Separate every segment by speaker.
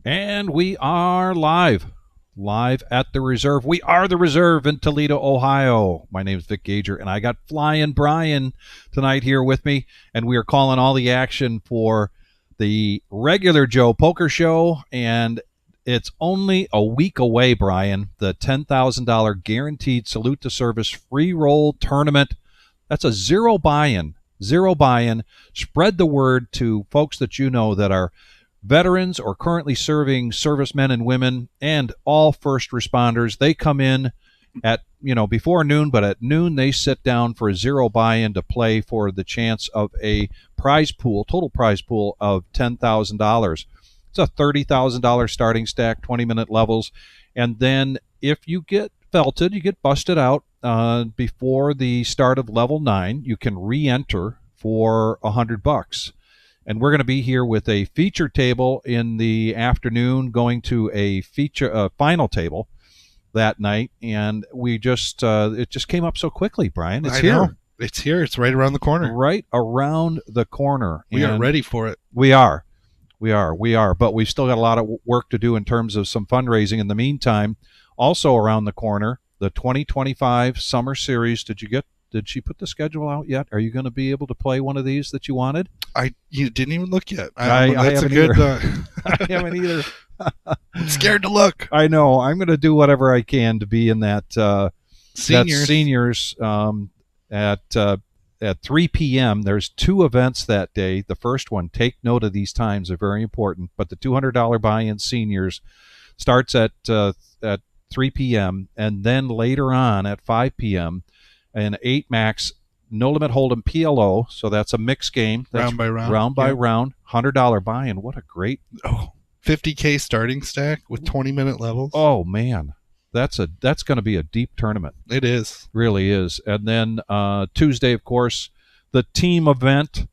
Speaker 1: And we are live at the Reserve. We are the Reserve in Toledo, Ohio. My name is Vic Gager, and I got Flying Brian tonight here with me, and we are calling all the action for the regular Joe Poker Show, and it's only a week away, Brian, the $10,000 guaranteed salute to service free roll tournament. That's a zero buy-in. Spread the word to folks that you know that are veterans or currently serving servicemen and women, and all first responders. They come in at before noon, but at noon they sit down for a zero buy-in to play for the chance of a total prize pool of $10,000. It's a $30,000 starting stack, 20-minute levels, and then if you get felted, you get busted out before the start of level 9, you can re-enter for $100. And we're going to be here with a feature table in the afternoon, going to a final table that night. And we just it just came up so quickly, Brian. It's here.
Speaker 2: Know. It's here. It's right around the corner.
Speaker 1: Right around the corner.
Speaker 2: We are ready for it.
Speaker 1: We are. But we've still got a lot of work to do in terms of some fundraising. In the meantime, also around the corner, the 2025 Summer Series. Did she put the schedule out yet? Are you going to be able to play one of these that you wanted?
Speaker 2: You didn't even look yet.
Speaker 1: I haven't either.
Speaker 2: I
Speaker 1: haven't either.
Speaker 2: I'm scared to look.
Speaker 1: I know. I'm going to do whatever I can to be in that seniors at 3 p.m. There's 2 events that day. The first one, take note of these times, are very important. But the $200 buy-in seniors starts at 3 p.m. and then later on at 5 p.m. an 8 max no limit hold'em PLO, so that's a mixed game. That's round by round, $100 buy-in. What a great
Speaker 2: 50K starting stack with 20-minute levels.
Speaker 1: Oh man, that's going to be a deep tournament.
Speaker 2: It is,
Speaker 1: really is. And then Tuesday, of course, the team event.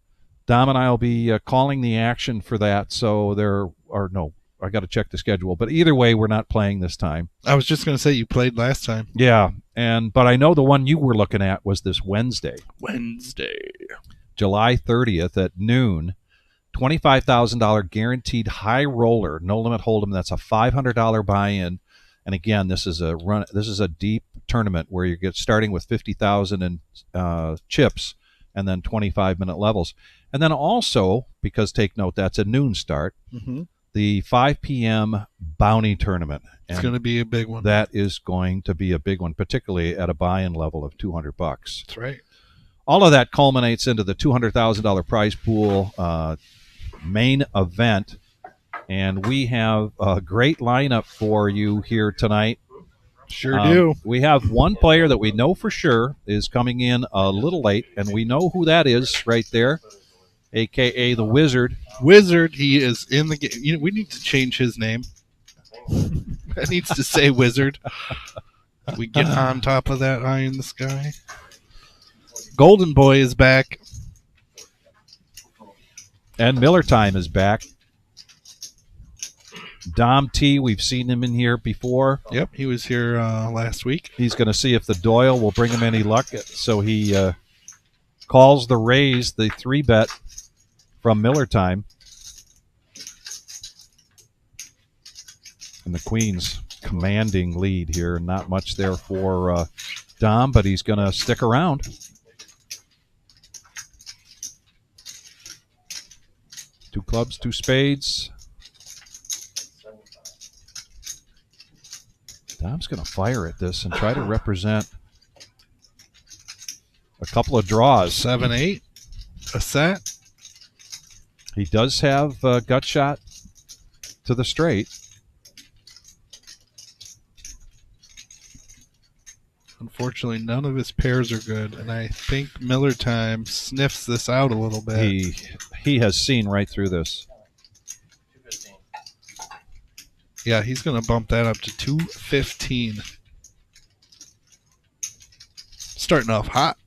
Speaker 1: Dom and I will be calling the action for that. So I got to check the schedule, but either way, we're not playing this time.
Speaker 2: I was just going to say you played last time.
Speaker 1: Yeah, but I know the one you were looking at was this Wednesday, July 30th at noon. $25,000 guaranteed high roller, no limit hold'em. That's a $500 buy-in, and again, this is a deep tournament where you get starting with 50,000 in chips, and then 25-minute levels, and then also, because take note, that's a noon start.
Speaker 2: Mm-hmm.
Speaker 1: The 5 p.m. bounty tournament.
Speaker 2: It's going to be a big one.
Speaker 1: That is going to be a big one, particularly at a buy-in level of $200.
Speaker 2: That's right.
Speaker 1: All of that culminates into the $200,000 prize pool main event, and we have a great lineup for you here tonight.
Speaker 2: Sure do.
Speaker 1: We have one player that we know for sure is coming in a little late, and we know who that is right there, a.k.a. the Wizard.
Speaker 2: He is in the game. We need to change his name. That needs to say Wizard. We get on top of that eye in the sky. Golden Boy is back.
Speaker 1: And Miller Time is back. Dom T, we've seen him in here before.
Speaker 2: Yep, he was here last week.
Speaker 1: He's going to see if the Doyle will bring him any luck. So he calls the raise, the 3-bet from Miller Time. And the Queen's commanding lead here. Not much there for Dom, but he's going to stick around. Two clubs, 2 spades. Dom's going to fire at this and try to represent a couple of draws.
Speaker 2: 7-8, a set.
Speaker 1: He does have a gut shot to the straight.
Speaker 2: Unfortunately, none of his pairs are good, and I think Miller Time sniffs this out a little bit.
Speaker 1: He has seen right through this.
Speaker 2: Yeah, he's going to bump that up to 215. Starting off hot.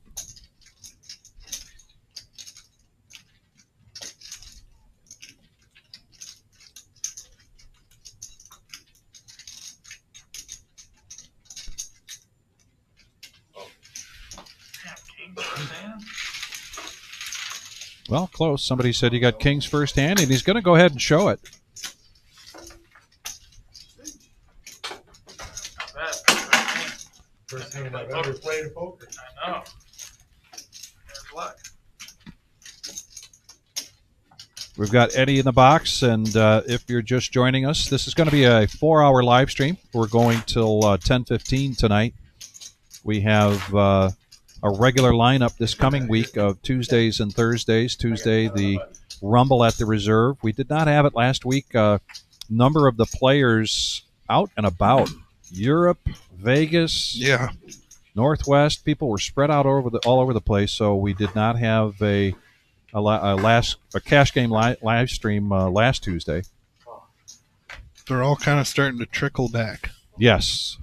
Speaker 1: Well, close. Somebody said you got kings first hand, and he's going to go ahead and show it. We've got Eddie in the box, and if you're just joining us, this is going to be a 4-hour live stream. We're going till 10:15 tonight. We have a regular lineup this coming week of Tuesdays and Thursdays. Tuesday, the Rumble at the Reserve. We did not have it last week. Number of the players out and about. Europe, Vegas,
Speaker 2: Yeah.
Speaker 1: Northwest. People were spread out all over the place, so we did not have a cash game live stream last Tuesday.
Speaker 2: They're all kind of starting to trickle back.
Speaker 1: Yes.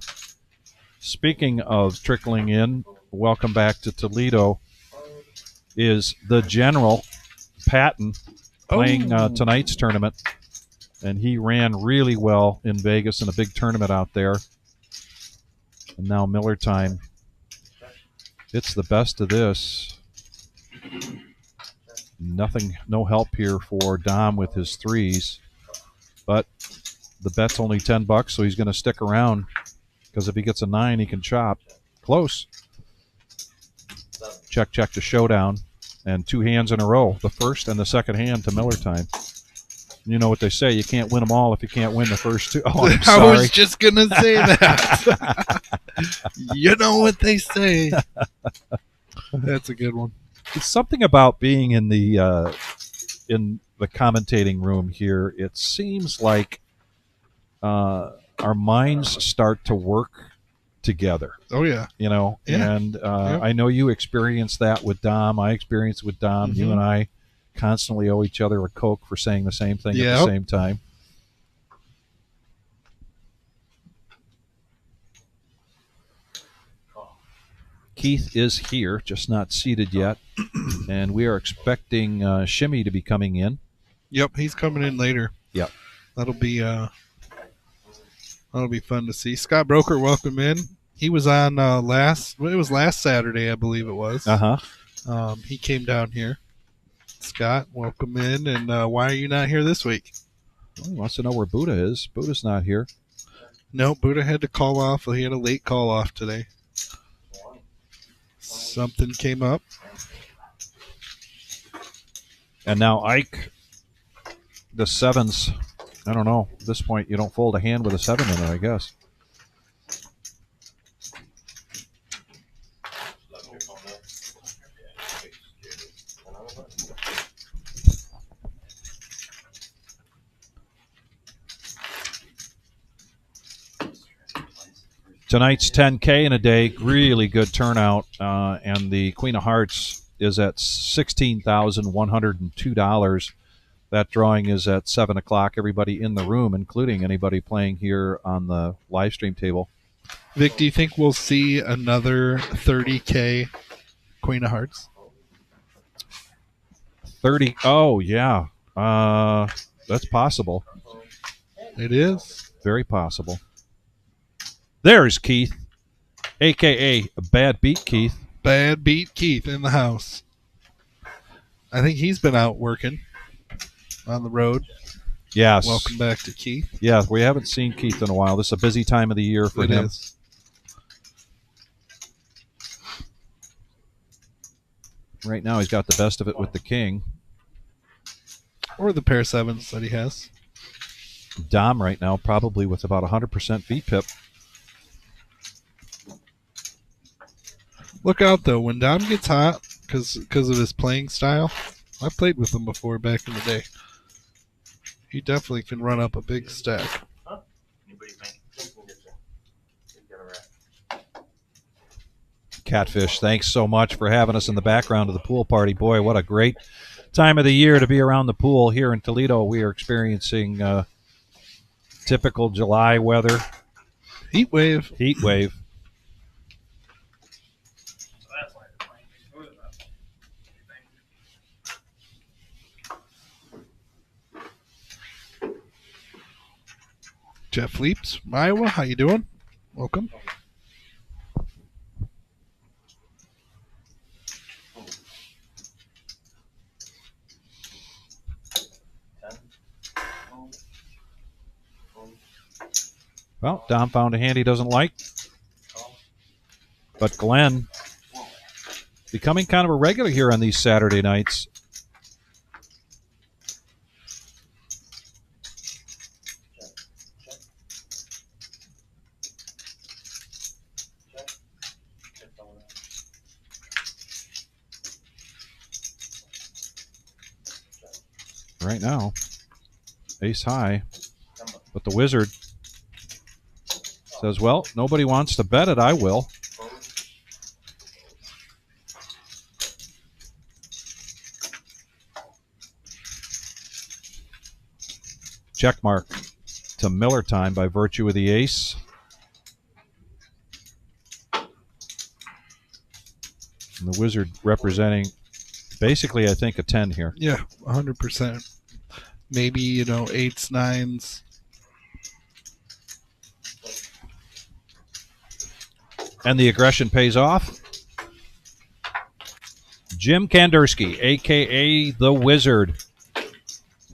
Speaker 1: Speaking of trickling in, welcome back to Toledo. Is the General Patton playing tonight's tournament, and he ran really well in Vegas in a big tournament out there. And now Miller time. It's the best of this. No help here for Dom with his threes, but the bet's only $10, so he's going to stick around because if he gets a 9, he can chop. Close. Check to showdown, and 2 hands in a row, the first and the second hand to Miller time. You know what they say, you can't win them all if you can't win the first 2. Oh, I'm sorry.
Speaker 2: I was just going to say that. You know what they say. That's a good one.
Speaker 1: It's something about being in the commentating room here. It seems like our minds start to work together.
Speaker 2: Oh yeah,
Speaker 1: yeah. And yep. I know you experienced that with Dom. I experienced with Dom. Mm-hmm. You and I constantly owe each other a Coke for saying the same thing at the same time. Keith is here, just not seated yet, and we are expecting Shimmy to be coming in.
Speaker 2: Yep, he's coming in later.
Speaker 1: Yep,
Speaker 2: that'll be fun to see. Scott Broker, welcome in. He was on last Saturday, I believe it was. He came down here. Scott, welcome in, and why are you not here this week?
Speaker 1: Well, he wants to know where Buddha is. Buddha's not here.
Speaker 2: No, Buddha had to call off. He had a late call off today. Something came up.
Speaker 1: And now Ike, the 7s. I don't know. At this point, you don't fold a hand with a 7 in it, I guess. Tonight's 10K in a day, really good turnout, and the Queen of Hearts is at $16,102. That drawing is at 7 o'clock. Everybody in the room, including anybody playing here on the live stream table.
Speaker 2: Vic, do you think we'll see another 30K Queen of Hearts?
Speaker 1: 30? Oh, yeah. That's possible.
Speaker 2: It is.
Speaker 1: Very possible. There's Keith, a.k.a. Bad Beat Keith.
Speaker 2: Bad Beat Keith in the house. I think he's been out working on the road.
Speaker 1: Yes.
Speaker 2: Welcome back to Keith.
Speaker 1: Yeah, we haven't seen Keith in a while. This is a busy time of the year for him.
Speaker 2: It is.
Speaker 1: Right now he's got the best of it with the king.
Speaker 2: Or the pair 7s that he has.
Speaker 1: Dom right now probably with about 100% VPIP.
Speaker 2: Look out, though. When Dom gets hot, because of his playing style, I played with him before back in the day. He definitely can run up a big stack.
Speaker 1: Catfish, thanks so much for having us in the background of the pool party. Boy, what a great time of the year to be around the pool. Here in Toledo, we are experiencing typical July weather.
Speaker 2: Heat wave.
Speaker 1: Heat wave.
Speaker 2: Jeff Leaps, Iowa, how you doing? Welcome.
Speaker 1: Well, Dom found a hand he doesn't like. But Glenn, becoming kind of a regular here on these Saturday nights. Right now, ace high, but the wizard says, well, nobody wants to bet it, I will. Check mark to Miller time by virtue of the ace. And the wizard representing basically, I think, a 10 here.
Speaker 2: Yeah, 100%. Maybe, you know, 8s, 9s.
Speaker 1: And the aggression pays off. Jim Kandersky, a.k.a. the Wizard,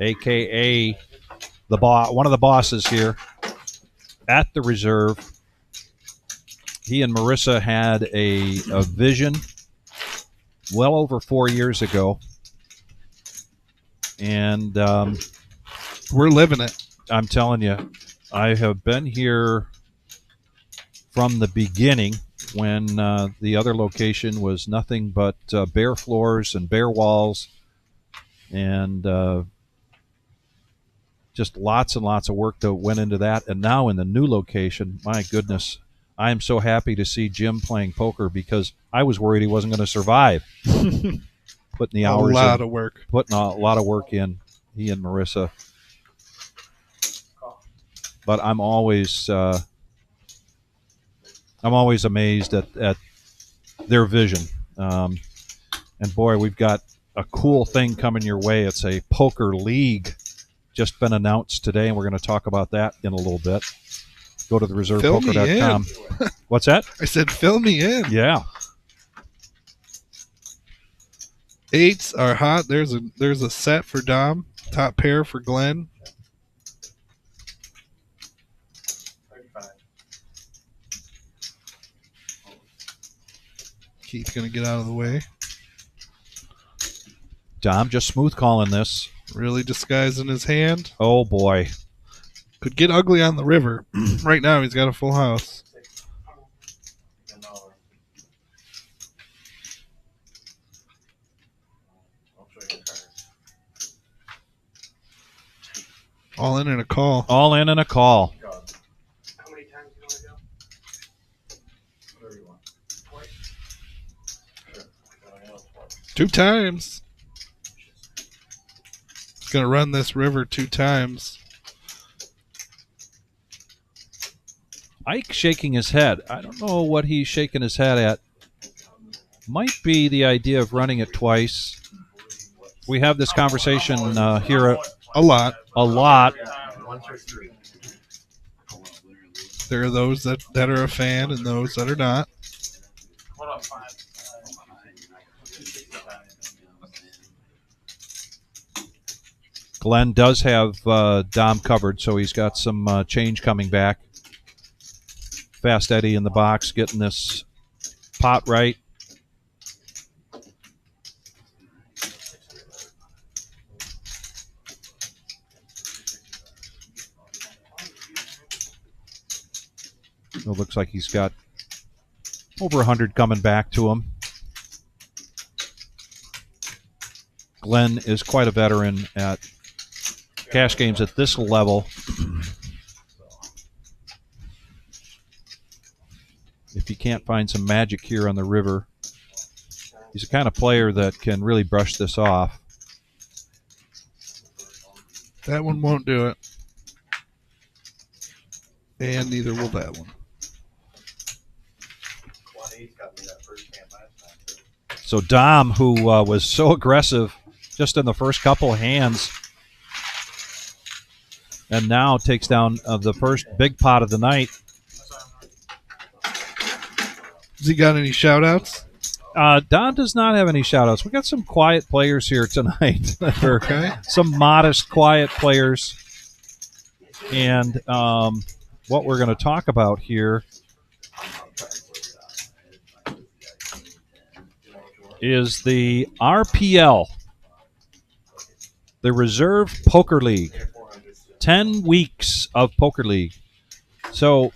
Speaker 1: a.k.a. one of the bosses here at the reserve. He and Marissa had a vision well over 4 years ago. And
Speaker 2: we're living it.
Speaker 1: I'm telling you, I have been here from the beginning when the other location was nothing but bare floors and bare walls and just lots and lots of work that went into that. And now in the new location, my goodness, I am so happy to see Jim playing poker because I was worried he wasn't going to survive. Putting the hours
Speaker 2: a lot of work.
Speaker 1: Putting a lot of work in, he and Marissa. But I'm always amazed at their vision. And boy, we've got a cool thing coming your way. It's a poker league just been announced today, and we're going to talk about that in a little bit. Go to thereservepoker.com. What's that?
Speaker 2: I said, fill me in.
Speaker 1: Yeah.
Speaker 2: 8s are hot. There's a set for Dom. Top pair for Glenn. Keith's going to get out of the way.
Speaker 1: Dom just smooth calling this.
Speaker 2: Really disguising his hand.
Speaker 1: Oh, boy.
Speaker 2: Could get ugly on the river. Right now, he's got a full house. All in and a call.
Speaker 1: All in and a call.
Speaker 3: How many times do you want to go? Whatever you want. Twice? Sure.
Speaker 2: 2 times. He's going to run this river 2 times.
Speaker 1: Ike shaking his head. I don't know what he's shaking his head at. Might be the idea of running it twice. We have this conversation here
Speaker 2: a lot. There are those that are a fan and those that are not.
Speaker 1: Glenn does have Dom covered, so he's got some change coming back. Fast Eddie in the box, getting this pot right. It looks like he's got over 100 coming back to him. Glenn is quite a veteran at cash games at this level. If he can't find some magic here on the river, he's the kind of player that can really brush this off.
Speaker 2: That one won't do it. And neither will that one.
Speaker 1: So Dom, who was so aggressive just in the first couple of hands, and now takes down the first big pot of the night.
Speaker 2: Has he got any shout-outs?
Speaker 1: Don does not have any shout-outs. We got some quiet players here tonight.
Speaker 2: Okay.
Speaker 1: Some modest, quiet players. And what we're going to talk about here is the RPL, the Reserve Poker League. 10 weeks of Poker League. So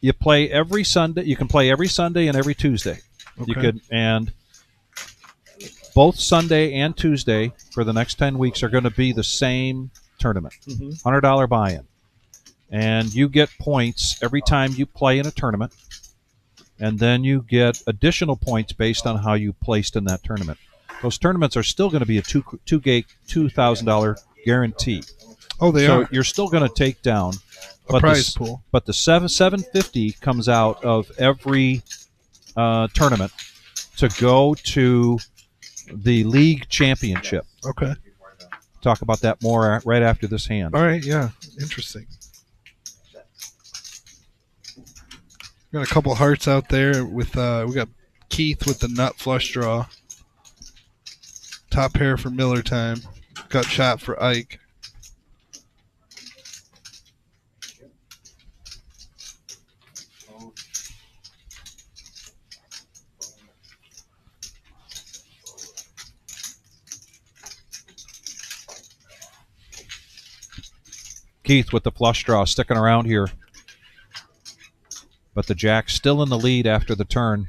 Speaker 1: you play every Sunday. You can play every Sunday and every Tuesday.
Speaker 2: Okay.
Speaker 1: You could, and both Sunday and Tuesday for the next 10 weeks are going to be the same tournament. $100 buy-in. And you get points every time you play in a tournament. And then you get additional points based on how you placed in that tournament. Those tournaments are still going to be a $2,000 guarantee.
Speaker 2: Oh, they are.
Speaker 1: So you're still going to take down
Speaker 2: a prize pool.
Speaker 1: But the $750 comes out of every tournament to go to the league championship.
Speaker 2: Okay.
Speaker 1: Talk about that more right after this hand.
Speaker 2: All right. Yeah. Interesting. Got a couple hearts out there with we got Keith with the nut flush draw. Top pair for Miller time. Gut shot for Ike.
Speaker 1: Keith with the flush draw sticking around here. But the Jack's still in the lead after the turn.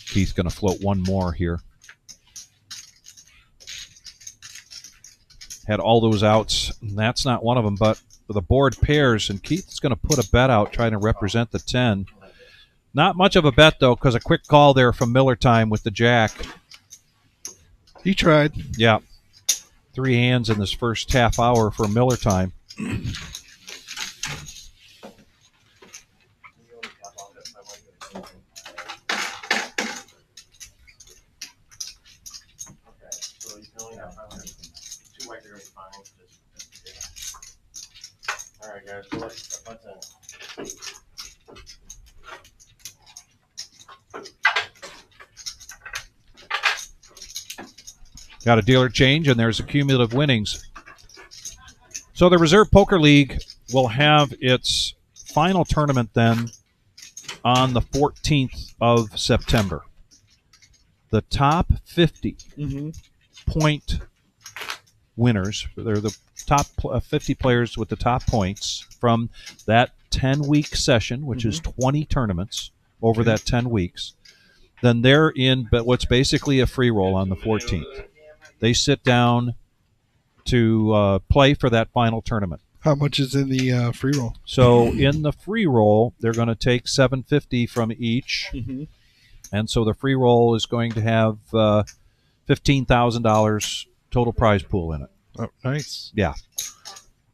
Speaker 1: Keith's going to float one more here. Had all those outs. And that's not one of them, but the board pairs, and Keith's going to put a bet out trying to represent the 10. Not much of a bet, though, because a quick call there from Miller time with the Jack.
Speaker 2: He tried.
Speaker 1: Yeah. 3 hands in this first half hour for Miller time.
Speaker 3: All right, guys. So let's
Speaker 1: Got a dealer change, and there's a cumulative winnings. So the Reserve Poker League will have its final tournament then on the 14th of September. The top 50 point winners, they're the top 50 players with the top points from that 10-week session, which is 20 tournaments over that 10 weeks. Then they're in what's basically a free roll on the 14th. They sit down to play for that final tournament.
Speaker 2: How much is in the free roll?
Speaker 1: So in the free roll, they're going to take $750 from each. And so the free roll is going to have $15,000 total prize pool in it.
Speaker 2: Oh, nice.
Speaker 1: Yeah.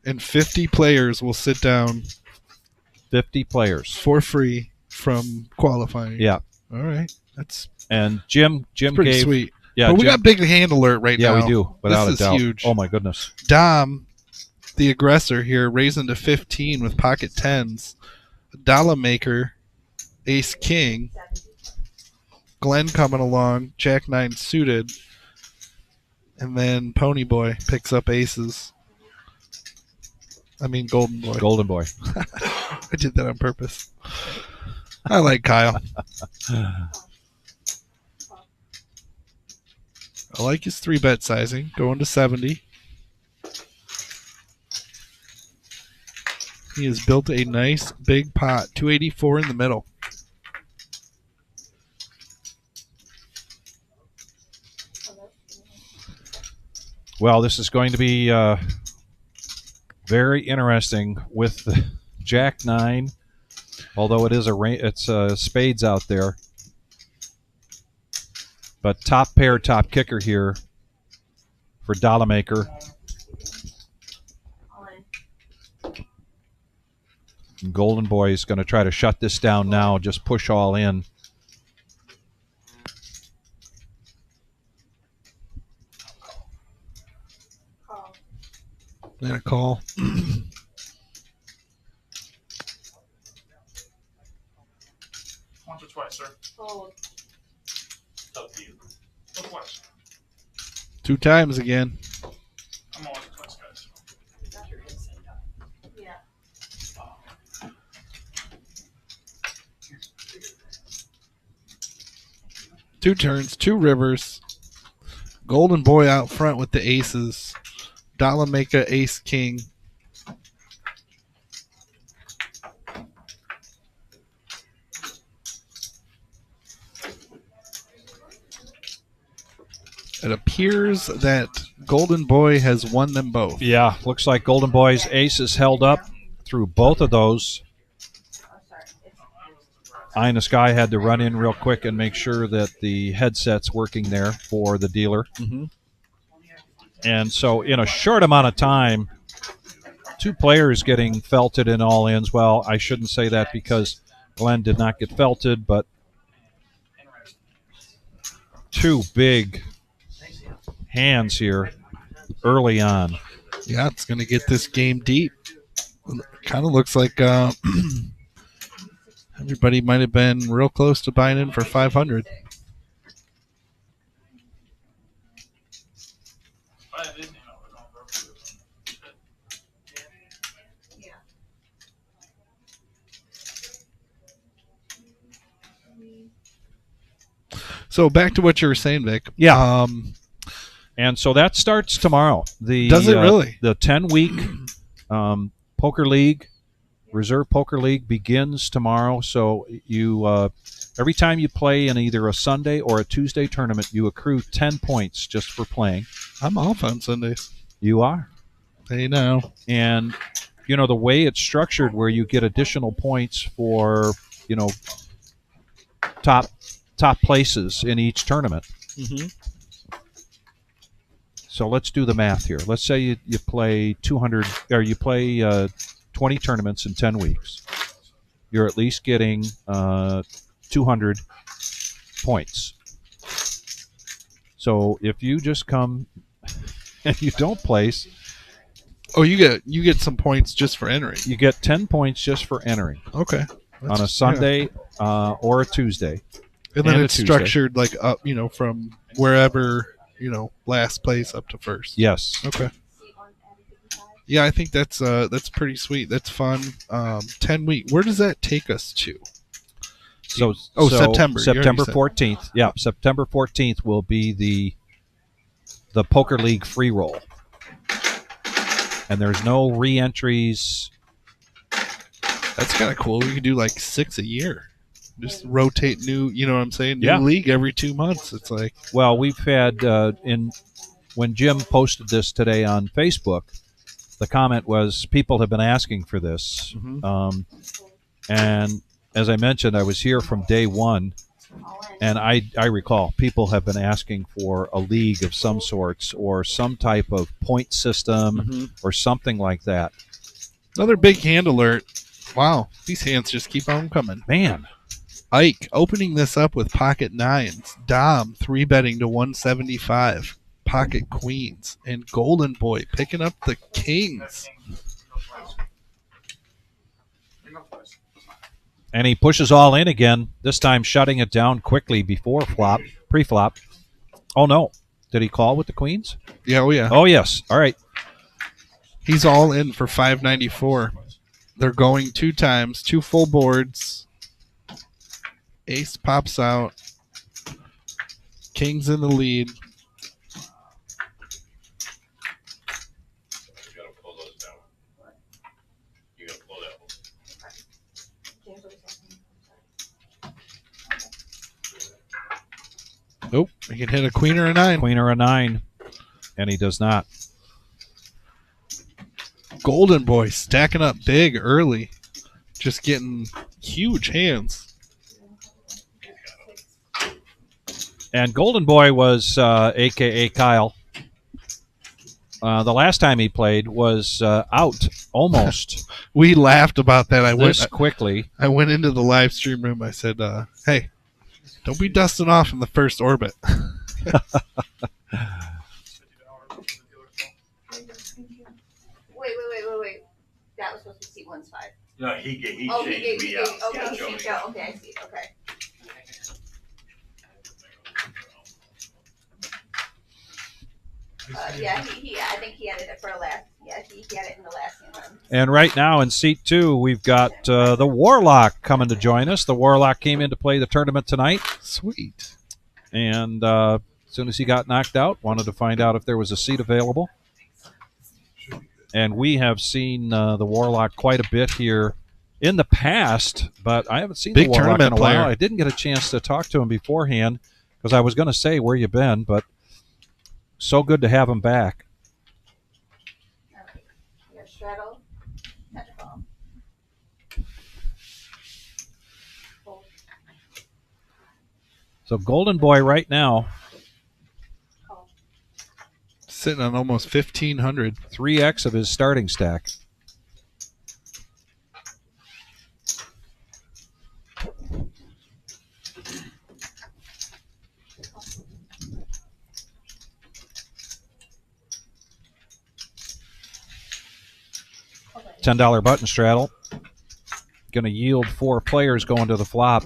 Speaker 2: And 50 players will sit down
Speaker 1: 50 players.
Speaker 2: for free from qualifying.
Speaker 1: Yeah.
Speaker 2: All right. That's
Speaker 1: And Jim
Speaker 2: pretty
Speaker 1: gave...
Speaker 2: sweet.
Speaker 1: Yeah,
Speaker 2: but we
Speaker 1: Jim,
Speaker 2: got big hand alert right now.
Speaker 1: Yeah, we do, without
Speaker 2: this
Speaker 1: a doubt.
Speaker 2: Is huge.
Speaker 1: Oh, my goodness.
Speaker 2: Dom, the aggressor here, raising to 15 with pocket 10s. Dollar maker, ace king. Glenn coming along, jack 9 suited. And then Pony Boy picks up aces. I mean Golden Boy.
Speaker 1: Golden Boy.
Speaker 2: I did that on purpose. I like Kyle. I like his 3-bet sizing, going to 70. He has built a nice big pot, 284 in the middle.
Speaker 1: Well, this is going to be very interesting with the Jack 9, although it's spades out there. But top pair, top kicker here for Dollar Maker. And Golden Boy is going to try to shut this down now, just push all in.
Speaker 2: And a call.
Speaker 3: once or twice, sir.
Speaker 4: Oh,
Speaker 3: Twice.
Speaker 2: 2 times again.
Speaker 3: I'm always twice, guys.
Speaker 4: Yeah.
Speaker 2: Two turns, 2 rivers. Golden Boy out front with the aces. Dalameka ace king. It appears that Golden Boy has won them both.
Speaker 1: Yeah, looks like Golden Boy's ace is held up through both of those. Eye in the Sky had to run in real quick and make sure that the headset's working there for the dealer.
Speaker 2: Mm-hmm.
Speaker 1: And so in a short amount of time, 2 players getting felted in all ins. Well, I shouldn't say that because Glenn did not get felted, but 2 big hands here early on.
Speaker 2: Yeah, it's going to get this game deep. Kind of looks like everybody might have been real close to buying in for 500. So back to what you were saying, Vic.
Speaker 1: Yeah. And so that starts tomorrow.
Speaker 2: Does it really?
Speaker 1: The 10-week poker league, reserve poker league, begins tomorrow. So you every time you play in either a Sunday or a Tuesday tournament, you accrue 10 points just for playing.
Speaker 2: I'm off on Sundays.
Speaker 1: You are.
Speaker 2: Hey, now.
Speaker 1: And you know the way it's structured, where you get additional points for top places in each tournament.
Speaker 2: Mm-hmm.
Speaker 1: So let's do the math here. Let's say you play 200, or you play 20 tournaments in 10 weeks. You're at least getting 200 points. So if you just come and you don't place,
Speaker 2: you get some points just for entering.
Speaker 1: you get 10 points just for entering.
Speaker 2: Okay.
Speaker 1: On a Sunday or a Tuesday.
Speaker 2: And then it's structured like up, from wherever, last place up to first.
Speaker 1: Yes.
Speaker 2: Okay. Yeah, I think that's pretty sweet. That's fun. 10 week. Where does that take us to? September.
Speaker 1: September 14th. Yeah, September 14th will be the Poker League free roll. And there's no re-entries.
Speaker 2: That's kind of cool. We could do like 6 a year. Just rotate new, you know what I'm saying? New
Speaker 1: Yeah.
Speaker 2: league every 2 months. It's like,
Speaker 1: well, we've had when Jim posted this today on Facebook, the comment was people have been asking for this.
Speaker 2: mm-hmm.
Speaker 1: And as I mentioned, I was here from day one, and I recall people have been asking for a league of some sorts or some type of point system
Speaker 2: mm-hmm.
Speaker 1: or something like that.
Speaker 2: Another big hand alert. Wow, these hands just keep on coming.
Speaker 1: Man.
Speaker 2: Ike opening this up with pocket nines. Dom 3-betting to 175. Pocket queens. And Golden Boy picking up the kings.
Speaker 1: And he pushes all in again, this time shutting it down quickly before flop, pre-flop. Oh, no. Did he call with the queens?
Speaker 2: Yeah, oh yeah.
Speaker 1: Oh, yes. All right.
Speaker 2: He's all in for 594. They're going 2 times, 2 full boards. Ace pops out. King's in the lead. Oh, he can hit a queen or a 9.
Speaker 1: Queen or a 9, and he does not.
Speaker 2: Golden Boy stacking up big early. Just getting huge hands.
Speaker 1: And Golden Boy was a.k.a. Kyle. The last time he played was out almost.
Speaker 2: We laughed about that.
Speaker 1: Quickly.
Speaker 2: I went into the live stream room. I said, hey, don't be dusting off in the first orbit.
Speaker 4: Wait. That was supposed to be C1's 5.
Speaker 5: No, he changed me out.
Speaker 4: Okay,
Speaker 5: Yeah,
Speaker 4: okay, I see. Okay. Yeah, I think he added it for a last. Yeah, he had it in the last hand run.
Speaker 1: And right now in seat 2, we've got the Warlock coming to join us. The Warlock came in to play the tournament tonight.
Speaker 2: Sweet.
Speaker 1: And as soon as he got knocked out, wanted to find out if there was a seat available. And we have seen the Warlock quite a bit here in the past, but I haven't seen
Speaker 2: Big
Speaker 1: the Warlock in
Speaker 2: tournament
Speaker 1: a while.
Speaker 2: player.
Speaker 1: I didn't get a chance to talk to him beforehand because I was going to say where you been, but so good to have him back.
Speaker 4: All right. Your straddle, touch ball. Hold.
Speaker 1: So Golden Boy right now,
Speaker 4: Call.
Speaker 2: Sitting on almost 1,500.
Speaker 1: 3x of his starting stack. $10 button straddle. Going to yield 4 players going to the flop.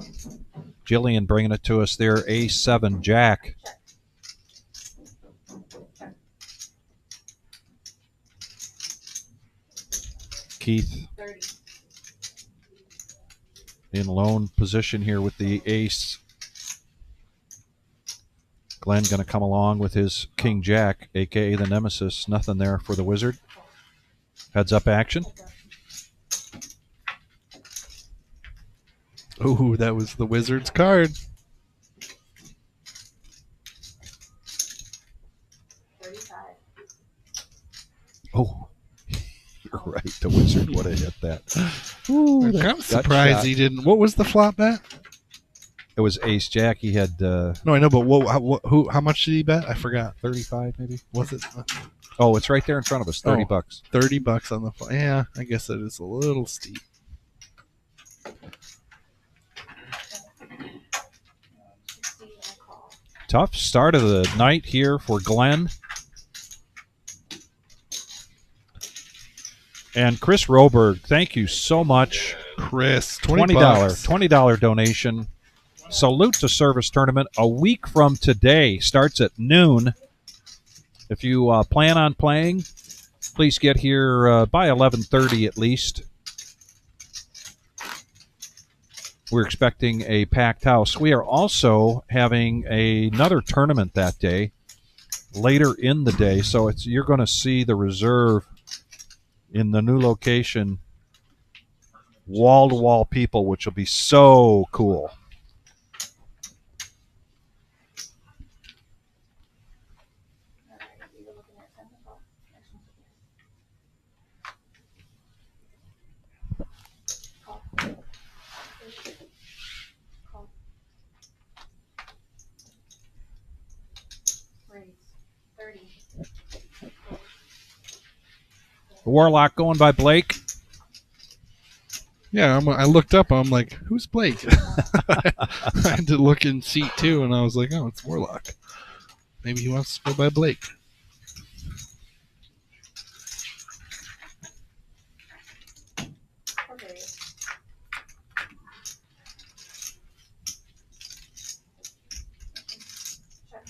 Speaker 1: Jillian bringing it to us there. A7 Jack. Keith
Speaker 4: 30.
Speaker 1: in lone position here with the ace. Glenn going to come along with his King Jack, a.k.a. the Nemesis. Nothing there for the Wizard. Heads up action.
Speaker 2: Ooh, that was the Wizard's card.
Speaker 4: 35.
Speaker 1: Oh, you're right. The Wizard would have hit that. Ooh,
Speaker 2: I'm
Speaker 1: that
Speaker 2: kind of
Speaker 1: gut
Speaker 2: surprised
Speaker 1: shot.
Speaker 2: he didn't. What was the flop bet?
Speaker 1: It was ace Jack. He had
Speaker 2: No, I know, but how much did he bet? I forgot.
Speaker 1: 35 maybe.
Speaker 2: Was it
Speaker 1: Oh, it's right there in front of us. 30
Speaker 2: Oh.
Speaker 1: bucks.
Speaker 2: $30 on the flop? Yeah, I guess that is a little steep.
Speaker 4: 60 and a call.
Speaker 1: Tough start of the night here for Glenn. And Chris Roberg, thank you so much.
Speaker 2: Chris,
Speaker 1: $20
Speaker 2: $20.
Speaker 1: $20 donation. Salute to Service Tournament a week from today. Starts at noon. If you plan on playing, please get here by 11:30 at least. We're expecting a packed house. We are also having another tournament that day, later in the day. So you're going to see the reserve in the new location, wall-to-wall people, which will be so cool.
Speaker 4: All right. We were looking at 10 to call. Action figures. Call. Call. Raise. 30.
Speaker 1: The Warlock going by Blake.
Speaker 2: Yeah, I looked up. I'm like, who's Blake? I had to look in seat 2, and I was like, oh, it's Warlock. Maybe he wants to go by Blake.
Speaker 4: Okay. Check.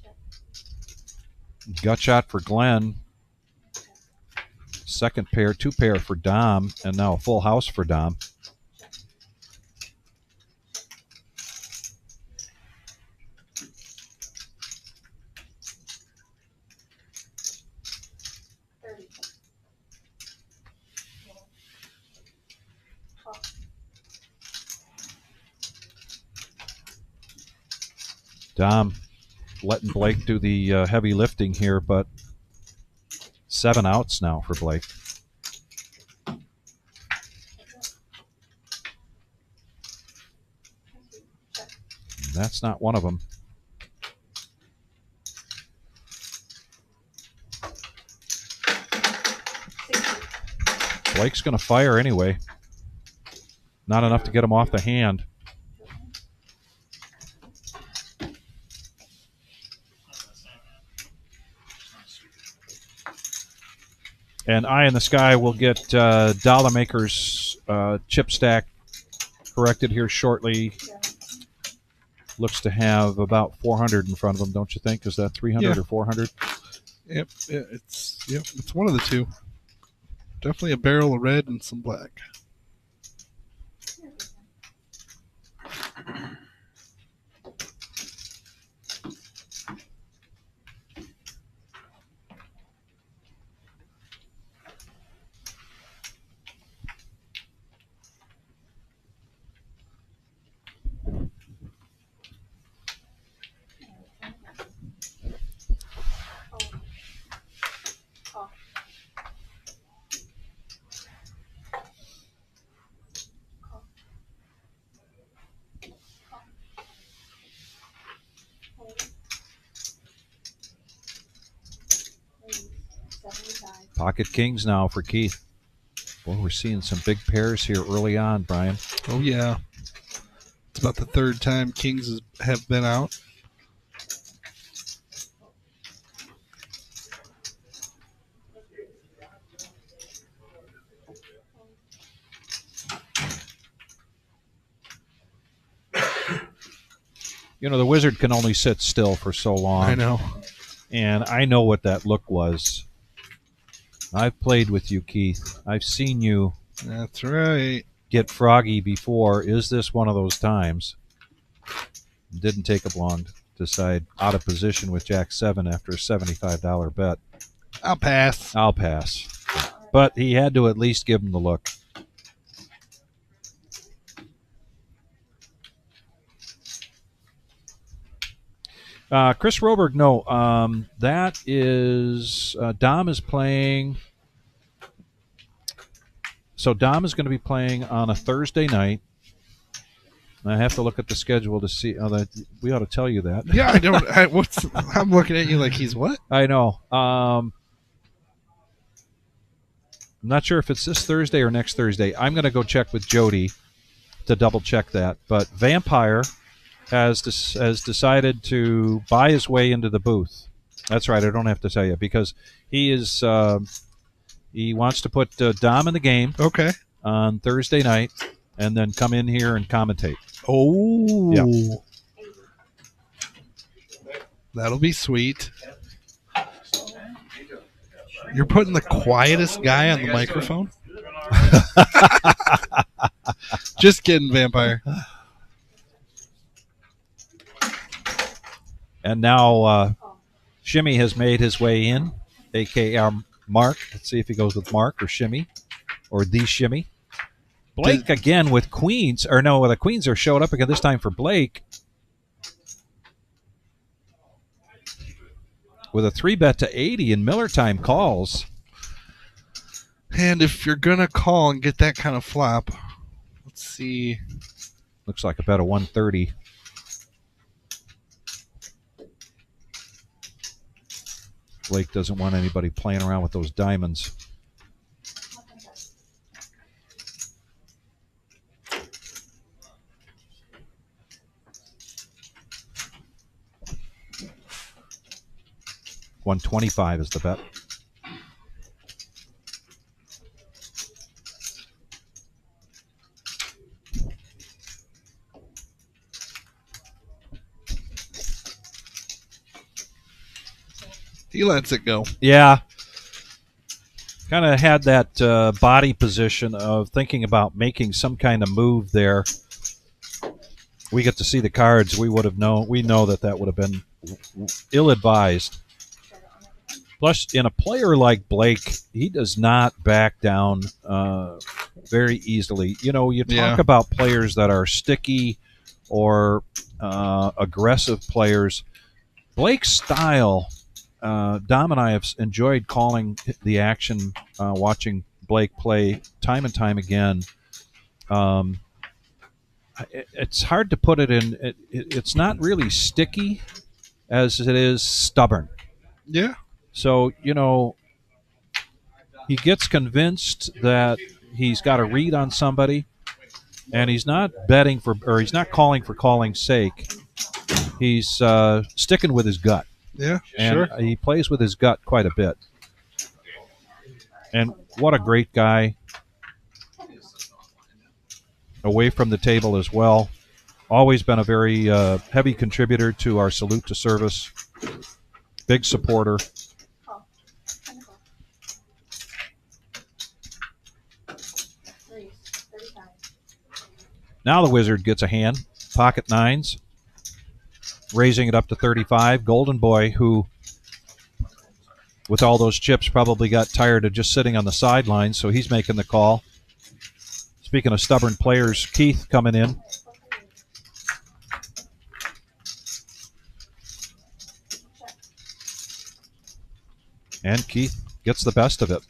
Speaker 4: Check.
Speaker 1: Gut shot for Glenn. Second pair, 2 pair for Dom, and now a full house for Dom. Dom letting Blake do the heavy lifting here, but 7 outs now for Blake. That's not one of them. Blake's going to fire anyway. Not enough to get him off the hand. And Eye in the Sky will get Dollar Maker's chip stack corrected here shortly. looks to have about 400 in front of him, don't you think? Is that 300
Speaker 2: Yeah.
Speaker 1: or 400?
Speaker 2: Yep, it's one of the two. Definitely a barrel of red and some black.
Speaker 1: Pocket kings now for Keith. Boy, we're seeing some big pairs here early on, Brian.
Speaker 2: Oh yeah, it's about the third time kings have been out.
Speaker 1: You know, the wizard can only sit still for so long.
Speaker 2: I know.
Speaker 1: And I know what that look was. I've played with you, Keith. I've seen you
Speaker 2: That's right.
Speaker 1: get froggy before. Is this one of those times? Didn't take him long to decide out of position with Jack 7 after a $75 bet.
Speaker 2: I'll pass.
Speaker 1: I'll pass. But he had to at least give him the look. Chris Roberg, no. That is Dom is playing. So Dom is going to be playing on a Thursday night. I have to look at the schedule to see. We ought to tell you that.
Speaker 2: Yeah, I don't. I'm looking at you like he's what?
Speaker 1: I know. I'm not sure if it's this Thursday or next Thursday. I'm going to go check with Jody to double check that. But Vampire has decided to buy his way into the booth. That's right. I don't have to tell you because he is. He wants to put Dom in the game.
Speaker 2: Okay.
Speaker 1: On Thursday night, and then come in here and commentate.
Speaker 2: Oh.
Speaker 1: Yeah.
Speaker 2: That'll be sweet. You're putting the quietest guy on the microphone? Just kidding, Vampire.
Speaker 1: And now Shimmy has made his way in, a.k.a. Mark. Let's see if he goes with Mark or Shimmy or the Shimmy. Blake again with queens. Or no, the queens are showing up again this time for Blake. With a 3-bet to 80 and Miller time calls.
Speaker 2: And if you're going to call and get that kind of flop, let's see.
Speaker 1: Looks like a bet of 130. Blake doesn't want anybody playing around with those diamonds. $125 is the bet.
Speaker 2: He lets it go.
Speaker 1: Yeah. Kind of had that body position of thinking about making some kind of move there. We get to see the cards. We would have known. We know that would have been ill-advised. Plus, in a player like Blake, he does not back down very easily. You know, you talk about players that are sticky or aggressive players. Blake's style, Dom and I have enjoyed calling the action, watching Blake play time and time again. It's hard to put it in. It's not really sticky as it is stubborn.
Speaker 2: Yeah.
Speaker 1: So, you know, he gets convinced that he's got a read on somebody, and he's not betting for, or he's not calling for calling's sake. He's sticking with his gut.
Speaker 2: Yeah,
Speaker 1: and
Speaker 2: sure.
Speaker 1: He plays with his gut quite a bit. And what a great guy. Away from the table as well. Always been a very heavy contributor to our salute to service. Big supporter.
Speaker 4: Call. Kind of call. Raise. 35.
Speaker 1: Now the Wizard gets a hand. Pocket nines. Raising it up to 35. Golden Boy, who, with all those chips, probably got tired of just sitting on the sidelines, so he's making the call. Speaking of stubborn players, Keith coming in. And Keith gets the best of it.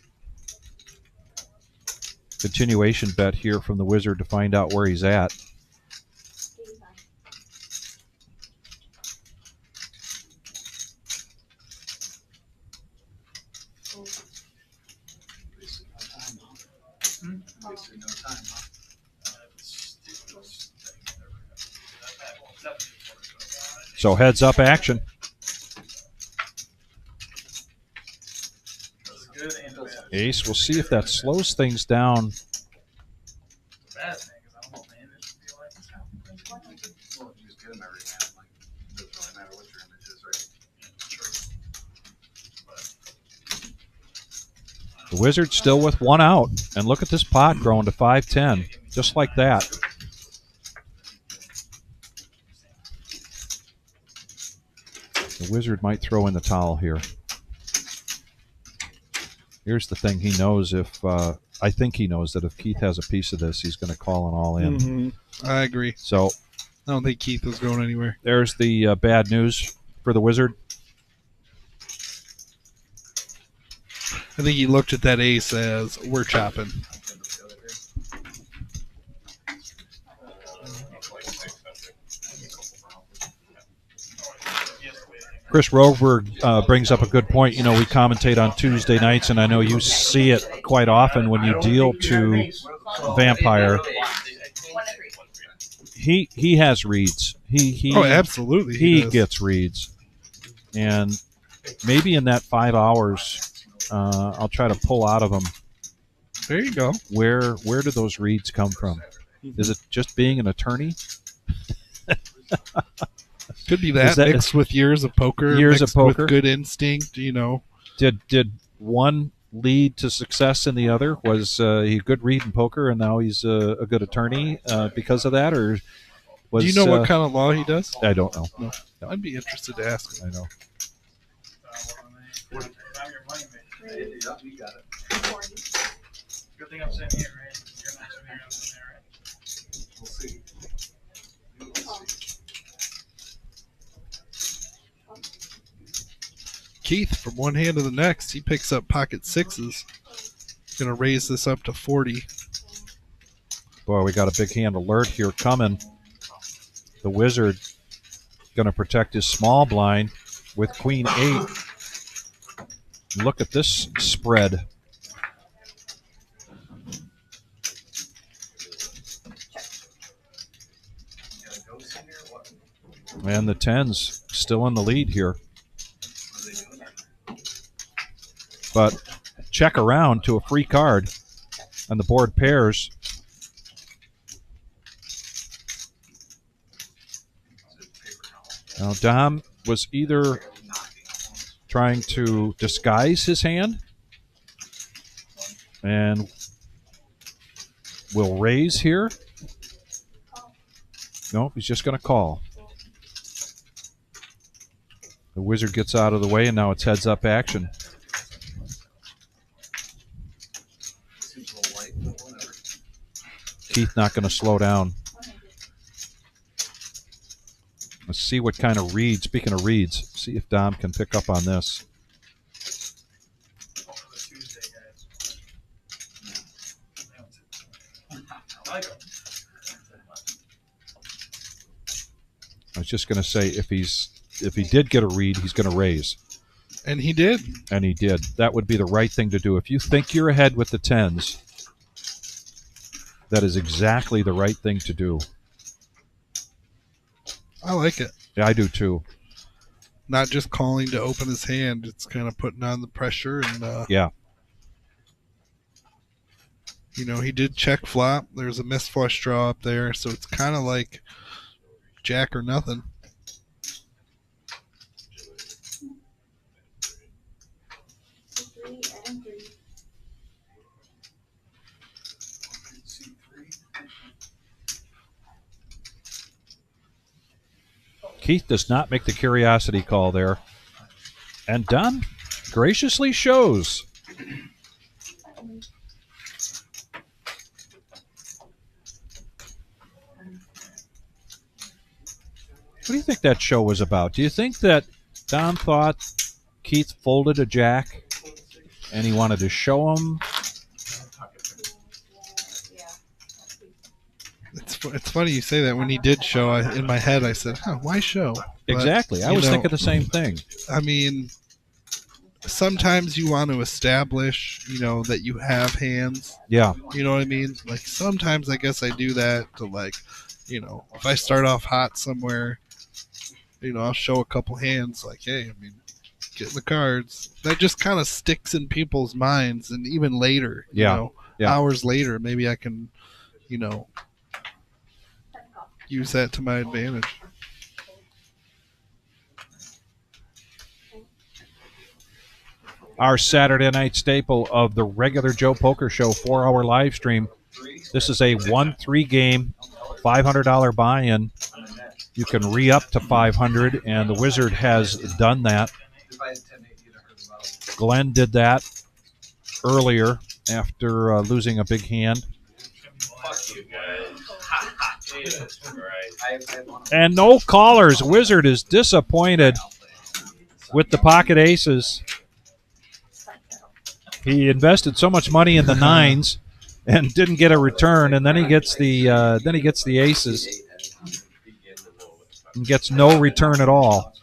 Speaker 1: Continuation bet here from the Wizard to find out where he's at.
Speaker 4: 85.
Speaker 1: So heads up action. Ace, we'll see if that slows things down. The Wizard still with one out. And look at this pot growing to 510. Just like that. The Wizard might throw in the towel here. Here's the thing. He knows if, I think he knows that if Keith has a piece of this, he's going to call an all in.
Speaker 2: Mm-hmm. I agree.
Speaker 1: So
Speaker 2: I don't think Keith was going anywhere.
Speaker 1: there's the bad news for the Wizard.
Speaker 2: I think he looked at that ace as we're chopping.
Speaker 1: Chris Roberg brings up a good point. You know, we commentate on Tuesday nights, and I know you see it quite often when you deal to Vampire.
Speaker 4: 1 to 3.
Speaker 1: He has reads. He
Speaker 2: Oh, absolutely.
Speaker 1: he
Speaker 2: does.
Speaker 1: gets reads, and maybe in that 5 hours, I'll try to pull out of him
Speaker 2: There you go.
Speaker 1: where do those reads come from? Is it just being an attorney?
Speaker 2: Could be that,
Speaker 1: that-
Speaker 2: mixed with years of poker.
Speaker 1: Years of
Speaker 2: mixed
Speaker 1: poker.
Speaker 2: With good instinct, you know.
Speaker 1: Did one lead to success in the other? Was he a good read in poker, and now he's a good attorney because of that, or was?
Speaker 2: Do you know what kind of law he does?
Speaker 1: I don't know.
Speaker 2: No. I'd be interested to ask him.
Speaker 1: I know.
Speaker 4: Raise. 40.
Speaker 3: Good thing I'm sitting here, right? You're not sitting here, I'm sitting there, right?
Speaker 5: We'll see.
Speaker 4: Call.
Speaker 2: Keith, from one hand to the next, he picks up pocket sixes. Going to raise this up to 40.
Speaker 1: Boy, we got a big hand alert here coming. The Wizard going to protect his small blind with Queen 8. Look at this spread. And the 10's still in the lead here. But check around to a free card, and the board pairs. Now, Dom was either trying to disguise his hand and will raise here. No, he's just going to call. The Wizard gets out of the way, and now it's heads up action.
Speaker 5: Seems a little light, but whatever.
Speaker 1: Keith not going to slow down.
Speaker 4: 100.
Speaker 1: Let's see what kind of read. Speaking of reads, see if Dom can pick up on this.
Speaker 3: Oh, for the Tuesday, guys. I like 'em.
Speaker 1: I was just going to say if he did get a read, he's going to raise,
Speaker 2: And he did.
Speaker 1: and he did. That would be the right thing to do. If you think you're ahead with the 10's, that is exactly the right thing to do.
Speaker 2: I like it.
Speaker 1: Yeah, I do too.
Speaker 2: Not just calling to open his hand. It's kind of putting on the pressure. And,
Speaker 1: Yeah.
Speaker 2: you know, he did check flop. There's a missed flush draw up there. So it's kind of like jack or nothing.
Speaker 4: Three and three.
Speaker 1: Keith does not make the curiosity call there. And Don graciously shows. What do you think that show was about? Do you think that Don thought Keith folded a jack and he wanted to show him?
Speaker 4: Yeah.
Speaker 2: It's funny you say that. When he did show, in my head I said, huh, why show? But,
Speaker 1: Exactly. I
Speaker 2: you
Speaker 1: was
Speaker 2: know,
Speaker 1: thinking the same thing.
Speaker 2: I mean, sometimes you want to establish, that you have hands.
Speaker 1: Yeah.
Speaker 2: You know what I mean? Like, sometimes I guess I do that to, like, if I start off hot somewhere, I'll show a couple hands, like, hey, I mean, get the cards. That just kind of sticks in people's minds, and even later,
Speaker 1: Yeah.
Speaker 2: hours later, maybe I can, use that to my advantage.
Speaker 1: Our Saturday night staple of the regular Joe Poker Show 4-hour live stream. This is a 1-3 game, $500 buy-in. You can re-up to $500, and the Wizard has done that. Glenn did that earlier after losing a big hand. And no callers. Wizard is disappointed with the pocket aces. He invested so much money in the nines and didn't get a return, and then he gets the aces and gets no return at all,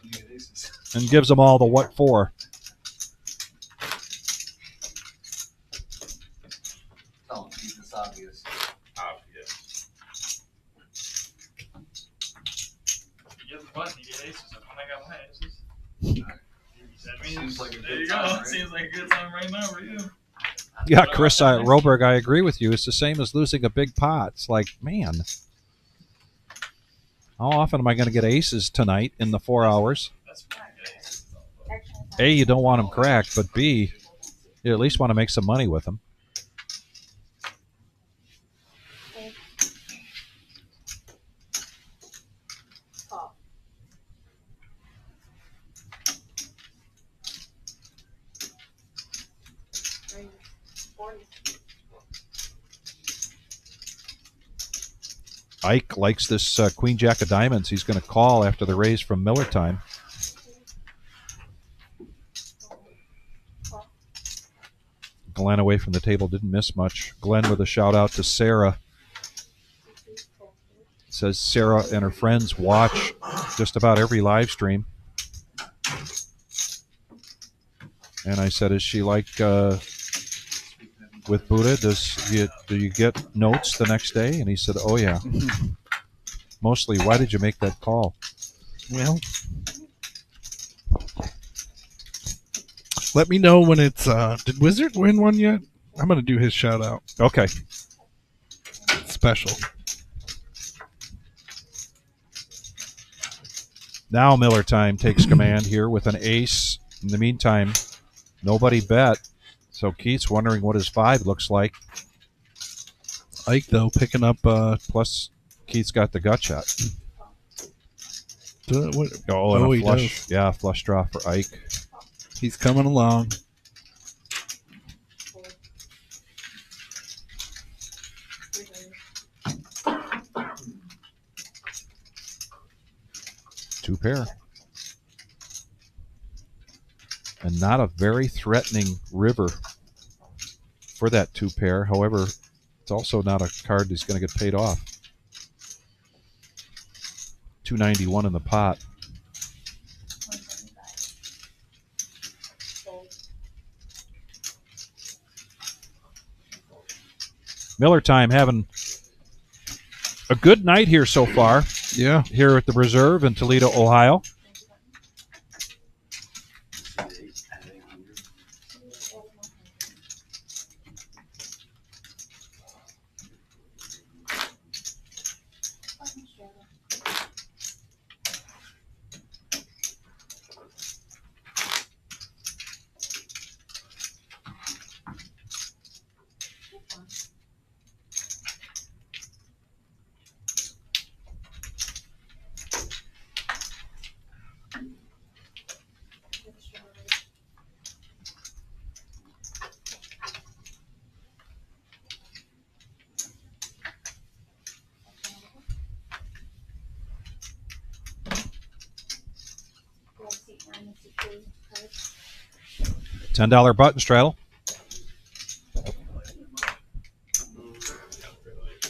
Speaker 1: and gives them all the what for.
Speaker 5: There you go. Seems like a good time right now for you.
Speaker 1: Yeah, Chris Roberg, I agree with you. It's the same as losing a big pot. It's like, man, how often am I going to get aces tonight in the 4 hours? A, you don't want them cracked, but B, you at least want to make some money with them. Ike likes this Queen Jack of Diamonds. He's going to call after the raise from Miller time. Glenn away from the table didn't miss much. Glenn with a shout out to Sarah. Says Sarah and her friends watch just about every live stream. And I said, is she like with Buddha? Do you get notes the next day? And he said, oh yeah. Mostly, why did you make that call?
Speaker 2: Well, let me know when it's did Wizard win one yet? I'm gonna do his shout out.
Speaker 1: Okay.
Speaker 2: Special.
Speaker 1: Now Miller time takes command here with an ace. In the meantime, nobody bet. So Keith's wondering what his 5 looks like.
Speaker 2: Ike, though, picking up...
Speaker 1: Plus, Keith's got the gut shot.
Speaker 2: And
Speaker 1: a
Speaker 2: he
Speaker 1: flush.
Speaker 2: does.
Speaker 1: Yeah, flush draw for Ike.
Speaker 2: He's coming along.
Speaker 1: Two pair. And not a very threatening river for that 2 pair. However, it's also not a card that's going to get paid off. 291 in the pot. Miller time having a good night here so far.
Speaker 2: Yeah.
Speaker 1: Here at the Reserve in Toledo, Ohio. $10 button straddle.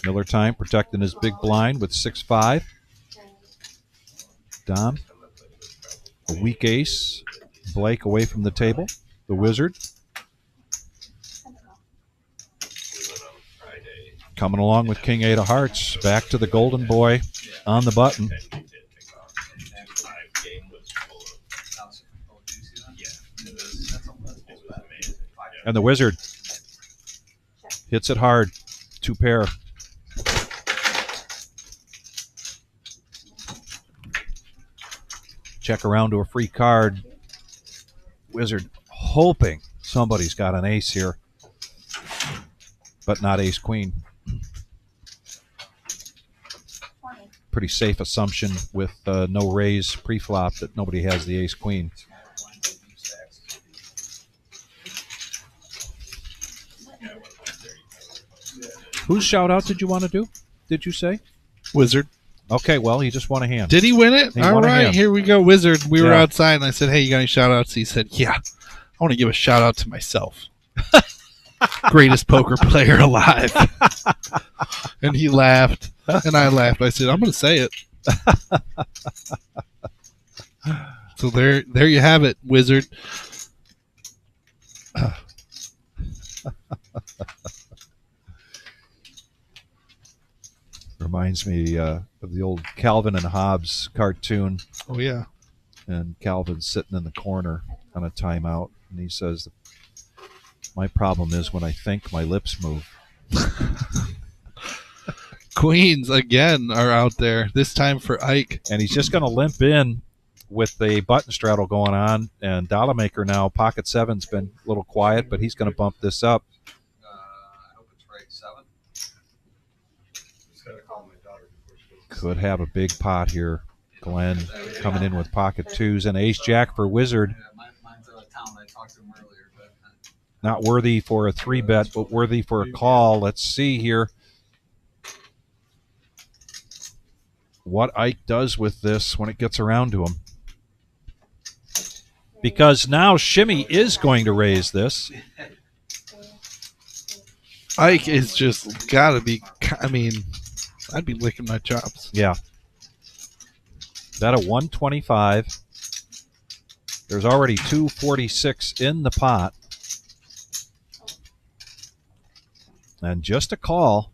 Speaker 1: Miller Time protecting his big blind with 6-5. Dom. A weak ace. Blake away from the table. The Wizard. Coming along with King 8 of Hearts. Back to the Golden Boy on the button. And the Wizard hits it hard. 2 pair. Check around to a free card. Wizard hoping somebody's got an ace here, but not ace queen. Pretty safe assumption with no raise pre-flop that nobody has the ace queen. Whose shout out did you want to do? Did you say?
Speaker 2: Wizard.
Speaker 1: Okay, well, he just won a hand.
Speaker 2: Did he win it?
Speaker 1: He
Speaker 2: All
Speaker 1: won a
Speaker 2: right,
Speaker 1: hand.
Speaker 2: here we go, Wizard. We were
Speaker 1: Yeah.
Speaker 2: outside, and I said, hey, you got any shout-outs? He said, yeah. I want to give a shout-out to myself. Greatest poker player alive. And he laughed, and I laughed. I said, I'm going to say it. So there you have it, Wizard.
Speaker 1: Reminds me of the old Calvin and Hobbes cartoon.
Speaker 2: Oh, yeah.
Speaker 1: And Calvin's sitting in the corner on a timeout, and he says, my problem is when I think, my lips move.
Speaker 2: Queens, again, are out there, this time for Ike.
Speaker 1: And he's just going to limp in with the button straddle going on, and Dollar Maker now, pocket 7's been a little quiet, but he's going to bump this up.
Speaker 5: I hope it's right. 7.
Speaker 3: Just gotta call my daughter before she goes.
Speaker 1: Could have a big pot here. Glenn coming in with pocket 2s and ace jack for Wizard.
Speaker 5: Yeah, mine's out of town. I talked to him earlier, but
Speaker 1: Not worthy for a 3-bet, but worthy for a call. Let's see here what Ike does with this when it gets around to him. Because now Shimmy is going to raise this.
Speaker 2: Ike is just got to be, I mean, I'd be licking my chops.
Speaker 1: Yeah. That a 125. There's already 246 in the pot. And just a call.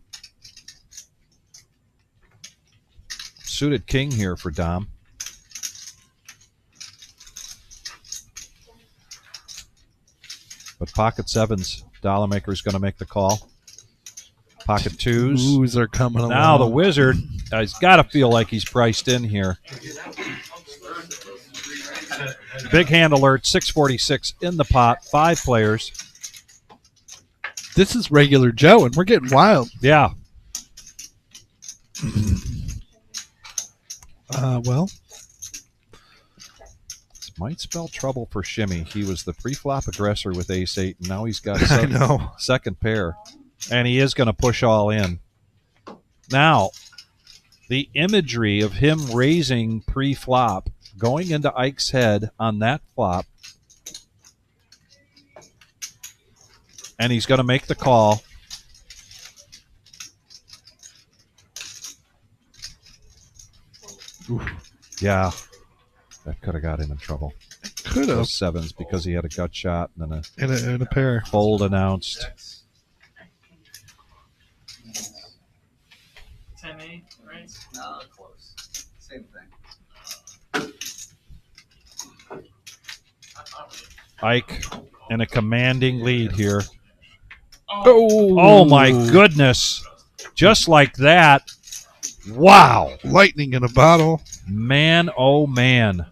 Speaker 1: Suited king here for Dom. But pocket 7's, Dollar Maker's going to make the call. Pocket 2's.
Speaker 2: Oohs are coming along.
Speaker 1: Now the Wizard has got to feel like he's priced in here. Big hand alert, 646 in the pot, 5 players.
Speaker 2: This is regular Joe, and we're getting wild.
Speaker 1: Yeah.
Speaker 2: Well,
Speaker 1: This might spell trouble for Shimmy. He was the pre-flop aggressor with ace-8, and now he's got
Speaker 2: I know.
Speaker 1: second pair. And he is going to push all in. Now, the imagery of him raising pre-flop, going into Ike's head on that flop, and he's going to make the call.
Speaker 2: Oof.
Speaker 1: Yeah, that could have got him in trouble.
Speaker 2: Could have.
Speaker 1: Those 7s because he had a gut shot and then
Speaker 2: In a pair.
Speaker 1: a fold announced.
Speaker 5: 10-8, right?
Speaker 6: No, close. Same thing.
Speaker 1: Ike in a commanding lead here.
Speaker 2: Oh,
Speaker 1: Oh my goodness. Just like that. Wow.
Speaker 2: Lightning in a bottle.
Speaker 1: Man, oh man.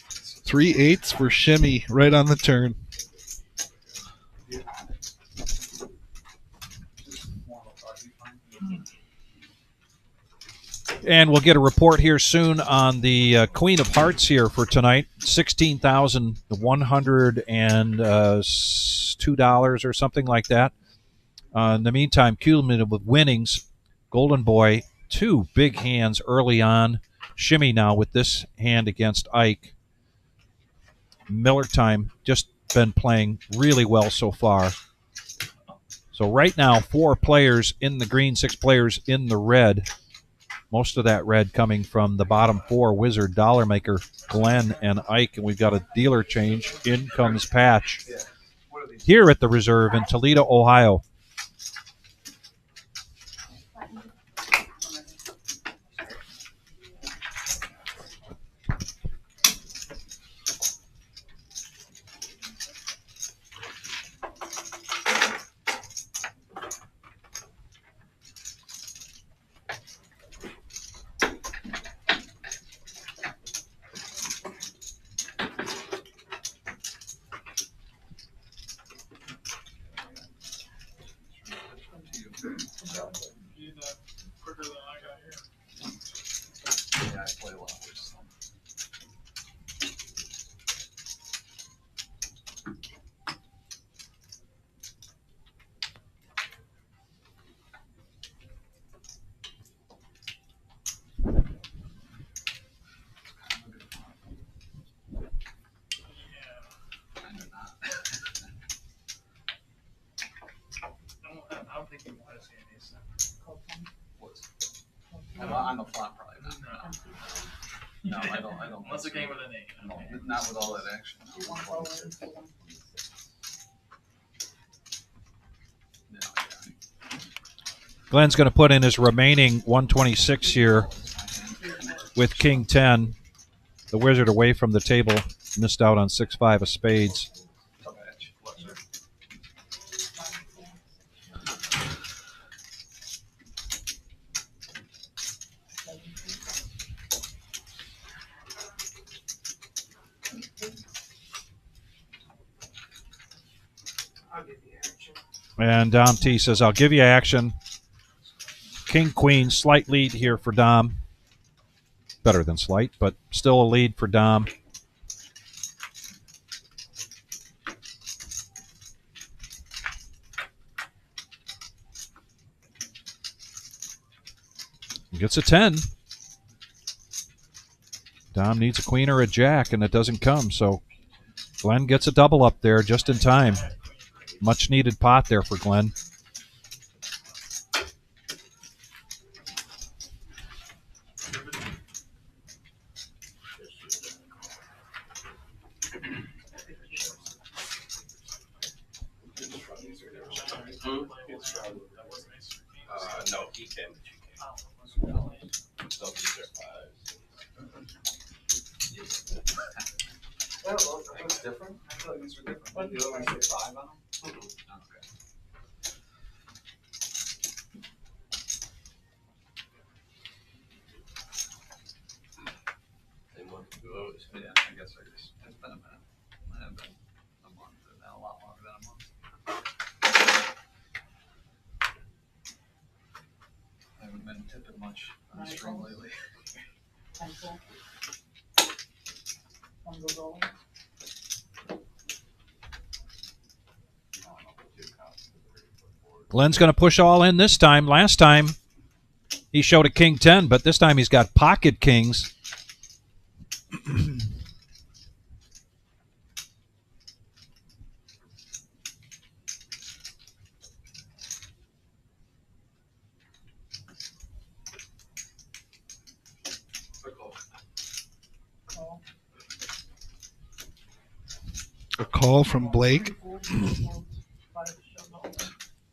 Speaker 2: 3 8s for Shimmy right on the turn.
Speaker 1: And we'll get a report here soon on the Queen of Hearts here for tonight. $16,102 or something like that. In the meantime, cumulative with winnings. Golden Boy, 2 big hands early on. shimmy now with this hand against Ike. Miller time just been playing really well so far. So right now, 4 players in the green, 6 players in the red. Most of that red coming from the bottom 4, Wizard, Dollar Maker, Glenn, and Ike. And we've got a dealer change. In comes Patch here at the Reserve in Toledo, Ohio.
Speaker 5: Quicker than I got here.
Speaker 6: Yeah, I play a lot with some. Kind of not.
Speaker 5: I don't think you want to see any stuff.
Speaker 6: On the flop, probably not. No, I don't.
Speaker 5: Unless it came with an 8.
Speaker 6: No, not with all that action. No, yeah.
Speaker 1: Glenn's going to put in his remaining 126 here with King 10. The Wizard away from the table, missed out on 6-5 of spades.
Speaker 6: Tough edge.
Speaker 3: I'll give you action.
Speaker 1: And Dom T says, I'll give you action. King, Queen, slight lead here for Dom. Better than slight, but still a lead for Dom. He gets a 10. Dom needs a queen or a jack, and it doesn't come, so Glenn gets a double up there just in time. Much needed pot there for Glenn.
Speaker 7: No, he can.
Speaker 6: It was different. I feel like these were different. What, the other ones say 5 on them? Okay. Yeah, I guess it's been a minute. Might have been a month, or now a lot longer than a month. I haven't been tipping much on the string lately.
Speaker 1: Glenn's going to push all in this time. Last time he showed a King 10, but this time he's got pocket kings.
Speaker 2: A call from Blake.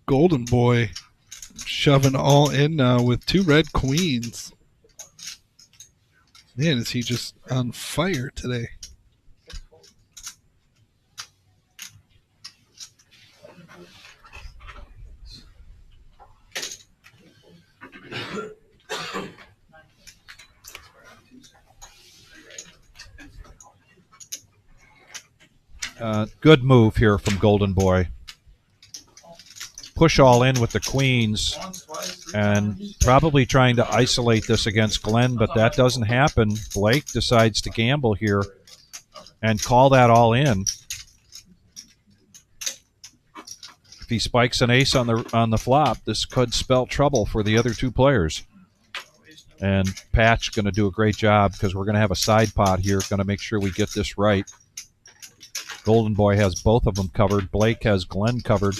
Speaker 2: Golden Boy shoving all in now with 2 red queens. Man, is he just on fire today?
Speaker 1: Good move here from Golden Boy. Push all in with the queens and probably trying to isolate this against Glenn, but that doesn't happen. Blake decides to gamble here and call that all in. If he spikes an ace on the flop, this could spell trouble for the other 2 players. And Pat's going to do a great job because we're going to have a side pot here. Going to make sure we get this right. Golden Boy has both of them covered. Blake has Glenn covered.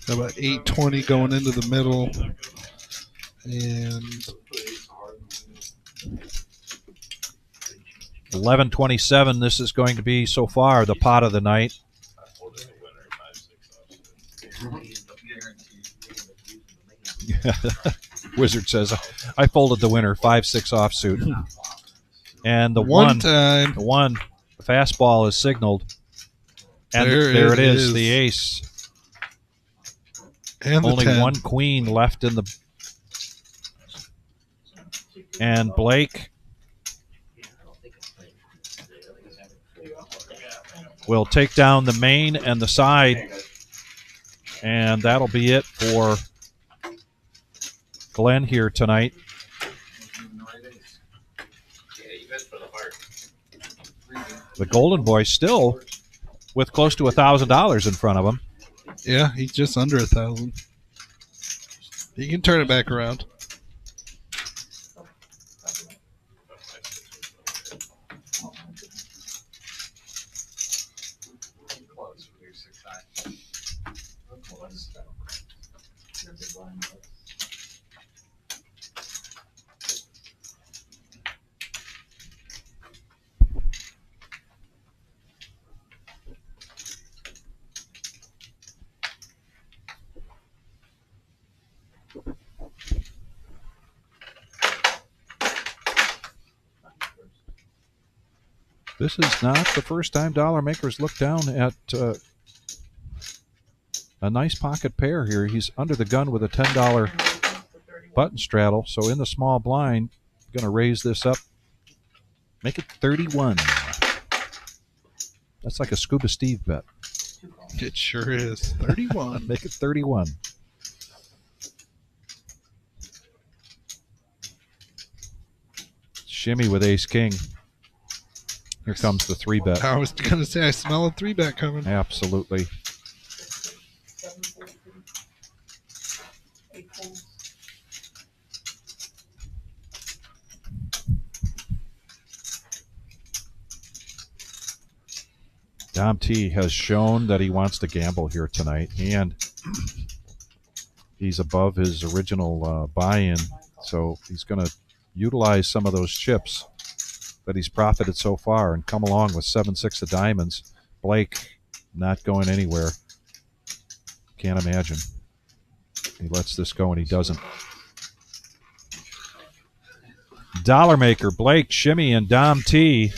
Speaker 2: About 820 going into the middle. And
Speaker 1: 11:27. This is going to be so far the pot of the night. Wizard says, I folded the winner, 5-6 offsuit. And the one, the fastball is signaled. And there it is, the ace.
Speaker 2: And
Speaker 1: only
Speaker 2: 10.
Speaker 1: one queen left in the. And Blake will take down the main and the side. And that'll be it for Glenn here tonight. The Golden Boy still with close to $1,000 in front of him.
Speaker 2: Yeah, he's just under 1,000. He can turn it back around.
Speaker 1: This is not the first time dollar makers look down at a nice pocket pair here. He's under the gun with a $10 button straddle. So in the small blind, going to raise this up. Make it 31. That's like a Scuba Steve bet.
Speaker 2: It sure is. 31.
Speaker 1: Make it 31. Shimmy with ace king. Here comes the 3-bet.
Speaker 2: I was going to say, I smell a 3-bet coming.
Speaker 1: Absolutely. Dom T has shown that he wants to gamble here tonight, and he's above his original buy-in, so he's going to utilize some of those chips that he's profited so far and come along with 7-6 of diamonds. Blake not going anywhere. Can't imagine. He lets this go and he doesn't. Dollar maker, Blake, Shimmy, and Dom T.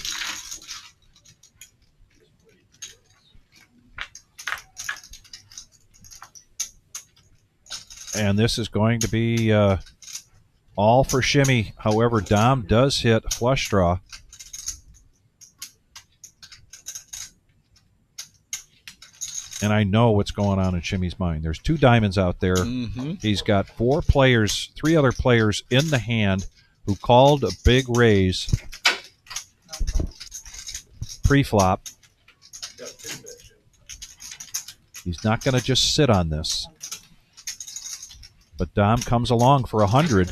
Speaker 1: And this is going to be all for Shimmy. However, Dom does hit a flush draw. And I know what's going on in Shimmy's mind. There's 2 diamonds out there.
Speaker 2: Mm-hmm.
Speaker 1: He's got 4 players, 3 other players in the hand who called a big raise pre-flop. He's not going to just sit on this. But Dom comes along for 100.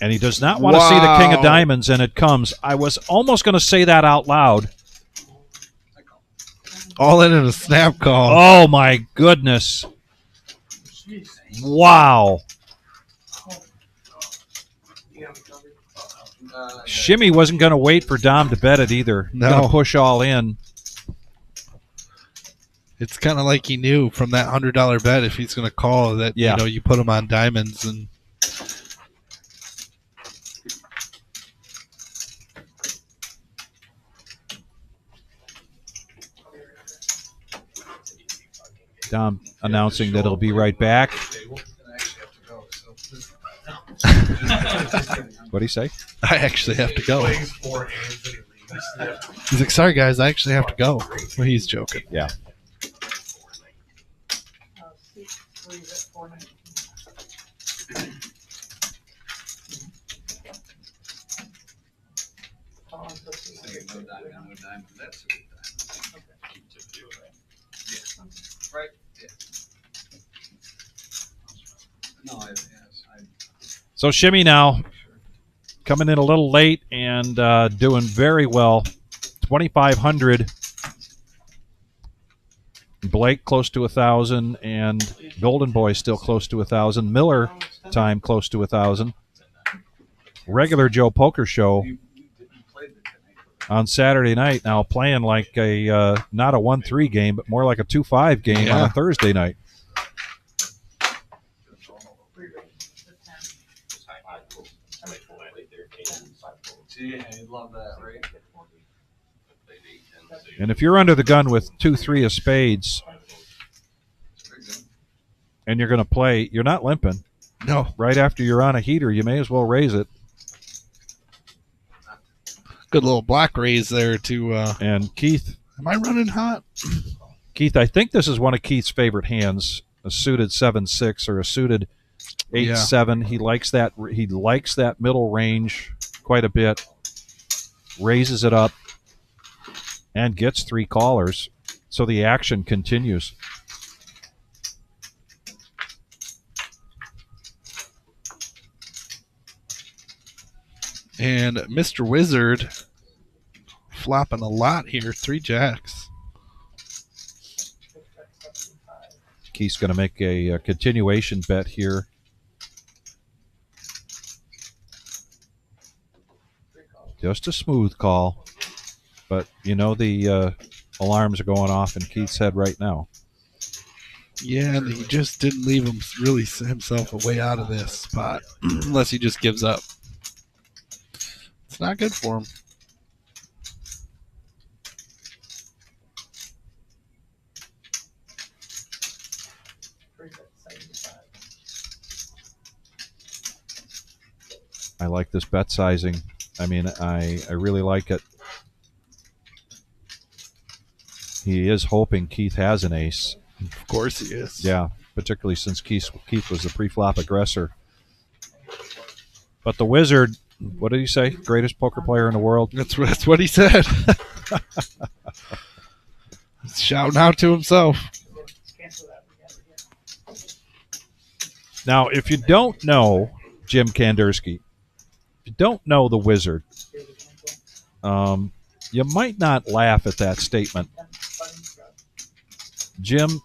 Speaker 1: And he does not want to see the king of diamonds, and it comes. I was almost going to say that out loud.
Speaker 2: All in a snap call.
Speaker 1: Oh, my goodness. Wow. Shimmy wasn't going to wait for Dom to bet it either.
Speaker 2: No.
Speaker 1: Going to push all in.
Speaker 2: It's kind of like he knew from that $100 bet if he's going to call that,
Speaker 1: Yeah.
Speaker 2: you know, you put him on diamonds. And
Speaker 1: Dom announcing that he'll be right back. What'd he say?
Speaker 2: I actually have to go.
Speaker 3: Plays 4 hands and he leaves.
Speaker 2: He's like, sorry, guys, I actually have to go. Well, he's joking.
Speaker 1: Yeah.
Speaker 6: Say no diamond, that's a good diamond. Yeah. Right? Yeah. No, yes,
Speaker 1: So Shimmy now coming in a little late and doing very well. 2,500. Blake close to 1,000, and Golden Boy still close to 1,000. Miller time close to 1,000. Regular Joe Poker Show on Saturday night now playing like a not a 1-3 game, but more like a 2-5 game on a Thursday night.
Speaker 6: yeah, I love that, right?
Speaker 1: And if you're under the gun with 2-3 of spades and you're going to play, you're not limping.
Speaker 2: No.
Speaker 1: Right after you're on a heater, you may as well raise it.
Speaker 2: Good little black raise there to.
Speaker 1: And Keith.
Speaker 2: Am I running hot?
Speaker 1: Keith, I think this is one of Keith's favorite hands, a suited 7-6 or a suited 8-7. He likes that. He likes that middle range quite a bit. Raises it up and gets 3 callers. So the action continues.
Speaker 2: And Mr. Wizard flopping a lot here. 3 jacks.
Speaker 1: Keith's going to make a continuation bet here. Just a smooth call. But, you know, the alarms are going off in Keith's head right now.
Speaker 2: Yeah, and he just didn't leave him really himself a way out of this spot unless he just gives up. It's not good for him.
Speaker 1: I like this bet sizing. I mean, I really like it. He is hoping Keith has an ace.
Speaker 2: Of course he is.
Speaker 1: Yeah, particularly since Keith was the pre-flop aggressor. But the Wizard, what did he say? Greatest poker player in the world?
Speaker 2: That's what he said. Shouting out to himself.
Speaker 1: Now, if you don't know Jim Kandersky, if you don't know the Wizard, you might not laugh at that statement. Jim,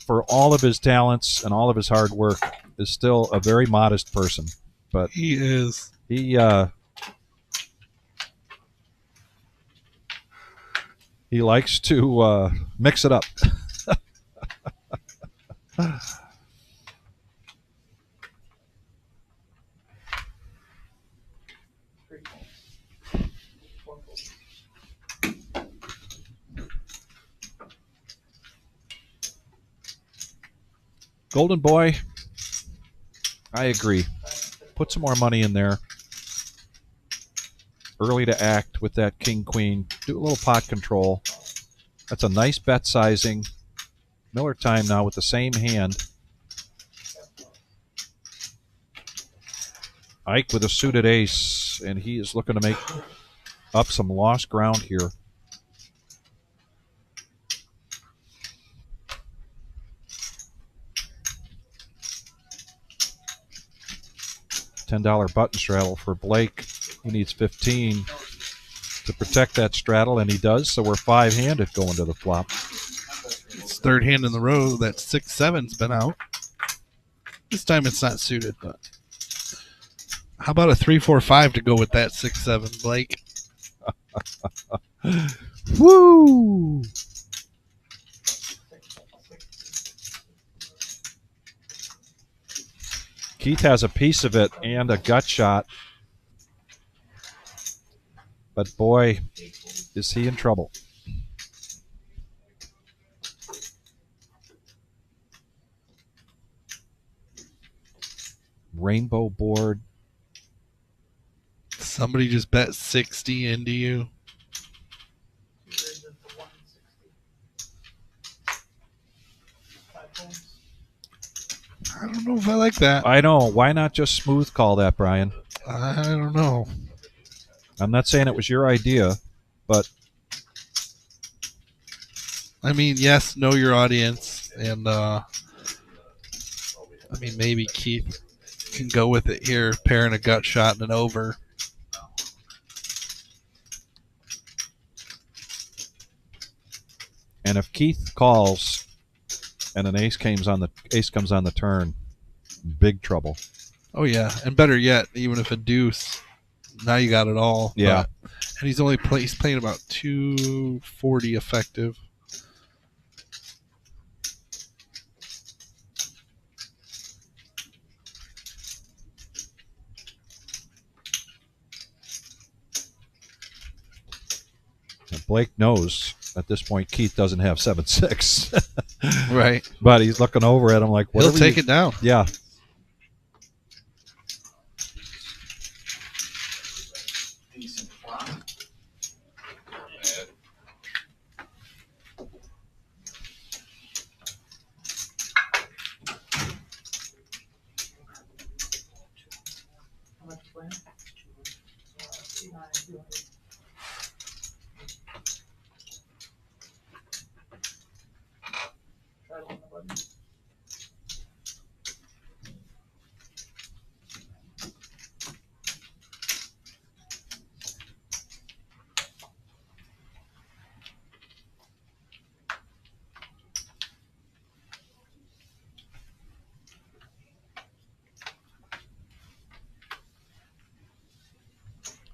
Speaker 1: for all of his talents and all of his hard work, is still a very modest person. But
Speaker 2: he is.
Speaker 1: He likes to mix it up. Golden Boy, I agree. Put some more money in there. Early to act with that king-queen. Do a little pot control. That's a nice bet sizing. Miller time now with the same hand. Ike with a suited ace, and he is looking to make up some lost ground here. $10 button straddle for Blake. He needs 15 to protect that straddle, and he does, so we're 5-handed going to the flop.
Speaker 2: It's third hand in the row that 6-7's been out. This time it's not suited, but how about a 3-4-5 to go with that 6-7, Blake?
Speaker 1: Woo! Keith has a piece of it and a gut shot. But boy, is he in trouble. Rainbow board.
Speaker 2: Somebody just bet 60 into you. I don't know if I like that.
Speaker 1: I know. Why not just smooth call that, Brian?
Speaker 2: I don't know.
Speaker 1: I'm not saying it was your idea, but
Speaker 2: I mean, yes, know your audience, and I mean, maybe Keith can go with it here, pairing a gut shot and an over.
Speaker 1: and if Keith calls and an ace comes on the turn, big trouble.
Speaker 2: Oh yeah, and better yet, even if a deuce, now you got it all.
Speaker 1: Yeah.
Speaker 2: And he's playing about 240 effective.
Speaker 1: And Blake knows at this point Keith doesn't have 7-6.
Speaker 2: Right.
Speaker 1: But he's looking over at him like,
Speaker 2: He'll take it down.
Speaker 1: Yeah.
Speaker 6: Decent flop.
Speaker 3: How much you playing? Try it on the button.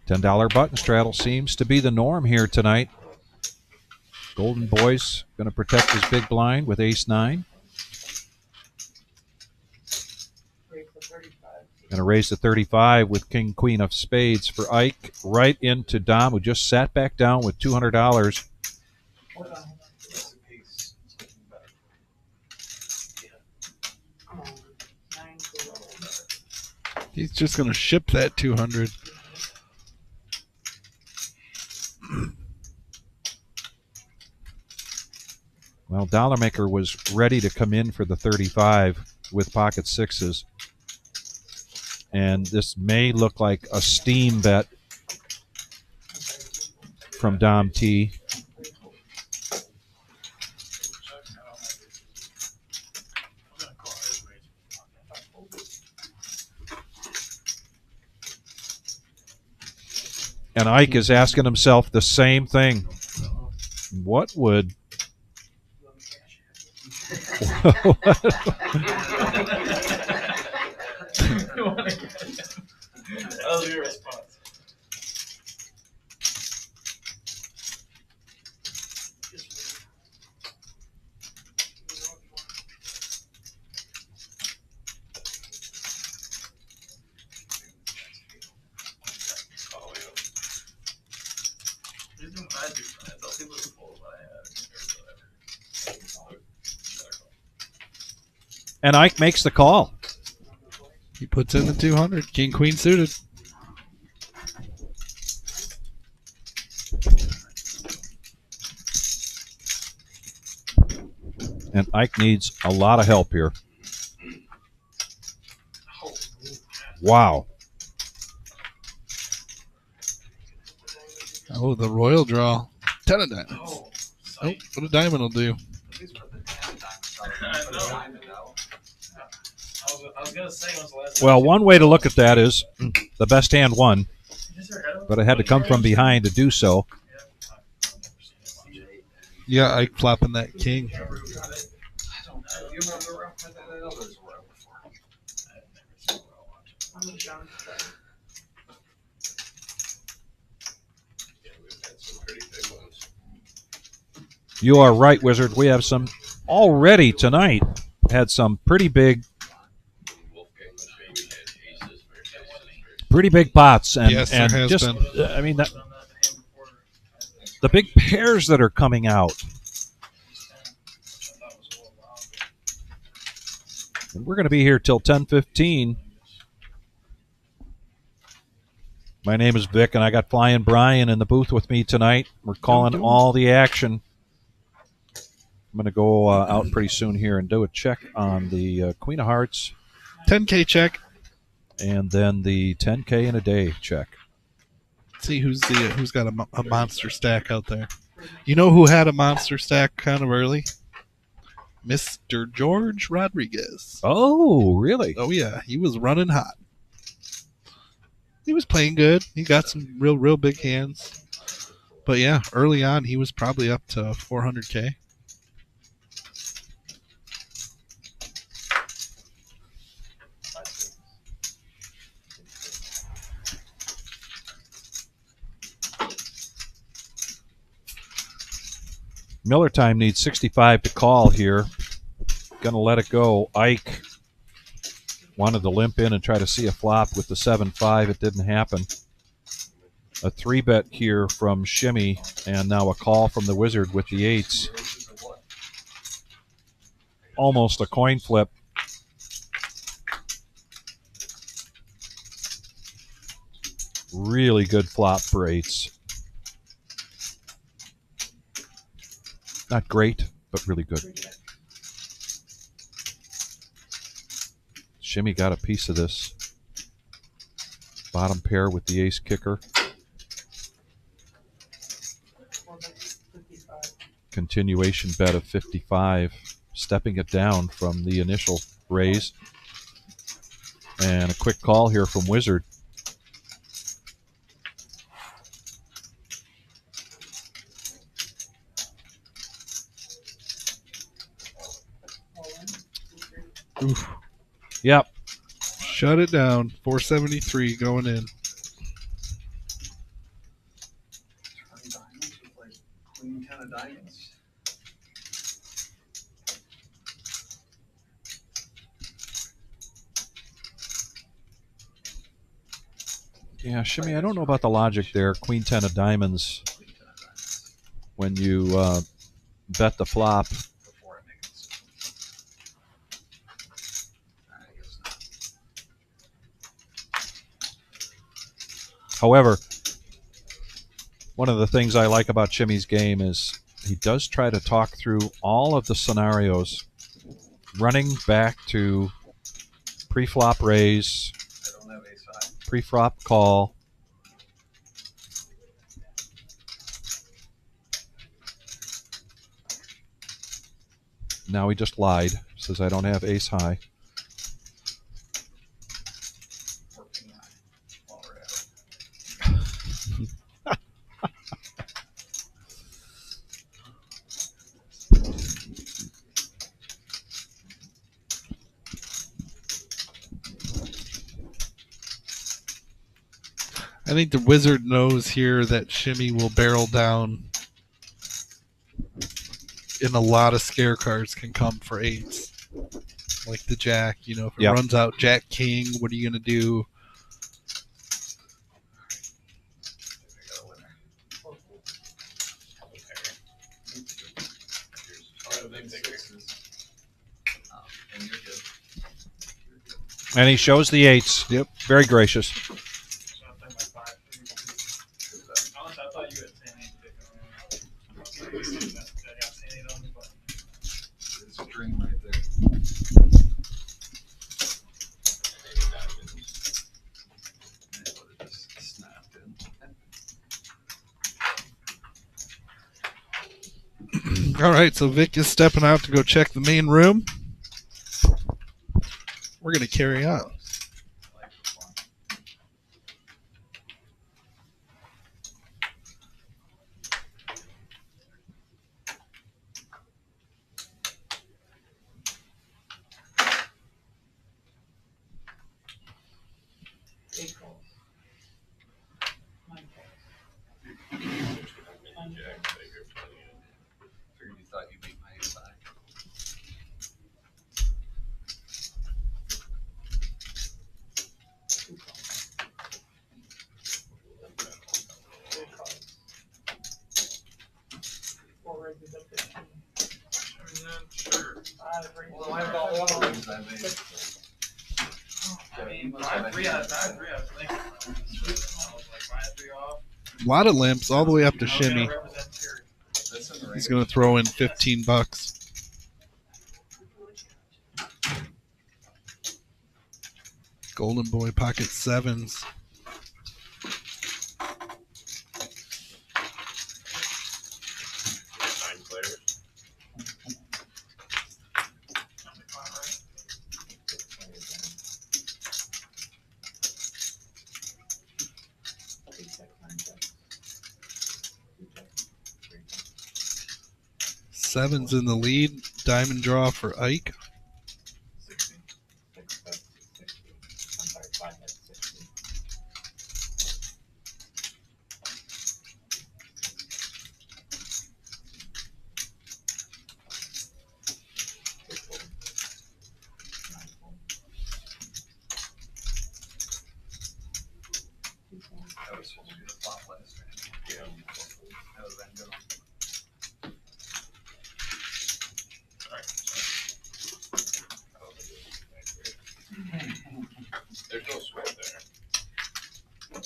Speaker 1: $10 button straddle seems to be the norm here tonight. Golden Boy's going to protect his big blind with ace-9.
Speaker 3: Raise to 35.
Speaker 1: Going to raise to 35 with king, queen of spades for Ike. Right into Dom, who just sat back down with $200.
Speaker 3: Hold on. Come on. 9 to
Speaker 2: He's just going to ship that 200.
Speaker 1: Well, Dollar Maker was ready to come in for the 35 with pocket sixes. And this may look like a steam bet from Dom T. And Ike is asking himself the same thing. What would...
Speaker 5: That was your response. He's doing bad, dude. I thought he was full of what I had.
Speaker 1: And Ike makes the call.
Speaker 2: He puts in the 200. King, queen suited.
Speaker 1: And Ike needs a lot of help here. Wow.
Speaker 2: Oh, the royal draw. 10 of diamonds. Oh, what a diamond will do.
Speaker 5: I was gonna say, when's the last
Speaker 1: Well,
Speaker 5: time
Speaker 1: one way to look at that is the best hand won,
Speaker 5: you just heard of
Speaker 1: but it had to come from behind to do so.
Speaker 2: Yeah, Ike flopping that king.
Speaker 6: You remember I know there's a row before.
Speaker 3: I'm gonna jump.
Speaker 7: Yeah, we've had some pretty big ones.
Speaker 1: You are right, Wizard. We have some already tonight. Had some pretty big pots, and
Speaker 2: Yes, there
Speaker 1: and
Speaker 2: has
Speaker 1: just
Speaker 2: been.
Speaker 1: I mean that the big pairs that are coming out. And we're going to be here till 10:15. My name is Vic, and I got Flying Brian in the booth with me tonight. We're calling all the action. I'm going to go out pretty soon here and do a check on the Queen of Hearts
Speaker 2: 10K check.
Speaker 1: And then the 10K in a day check.
Speaker 2: See who's got a monster stack out there. You know who had a monster stack kind of early? Mr. George Rodriguez.
Speaker 1: Oh, really?
Speaker 2: Oh yeah, he was running hot. He was playing good. He got some real big hands. But yeah, early on he was probably up to 400K.
Speaker 1: Miller Time needs 65 to call here. Gonna let it go. Ike wanted to limp in and try to see a flop with the 7-5. It didn't happen. A 3-bet here from Shimmy, and now a call from the Wizard with the 8s. Almost a coin flip. Really good flop for 8s. Not great, but really good. Shimmy got a piece of this. Bottom pair with the ace kicker. Continuation bet of 55, stepping it down from the initial raise. And a quick call here from Wizard.
Speaker 2: Oof.
Speaker 1: Yep.
Speaker 2: Shut it down. 473 going in.
Speaker 6: Turn diamonds with like queen 10 of diamonds.
Speaker 1: Yeah, Shimmy, I don't know about the logic there. Queen 10 of diamonds
Speaker 6: Queen 10 of diamonds.
Speaker 1: when you bet the flop.
Speaker 6: Before I make a decision. I guess not.
Speaker 1: However, one of the things I like about Shimmy's game is he does try to talk through all of the scenarios, running back to pre-flop raise,
Speaker 6: I don't have ace high.
Speaker 1: pre-flop call. Now he just lied. Says I don't have ace high.
Speaker 6: Or king high. While we're at it.
Speaker 2: I think the Wizard knows here that Shimmy will barrel down, and a lot of scare cards can come for 8s. Like the Jack, if it
Speaker 1: Yep.
Speaker 2: runs out Jack King, what are you going to do?
Speaker 6: I got a winner. And you're good.
Speaker 1: And he shows the 8s.
Speaker 2: Yep.
Speaker 1: Very gracious.
Speaker 5: So I think my 5-3. Honestly, I thought you had 10-8 pick on me. I got 10-8 on me, but
Speaker 6: It's a dream right there. Man, what it just snapped in.
Speaker 2: All right, so Vic is stepping out to go check the main room. We're going to carry on.
Speaker 6: I like the fun. Figured you thought you beat my ace high.
Speaker 5: sure.
Speaker 6: Well, I have all the ones I made.
Speaker 5: I mean, 5-3 out of 5-3, I was thinking. I was like 5-3 off.
Speaker 2: A lot of limps all the way up to
Speaker 5: I was gonna
Speaker 2: Shimmy.
Speaker 5: represent Terry.
Speaker 6: That's in the
Speaker 2: He's
Speaker 6: ring.
Speaker 2: going to throw in $15. Golden Boy pocket sevens.
Speaker 7: Nine players.
Speaker 2: Sevens in the lead. Diamond draw for Ike.
Speaker 7: 16. 6 bets, 60. I'm sorry, 5 bets, 60. Six fold. 9 fold.
Speaker 6: That was supposed to be the flop last round.
Speaker 7: Yeah.
Speaker 6: That was random.
Speaker 7: There's no sweat there.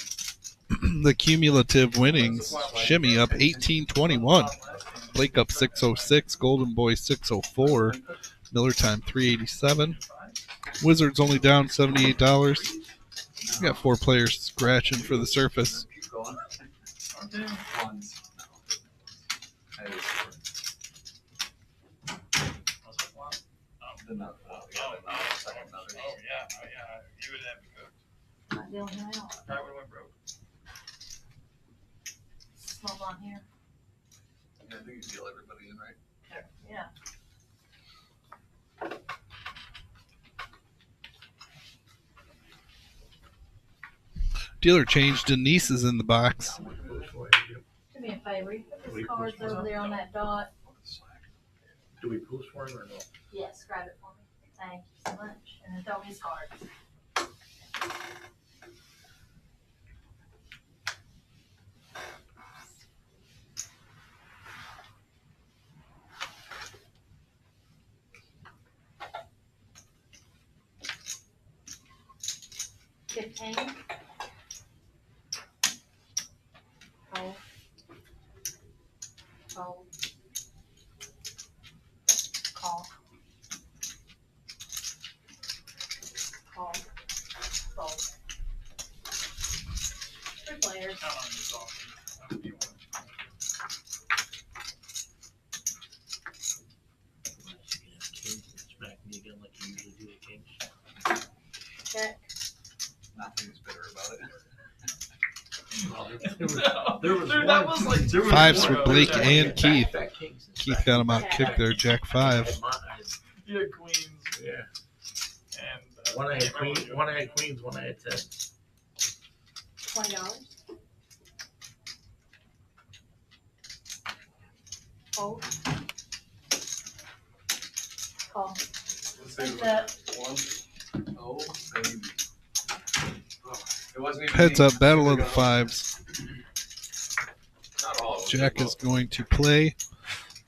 Speaker 2: The cumulative winnings. Shimmy up 18-21. Blake up 606. Golden Boy 604. Miller time 387. Wizards only down $78. We got 4 players scratching for the surface.
Speaker 6: Keep going. Ones. No. That is four. The nut. Second nut.
Speaker 5: You would have cooked.
Speaker 4: Not dealing him out.
Speaker 5: I would have went broke.
Speaker 4: Small blonde hair.
Speaker 6: Yeah, I think you deal everybody in, right?
Speaker 4: Yeah.
Speaker 2: Dealer change. Denise is in the box.
Speaker 4: Do me a favor. You put his cards over there on that dot.
Speaker 7: Do we post for him or no?
Speaker 4: Yes, grab it for me. Thank you so much. And then throw me his cards. $15. Hold. Hold. Call. Call. Fold. 3 players.
Speaker 5: Count on yourself. That would be one.
Speaker 3: Smack me again like you usually do at Kings.
Speaker 4: Check.
Speaker 6: Nothing's bitter about it.
Speaker 3: There was
Speaker 5: Dude,
Speaker 3: one,
Speaker 5: that was like
Speaker 3: there was
Speaker 2: Fives
Speaker 3: one
Speaker 2: for Blake
Speaker 3: that-
Speaker 2: and Keith.
Speaker 3: that Kings is
Speaker 2: Keith
Speaker 3: back.
Speaker 2: got him out kicked there. Jack 5.
Speaker 5: You had queens
Speaker 3: Yeah.
Speaker 5: and
Speaker 3: One I had queens, one I had queens, one I had 10.
Speaker 4: $20. Hold. Call. What's that?
Speaker 6: Oh, baby. It wasn't even
Speaker 2: Heads
Speaker 6: me.
Speaker 2: up. Battle of the Fives.
Speaker 7: Not all of them.
Speaker 2: Jack is going to play.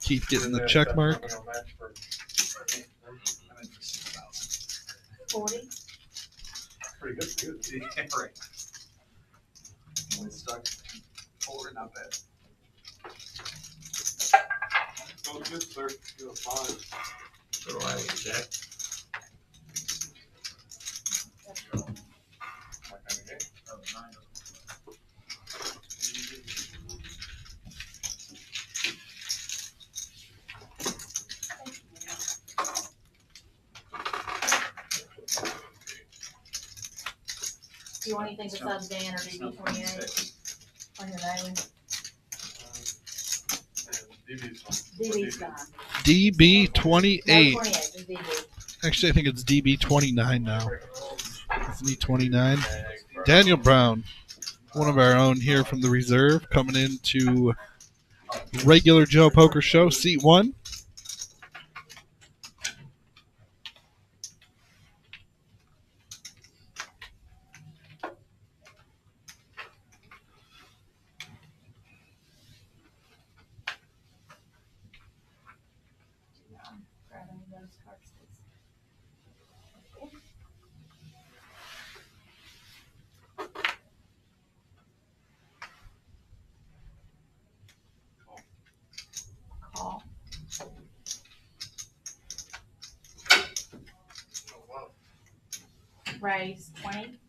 Speaker 2: Keith getting the check mark.
Speaker 6: I'm in for 6,000.
Speaker 4: 40.
Speaker 6: Pretty good for you. Yeah, right. Only stuck 4, not bad.
Speaker 7: Oh, good, sir. You're a 5.
Speaker 3: So do I with Jack.
Speaker 7: My kind of game.
Speaker 5: that was 9.
Speaker 4: Do you want anything besides Dan or DB28 on your name? DB's gone.
Speaker 2: DB28.
Speaker 4: No, 28 is DB.
Speaker 2: Actually, I think it's DB29 now. Isn't he 29? Daniel Brown, one of our own here from the reserve, coming into regular Joe Poker Show, seat 1.
Speaker 4: Grabbing those cards, please. Call. Raise 20.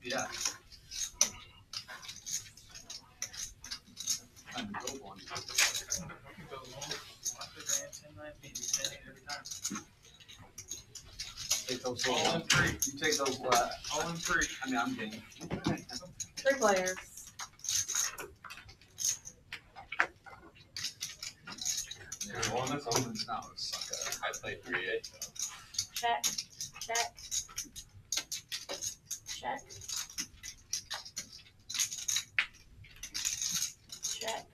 Speaker 6: Yeah. Time to build one. Take those
Speaker 5: All in three.
Speaker 6: You take those
Speaker 5: All in three.
Speaker 6: I mean, I'm game.
Speaker 4: 3 players.
Speaker 6: One that's open. No, it's
Speaker 7: I played 3-8.
Speaker 4: Check. Check. Check. Check.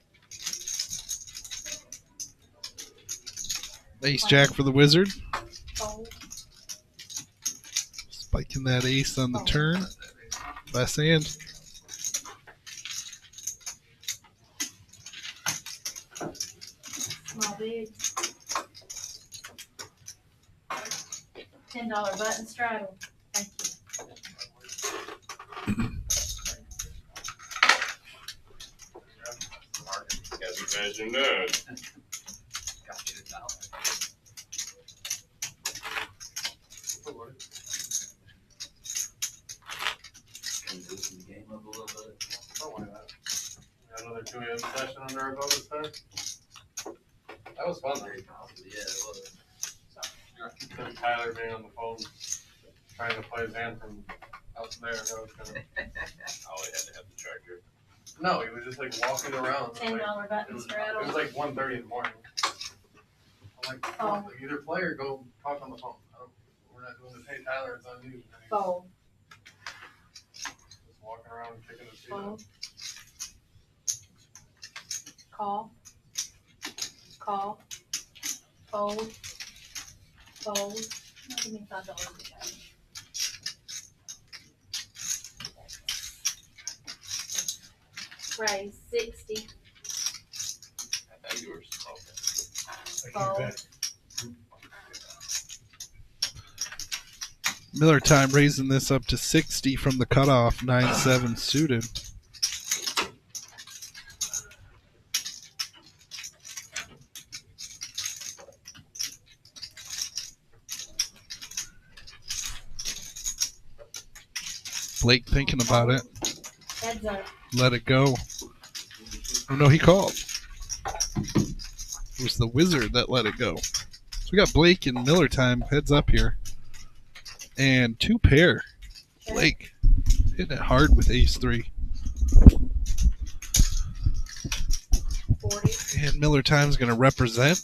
Speaker 2: Ace jack for the wizard.
Speaker 4: Fold.
Speaker 2: Spiking that ace on the turn. Last hand.
Speaker 4: Small big. $10 button straddle. Thank you.
Speaker 7: Guys, imagine that.
Speaker 6: got you $1. Can you loosen the game up a little bit?
Speaker 3: Don't worry about it. We got another 2 a.m. session under our belt this time. That was fun though.
Speaker 6: Yeah, it was.
Speaker 3: Tim Tyler being on the phone, trying to play his hand from out there. That was kind of.
Speaker 7: Oh, we had to have the tractor.
Speaker 3: No, he was just like walking around.
Speaker 4: $10
Speaker 3: Like,
Speaker 4: button
Speaker 3: it
Speaker 4: straddle.
Speaker 3: was like 1:30 in the morning. I'm like,
Speaker 4: Oh.
Speaker 3: like, either play or go talk on the phone. We're not doing this. Hey Tyler, it's on you. And he's
Speaker 4: Fold.
Speaker 3: just walking around kicking his feet up.
Speaker 4: Fold. Call. Call. Fold. Fold. No, give me $5 to change. Raise 60.
Speaker 7: I thought you were smoking.
Speaker 4: Fold.
Speaker 2: Miller time raising this up to 60 from the cutoff. 9-7 suited. Blake thinking about it.
Speaker 4: Heads up.
Speaker 2: Let it go. Oh no, he called. It was the wizard that let it go. So we got Blake and Miller time heads up here. And 2 pair. Blake hitting it hard with ace 3.
Speaker 4: 40.
Speaker 2: And Miller time's going to represent.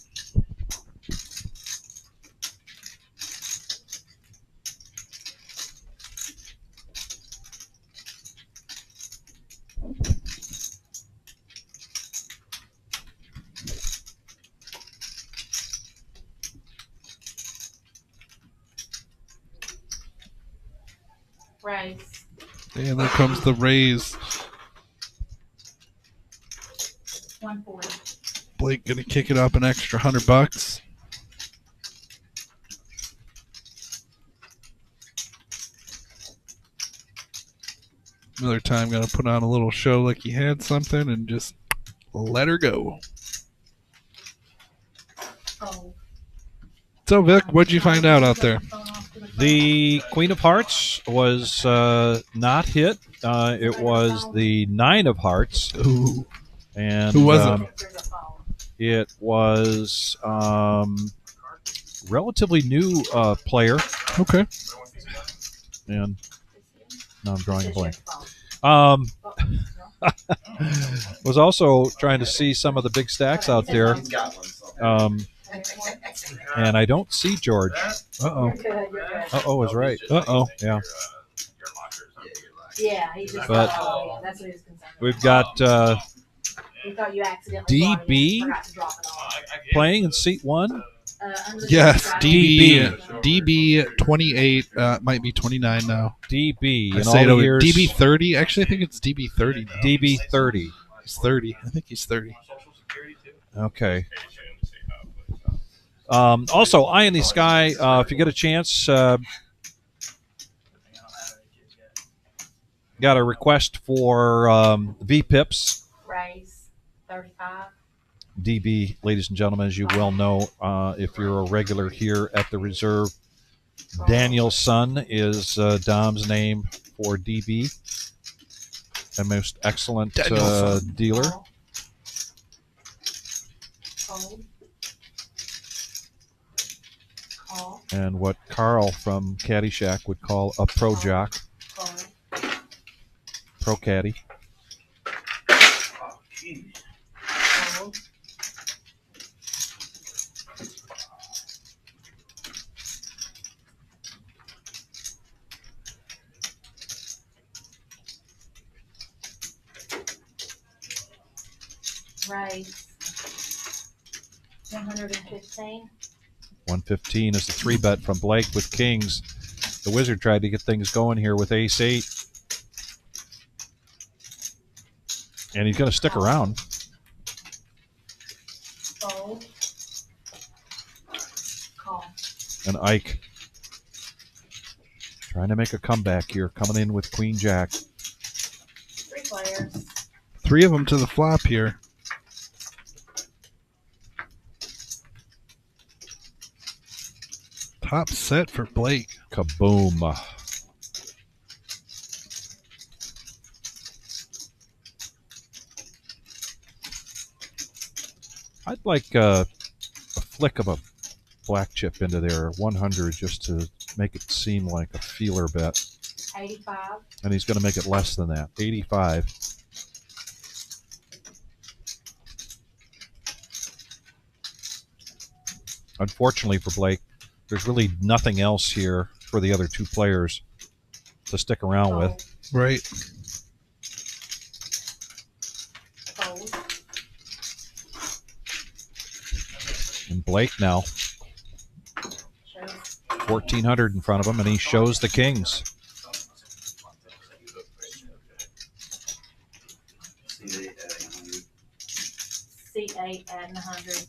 Speaker 4: Raise.
Speaker 2: And there comes the raise.
Speaker 4: 140.
Speaker 2: Blake going to kick it up an extra $100. Miller time going to put on a little show like he had something and just let her go.
Speaker 4: Fold.
Speaker 2: So Vic, what'd you find out there?
Speaker 1: The Queen of Hearts was not hit. It was the 9 of Hearts.
Speaker 2: Ooh.
Speaker 1: And
Speaker 2: Who was it?
Speaker 1: it was relatively new player.
Speaker 2: Okay.
Speaker 1: And now I'm drawing a blank.
Speaker 4: Oh,
Speaker 1: Was also trying to see some of the big stacks out there.
Speaker 6: He's got one. So.
Speaker 1: And I don't see George.
Speaker 2: Uh-oh.
Speaker 1: Uh-oh is right.
Speaker 2: Uh-oh.
Speaker 1: Yeah.
Speaker 4: Yeah, he just
Speaker 1: But-
Speaker 4: that's what he was concerned about.
Speaker 1: We've got
Speaker 4: He thought you accidentally brought it in,
Speaker 1: DB?
Speaker 4: forgot to drop it off.
Speaker 1: playing in seat 1.
Speaker 4: Under the
Speaker 2: Yes,
Speaker 4: straddle.
Speaker 2: DB 28, might be 29 now.
Speaker 1: DB.
Speaker 2: I
Speaker 1: In
Speaker 2: say
Speaker 1: all
Speaker 2: it
Speaker 1: the
Speaker 2: over.
Speaker 1: years,
Speaker 2: DB 30. Actually, I think it's DB 30 now.
Speaker 1: DB 30.
Speaker 2: He's 30. I think he's 30.
Speaker 5: Social Security too.
Speaker 1: Okay. Also, Eye in the Sky, if you get a chance, got a request for VPIPs.
Speaker 4: Raise 35.
Speaker 1: DB, ladies and gentlemen, as you well know, if you're a regular here at the reserve, Daniel's son is Dom's name for DB. A most excellent dealer.
Speaker 4: Call. Call.
Speaker 1: And what Carl from Caddyshack would call a pro jock.
Speaker 4: Call.
Speaker 1: Pro caddy.
Speaker 4: Call. Raise 115.
Speaker 1: 115 is the 3-bet from Blake with kings. The Wizard tried to get things going here with ace-8. And he's going to stick around.
Speaker 4: Fold. Call.
Speaker 1: And Ike trying to make a comeback here, coming in with queen-jack.
Speaker 4: 3 players.
Speaker 2: 3 of them to the flop here. Top set for Blake.
Speaker 1: Kaboom. I'd like a flick of a black chip into there, 100, just to make it seem like a feeler bet.
Speaker 4: 85.
Speaker 1: And he's going to make it less than that, 85. Unfortunately for Blake, there's really nothing else here for the other 2 players to stick around with.
Speaker 2: Right.
Speaker 4: Fold.
Speaker 1: And Blake now,
Speaker 4: Shows
Speaker 1: 1,400 in front of him, and he shows the kings.
Speaker 4: C8 adding 100.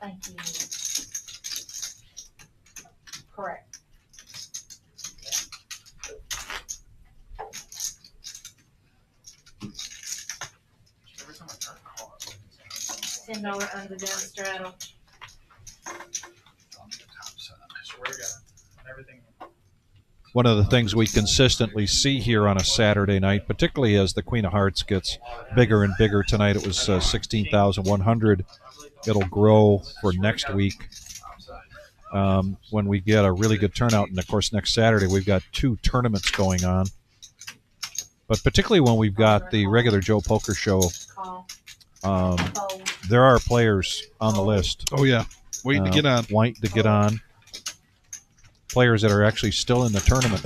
Speaker 4: Thank you. Correct.
Speaker 5: Every time I try to call it,
Speaker 4: $10 under the gun straddle.
Speaker 5: I swear to God, everything.
Speaker 1: One of the things we consistently see here on a Saturday night, particularly as the Queen of Hearts gets bigger and bigger. Tonight it was 16,100. It'll grow for next week when we get a really good turnout. And, of course, next Saturday we've got 2 tournaments going on. But particularly when we've got the regular Joe Poker Show,
Speaker 4: Call. Fold.
Speaker 1: there are players on the list.
Speaker 2: Oh, yeah. Waiting to get on.
Speaker 1: Waiting to get on. Players that are actually still in the tournament.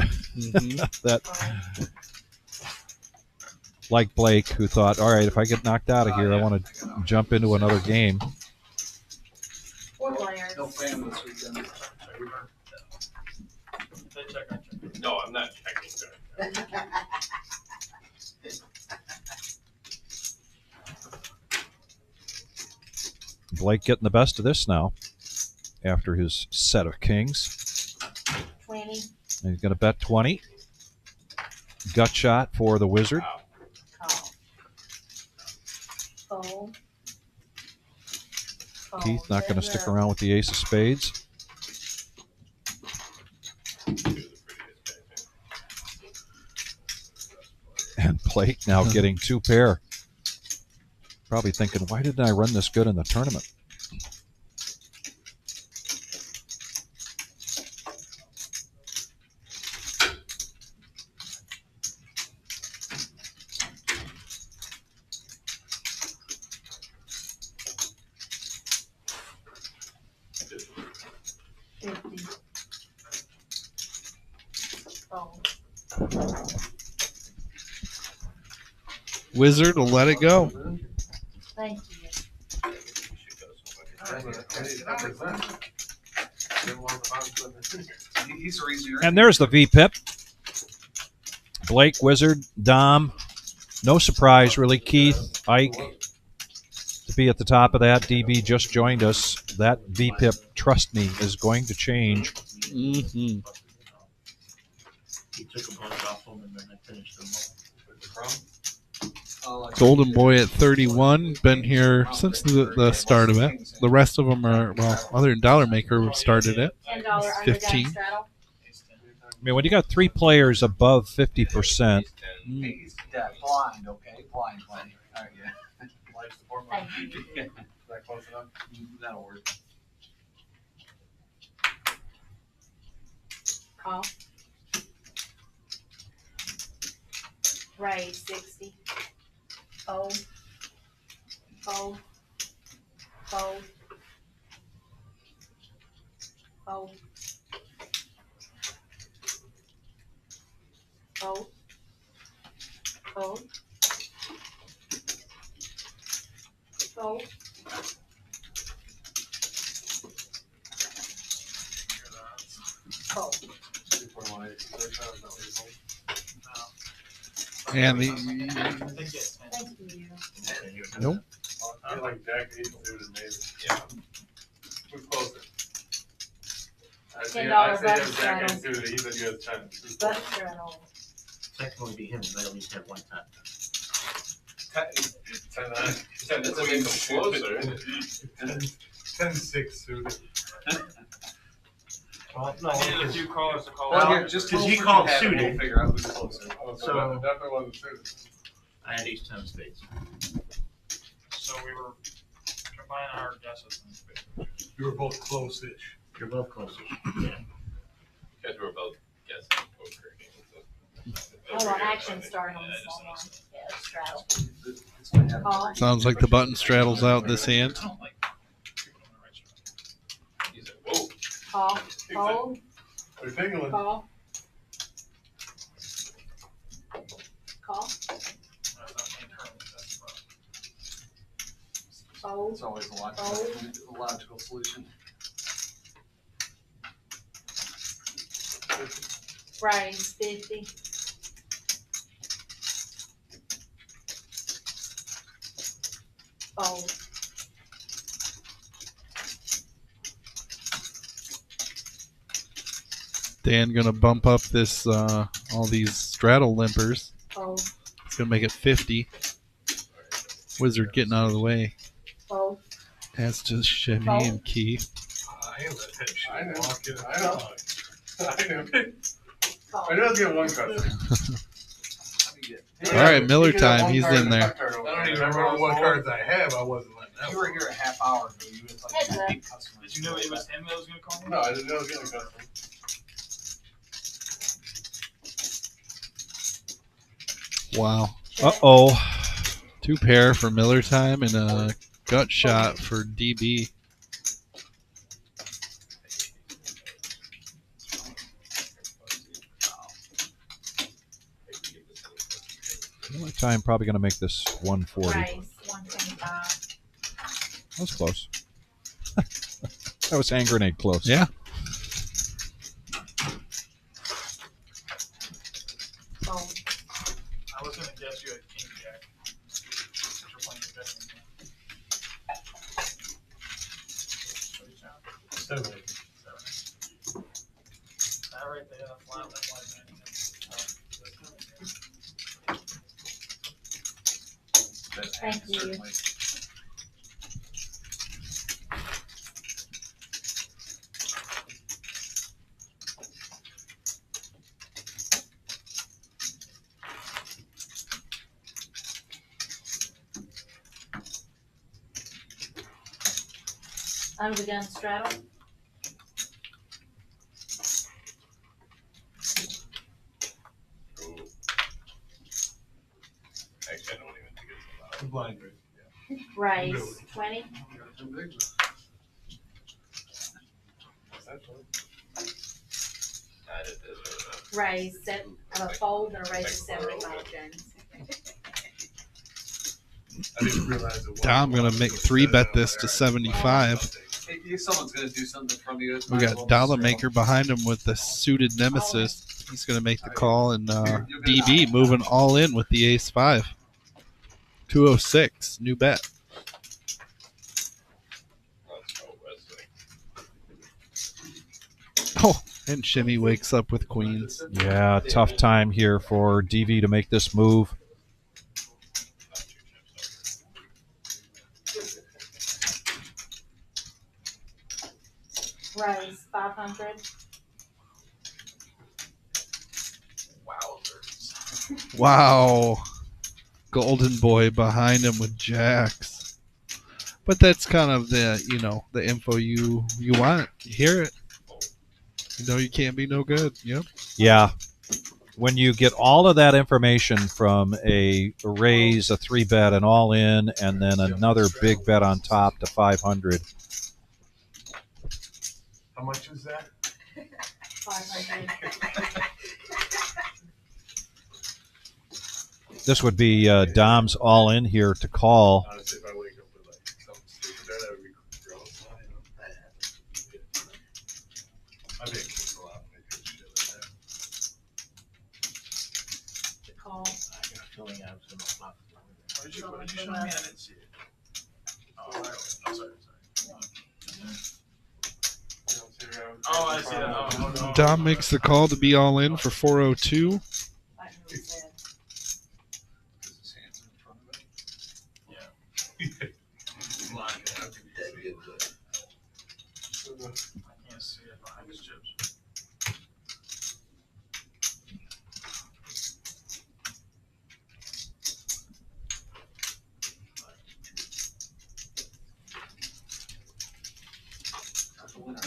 Speaker 1: That,
Speaker 4: Fold.
Speaker 1: like Blake, who thought, all right, if I get knocked out of here, I want to jump into another game.
Speaker 4: 4 players.
Speaker 6: No fan this weekend.
Speaker 5: They check, I check.
Speaker 3: No, I'm not checking that.
Speaker 1: Blake getting the best of this now after his set of kings.
Speaker 4: 20.
Speaker 1: And he's going to bet 20. Gut shot for the Wizard.
Speaker 4: Call. Fold. Fold.
Speaker 1: Keith not going to
Speaker 4: There's
Speaker 1: stick
Speaker 4: a-
Speaker 1: around with the ace of spades. And Blake now getting 2 pair. Probably thinking, why didn't I run this good in the tournament?
Speaker 4: Fold.
Speaker 2: Wizard will let it go.
Speaker 4: Thank you.
Speaker 1: And there's the VPIP. Blake, Wizard, Dom. No surprise, really. Keith, Ike to be at the top of that. DB just joined us. That VPIP, trust me, is going to change.
Speaker 2: Mm-hmm.
Speaker 8: He took a bunch off them and then I finished them all.
Speaker 3: With the crumb?
Speaker 2: Golden Boy at 31. Been here since the start of it. The rest of them are, well, other than Dollar Maker started it.
Speaker 4: $10 undergun
Speaker 2: 15.
Speaker 4: straddle.
Speaker 1: I mean, when you got 3 players above 50%,
Speaker 6: He's blind, okay? Blind. All right, yeah.
Speaker 3: Life support
Speaker 4: Thank
Speaker 3: line.
Speaker 4: you.
Speaker 3: Is that close enough?
Speaker 6: That'll work.
Speaker 4: Call. Raise 60. Fold. Fold. Fold. Fold. Fold. Fold. Fold. Fold.
Speaker 3: 2.18. Is that what you're saying?
Speaker 2: And the,
Speaker 5: I think it's 10.
Speaker 4: Thank you.
Speaker 2: nope.
Speaker 3: I feel like Jack 8 suited maybe. Yeah. Who's closer? I say
Speaker 4: $10
Speaker 3: you
Speaker 4: button
Speaker 3: have Jack 8
Speaker 4: straddle.
Speaker 3: suited. He said you have 10. Who's
Speaker 4: Button
Speaker 3: closer?
Speaker 4: straddle.
Speaker 8: Technically be him, but I at least have one time.
Speaker 3: 10 doesn't make him closer. 10-6 suited.
Speaker 8: Well, no,
Speaker 5: I needed a
Speaker 8: because
Speaker 5: few callers to call
Speaker 8: Well,
Speaker 5: out.
Speaker 8: here, just 'cause he called suited.
Speaker 6: We'll figure out who's closer.
Speaker 3: Oh, so
Speaker 8: So-
Speaker 3: that definitely wasn't suited.
Speaker 8: I had ace 10 of spades.
Speaker 5: So we were combining our guesses.
Speaker 3: You were both close-ish.
Speaker 8: You're both closer.
Speaker 3: You guys were both guessing poker games.
Speaker 4: Hold on, action starting on the small one. Yeah, straddle.
Speaker 6: It's gonna happen.
Speaker 4: Call.
Speaker 2: Sounds like the button straddles out this hand.
Speaker 5: I don't like people on the right side.
Speaker 3: He said, whoa.
Speaker 4: Call. Fold.
Speaker 3: We're tingling.
Speaker 4: Call. Call.
Speaker 5: That's not playing tournaments, that's the problem.
Speaker 4: Fold.
Speaker 6: It's always a logical solution.
Speaker 4: Raise 50. Fold.
Speaker 2: Dan gonna bump up this all these straddle limpers.
Speaker 4: Fold.
Speaker 2: It's gonna make it 50. Wizard getting out of the way.
Speaker 4: Fold.
Speaker 2: That's just Chevy and Key.
Speaker 3: I ain't let that shit walk in. I know. I knew.
Speaker 4: Fold.
Speaker 3: I knew I was getting one cut.
Speaker 2: All right, Miller time. He's in there.
Speaker 3: I don't even remember what cards I have. I wasn't letting that
Speaker 6: You were
Speaker 3: one.
Speaker 6: here a half hour ago. You was like
Speaker 4: Heads
Speaker 6: a
Speaker 4: up.
Speaker 6: big customer.
Speaker 5: Did you know it was him that was going to call me?
Speaker 3: No, I didn't know I was getting a custom.
Speaker 2: Wow.
Speaker 4: Check.
Speaker 2: Uh-oh. 2 pair for Miller time and a gut shot for DB.
Speaker 1: Miller time probably going to make this 140.
Speaker 4: Raise 125.
Speaker 1: That was close. That was hand grenade close.
Speaker 2: Yeah.
Speaker 4: Fold.
Speaker 5: I was going to guess you had king jack. But you're playing your best game. What is that?
Speaker 3: 7.
Speaker 5: That right there, that flat, that flat,
Speaker 4: Thank you. Under the gun straddle.
Speaker 3: Actually, I don't even think it's allowed. Blind raise.
Speaker 4: Raise 20. Raise fold and a raise of 75, James.
Speaker 3: I didn't realize it was.
Speaker 2: Dom gonna make 3-bet this to 75.
Speaker 6: If someone's gonna do something from you,
Speaker 2: We got Dollar Maker behind him with the suited Nemesis. He's gonna make the call, and DB moving all in with the ace 5. 206, new bet. Oh, And Shimmy wakes up with queens.
Speaker 1: Yeah, tough time here for DV to make this move.
Speaker 4: Raise 500.
Speaker 2: Wow. Golden Boy behind him with jacks. But that's kind of the info you want. You hear it. You know you can't be no good. Yep.
Speaker 1: Yeah. When you get all of that information from a raise, a 3-bet, an all-in, and then another big bet on top to 500.
Speaker 3: How much is that?
Speaker 4: 500.
Speaker 1: This would be Dom's all-in here to call.
Speaker 3: Honestly, if I wake up with like something stupid there, that would be gross. I think it's a lot of good shit like that.
Speaker 4: Call.
Speaker 8: I got a feeling I was gonna flop.
Speaker 5: What did you show me? I didn't see it. Oh, sorry. Oh, I see that. Oh, no.
Speaker 2: Dom makes the call to be all in for 402.
Speaker 4: Like we said.
Speaker 5: His hands in front of it. I can't see it behind his chips.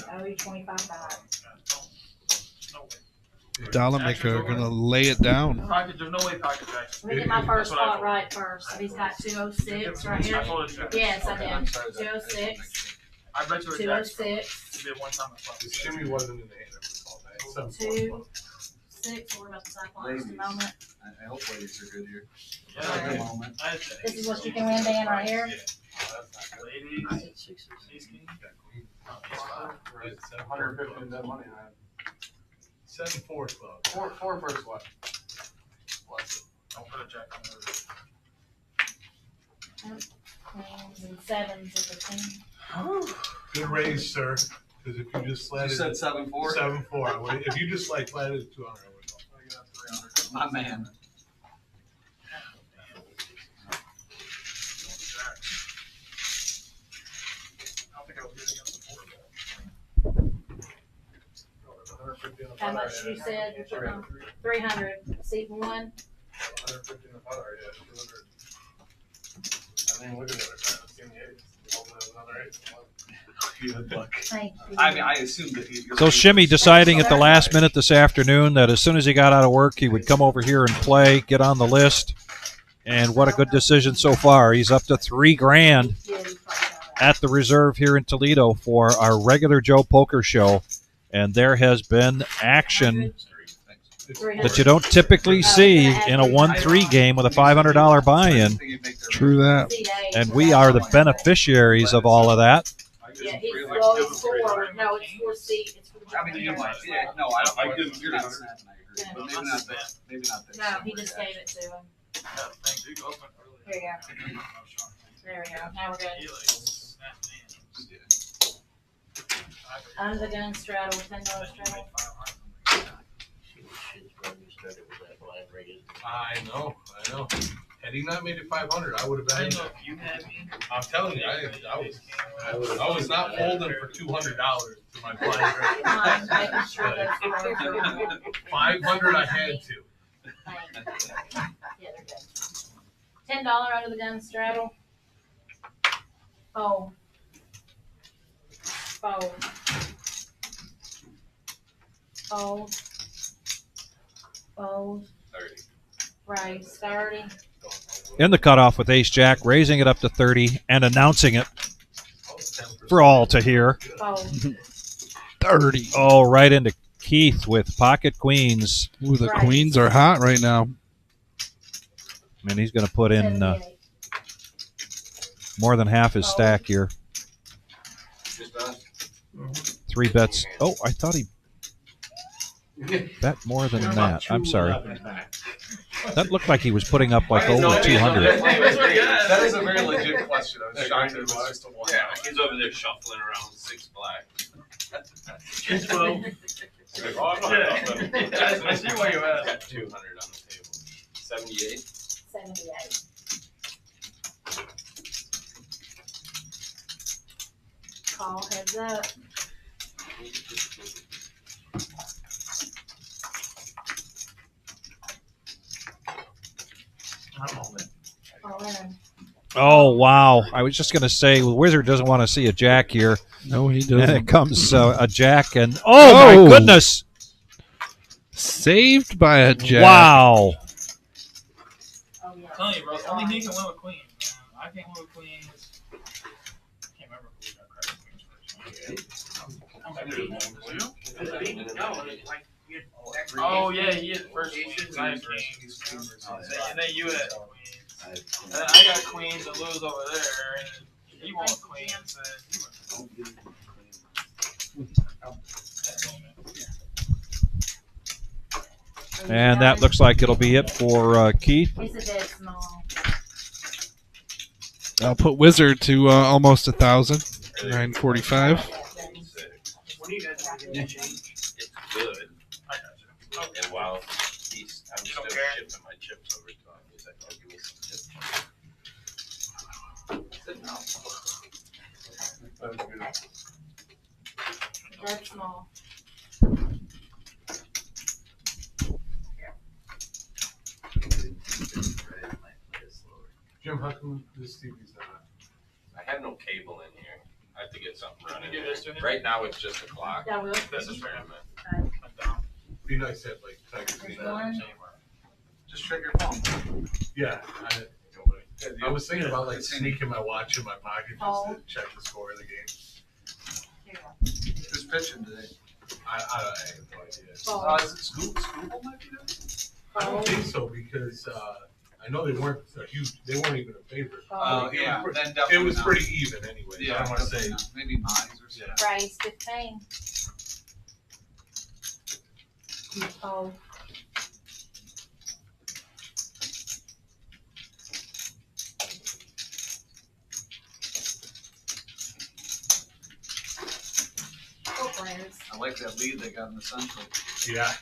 Speaker 4: I owe you 25 back.
Speaker 5: No way.
Speaker 2: Dollar Maker gonna lay it down.
Speaker 5: Pocket, there's no way Pocket Jack's.
Speaker 4: Let me get my first
Speaker 5: That's what I
Speaker 4: spot
Speaker 5: thought.
Speaker 4: right first. So he's got 206 right here.
Speaker 5: I told it to you.
Speaker 4: Yes, I did. 206.
Speaker 5: I bet you it was Jack's.
Speaker 4: 206.
Speaker 5: He did one time. I thought.
Speaker 3: Because Jimmy wasn't in the hand all day.
Speaker 4: 206. We're about the cycle in just a moment.
Speaker 6: I hope ladies are good here.
Speaker 5: Yeah,
Speaker 6: At the
Speaker 5: okay.
Speaker 6: moment.
Speaker 4: This is what you can win, Dan, right here.
Speaker 5: Ladies.
Speaker 8: I had sixes.
Speaker 5: Ace king.
Speaker 3: Right, 150 in that money. 7-4 club. 4 first one.
Speaker 5: Don't put a jack on the
Speaker 4: Queens and sevens is a 10.
Speaker 3: Good raise, sir. Because if you just
Speaker 6: You
Speaker 3: slatted
Speaker 6: said 7-4?
Speaker 3: 7-4, I would. If you just like flatted it 200, I would go.
Speaker 6: My man.
Speaker 5: I don't think I was good against the board.
Speaker 4: How much you said you're putting on? 300. Seat one.
Speaker 3: 150 in the putter, yeah. 200. I mean, look at the other side. Let's see the 8s. Hold it another 8.
Speaker 6: You had luck.
Speaker 4: Thank you.
Speaker 6: I mean, I assumed that you're
Speaker 1: So Shimmy deciding at the last minute this afternoon that as soon as he got out of work, he would come over here and play, get on the list. And what a good decision so far. He's up to $3,000
Speaker 4: Yeah, you probably got that.
Speaker 1: at the reserve here in Toledo for our regular Joe Poker Show. And there has been action that you don't typically see in a 1-3 game with a $500 buy-in.
Speaker 2: True that.
Speaker 4: Seat eight.
Speaker 1: And we are the beneficiaries of all of that.
Speaker 4: Yeah, well, it's 4. No, it's 4 seat. It's for the
Speaker 6: I mean, you might. Yeah, no, I didn't. You're not snapping. But maybe not that. Maybe not that.
Speaker 4: No, he just gave it to him.
Speaker 5: Thank you. Go for it.
Speaker 4: Here you go. There we go. Now we're
Speaker 5: He
Speaker 4: good.
Speaker 5: like snapped me in.
Speaker 4: Under the gun straddle, $10 straddle.
Speaker 3: I know. Had he not made it 500, I would have
Speaker 5: I
Speaker 3: been.
Speaker 5: didn't know if you had me.
Speaker 3: I'm telling you, I was not holding for $200 to my blind rate.
Speaker 4: I'm making sure those scores are.
Speaker 3: 500, I had to.
Speaker 4: Thank you. Yeah, they're good. $10 under the gun straddle. Fold. Fold. Fold. Fold. Raise 30.
Speaker 1: In the cutoff with Ace Jack, raising it up to 30 and announcing it for all to hear.
Speaker 4: Fold.
Speaker 2: 30.
Speaker 1: Oh, right into Keith with pocket queens.
Speaker 2: Ooh, the
Speaker 4: Right.
Speaker 2: queens are hot right now.
Speaker 1: And he's going to put in
Speaker 4: 78.
Speaker 1: more than half his stack here.
Speaker 8: Just us.
Speaker 1: 3 bets. Oh, I thought he bet more than that. I'm sorry. That looked like he was putting up like over 200.
Speaker 8: That is a very legit question. I was shocked that it was just a one.
Speaker 9: Yeah, he's over there shuffling around 6 black.
Speaker 8: Oh, I'm not
Speaker 5: I see why you asked.
Speaker 8: 200 on the table. 78.
Speaker 4: 78. Call heads up. Call in.
Speaker 1: Oh, wow. I was just going to say, the Wizard doesn't want to see a jack here.
Speaker 2: No, he
Speaker 1: And
Speaker 2: doesn't.
Speaker 1: it comes a jack, and oh, my goodness.
Speaker 2: Saved by a jack.
Speaker 1: Wow.
Speaker 4: Oh, yeah.
Speaker 5: I'm telling you, bro, only he can win with queens, man. I can't win with queens. I can't remember who we got credit queens first. Oh, yeah, he had first queens. I had kings. And then you had queens. And then I got queens and lose over there. And he won with queens. And he
Speaker 1: And that looks like it'll be it for Keith.
Speaker 4: It's a bit small.
Speaker 2: I'll put Wizard to almost 1,000. 945.
Speaker 8: What do you guys want to change? It's good.
Speaker 5: I got you.
Speaker 8: And while he's, I'm
Speaker 5: You
Speaker 8: still
Speaker 5: don't care?
Speaker 8: shipping my chips over to him. He's like, oh, give me some chips. I said, no.
Speaker 4: That's small.
Speaker 3: Jim, how come this TV's not?
Speaker 8: I have no cable in here. I have to get something running.
Speaker 5: Give this to him?
Speaker 8: Right now, it's just a clock.
Speaker 4: That will.
Speaker 5: This is fair.
Speaker 4: Okay.
Speaker 5: I'm down.
Speaker 3: Be nice to have like Tiger
Speaker 4: There's
Speaker 3: King.
Speaker 4: one.
Speaker 8: Just check your phone.
Speaker 3: Yeah, I was thinking about like sneaking my watch in my pocket just to check the score of the game.
Speaker 4: Here you go.
Speaker 8: Who's pitching today?
Speaker 3: I have no idea.
Speaker 4: Fold.
Speaker 8: Is it Scoop? Scoop might be doing it?
Speaker 3: I don't think so because I know they weren't a huge. They weren't even a favorite.
Speaker 4: Fold.
Speaker 8: Yeah, then
Speaker 3: It
Speaker 8: definitely
Speaker 3: was
Speaker 8: not.
Speaker 3: pretty even anyway.
Speaker 8: Yeah,
Speaker 3: I don't want to say.
Speaker 8: definitely not. Maybe mines or something.
Speaker 4: Price 15. Fold. Four players.
Speaker 6: I like that lead they got in the Central.
Speaker 3: Yeah.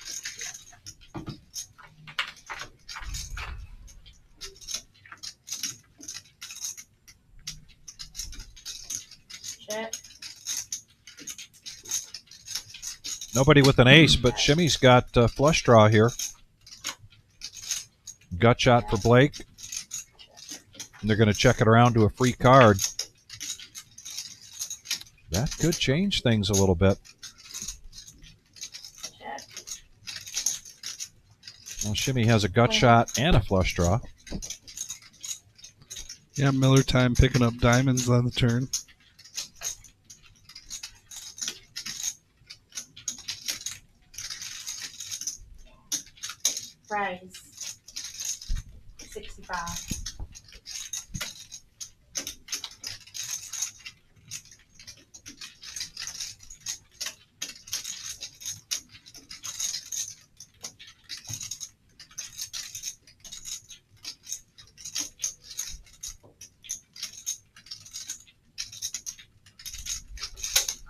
Speaker 4: Check.
Speaker 1: Nobody with an ace, but Shimmy's got flush draw here. Gut shot for Blake. And they're going to check it around to a free card. That could change things a little bit.
Speaker 4: Check.
Speaker 1: Well, Shimmy has a gut shot and a flush draw.
Speaker 2: Yeah, Miller time picking up diamonds on the turn.
Speaker 4: Price 65.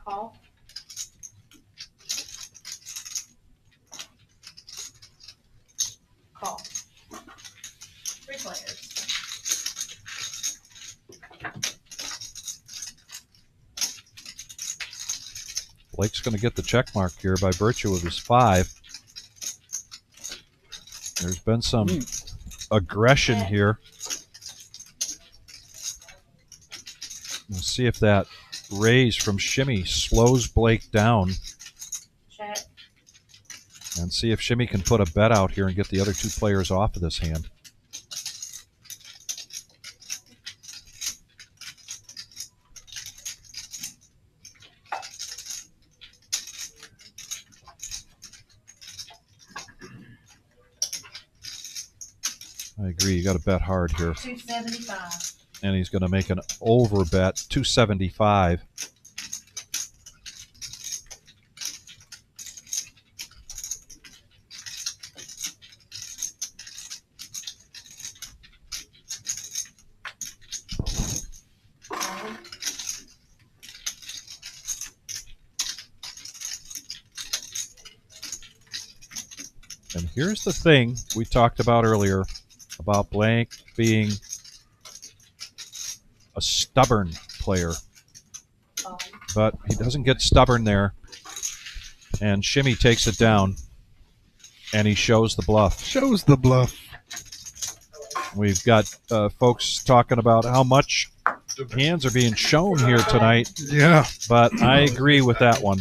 Speaker 4: Call. Call. Three players.
Speaker 1: Blake's going to get the check mark here by virtue of his 5. There's been some aggression here. We'll see if that raise from Shimmy slows Blake down,
Speaker 4: Check.
Speaker 1: and see if Shimmy can put a bet out here and get the other 2 players off of this hand. I agree. You got to bet hard here.
Speaker 4: 275.
Speaker 1: And he's going to make an over bet, 275.
Speaker 4: Fold.
Speaker 1: And here's the thing we talked about earlier about Blank being a stubborn player.
Speaker 4: Oh,
Speaker 1: But he doesn't get stubborn there. And Shimmy takes it down. And he shows the bluff.
Speaker 2: Shows the bluff.
Speaker 1: We've got folks talking about how much hands are being shown here tonight.
Speaker 2: Yeah.
Speaker 1: But I agree with that one.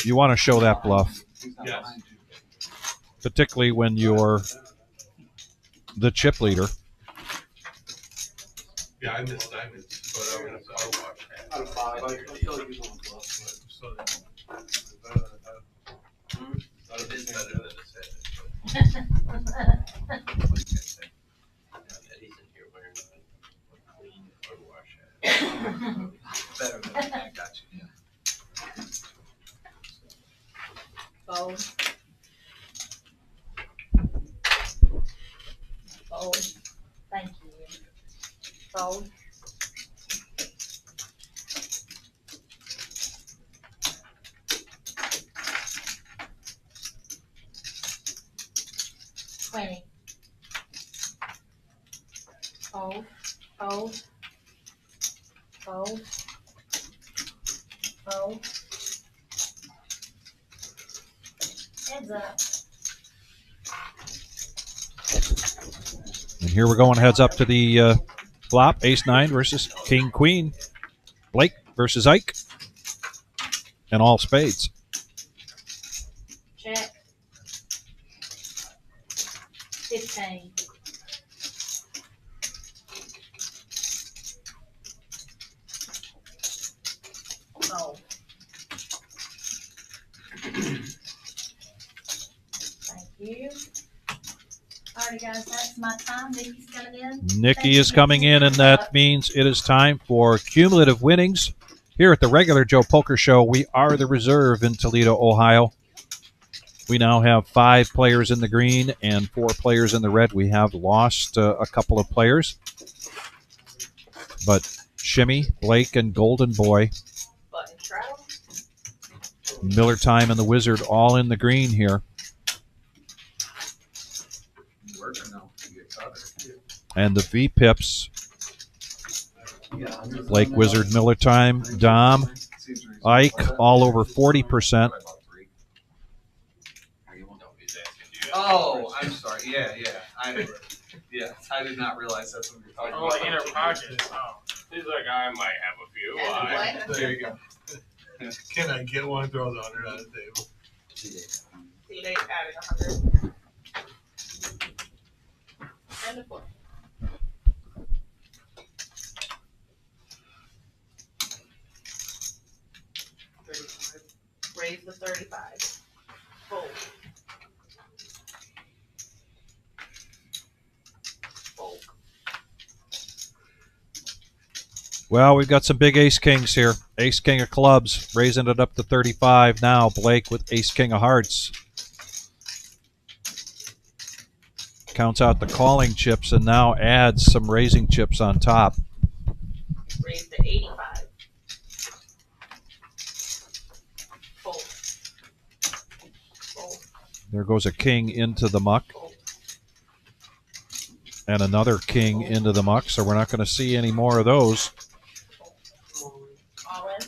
Speaker 1: You want to show that bluff.
Speaker 8: Yes.
Speaker 1: Particularly when you're the chip leader.
Speaker 8: Yeah, I missed diamonds, but I'll watch.
Speaker 6: Out of 5, I feel like he's on the bluff.
Speaker 8: It is better than a set. Eddie's in here wearing a clean wash hat. Better than I got you. Yeah.
Speaker 4: Fold. Fold. Thank you. Fold. $20. Fold. Fold. Fold. Fold. Heads up.
Speaker 1: And here we're going heads up to the flop. Ace-9 versus King-Queen. Blake versus Ike. And all spades.
Speaker 4: Check. 15. Oh. Thank you. Alrighty, guys, that's my time. Nikki's coming in.
Speaker 1: Nikki is coming in, and that means it is time for cumulative winnings. Here at the regular Joe Poker Show, we are the reserve in Toledo, Ohio. We now have 5 players in the green and 4 players in the red. We have lost a couple of players. But Shimmy, Blake, and Golden Boy,
Speaker 4: Button travel.
Speaker 1: Miller Time, and the Wizard all in the green here.
Speaker 6: Working now. You get covered.
Speaker 1: And the V-Pips, Blake, Wizard, Miller Time, Dom, Ike, all over 40%.
Speaker 6: Oh, I'm sorry. Yeah. I did not realize that's what you're talking
Speaker 5: Oh,
Speaker 6: about.
Speaker 5: like inner pocket. Oh.
Speaker 3: He's like, I might have a few.
Speaker 4: And what?
Speaker 6: There you go.
Speaker 8: Can I get one? Throw the 100 on the table.
Speaker 4: See, they added 100. And a 4. Raise the 35. Fold. Fold.
Speaker 1: Well, we've got some big ace-kings here. Ace-king of clubs, raising it up to 35 now. Blake with ace-king of hearts. Counts out the calling chips and now adds some raising chips on top.
Speaker 4: Raise to 85. Fold. Fold.
Speaker 1: There goes a king into the muck.
Speaker 4: Fold.
Speaker 1: And another king into the muck, so we're not going to see any more of those.
Speaker 4: All in.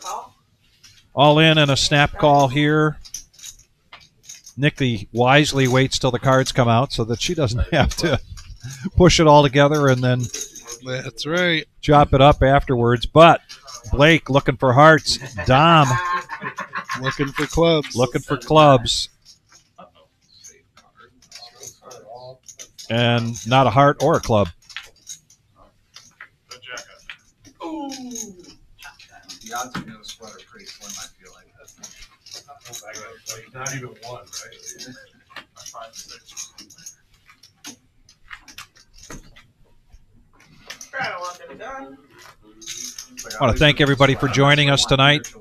Speaker 4: Call.
Speaker 1: All in and a snap call here. Nikki wisely waits till the cards come out so that she doesn't have to push it all together and then
Speaker 2: That's right.
Speaker 1: chop it up afterwards. But Blake looking for hearts. Dom
Speaker 2: Looking for clubs.
Speaker 1: looking for clubs. And not a heart or a club.
Speaker 5: The jacket.
Speaker 6: The odds of no sweat are pretty slim, I feel like.
Speaker 3: Like not even one, right?
Speaker 5: 5, 6.
Speaker 4: Try to lock it done.
Speaker 1: I want to thank everybody for joining us tonight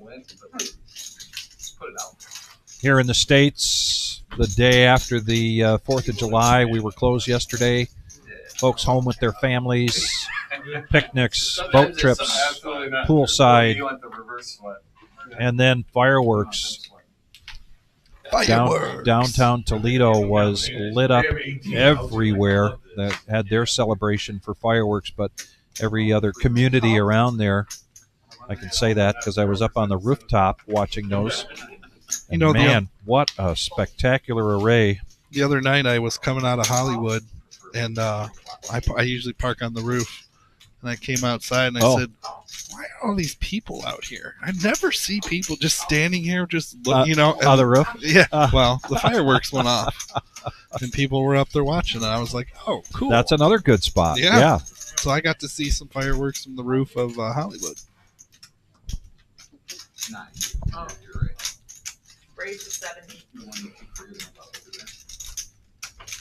Speaker 1: here in the States. The day after the 4th of July, we were closed yesterday. Folks home with their families, picnics, boat trips, poolside.
Speaker 6: You want the reverse sweat.
Speaker 1: And then fireworks. Downtown Toledo was lit up everywhere that had their celebration for fireworks, but every other community around there. I can say that because I was up on the rooftop watching those. And man, what a spectacular array.
Speaker 2: The other night I was coming out of Hollywood, and I usually park on the roof. And I came outside and I said, why are all these people out here? I never see people just standing here, just looking,
Speaker 1: on the roof?
Speaker 2: Yeah. Well, the fireworks went off, and people were up there watching, and I was like, oh, cool.
Speaker 1: That's another good spot.
Speaker 2: Yeah. So I got to see some fireworks from the roof of Hollywood.
Speaker 6: Nice. Oh, you're right.
Speaker 4: Raise to 70.
Speaker 6: The one you keep forgetting about over there.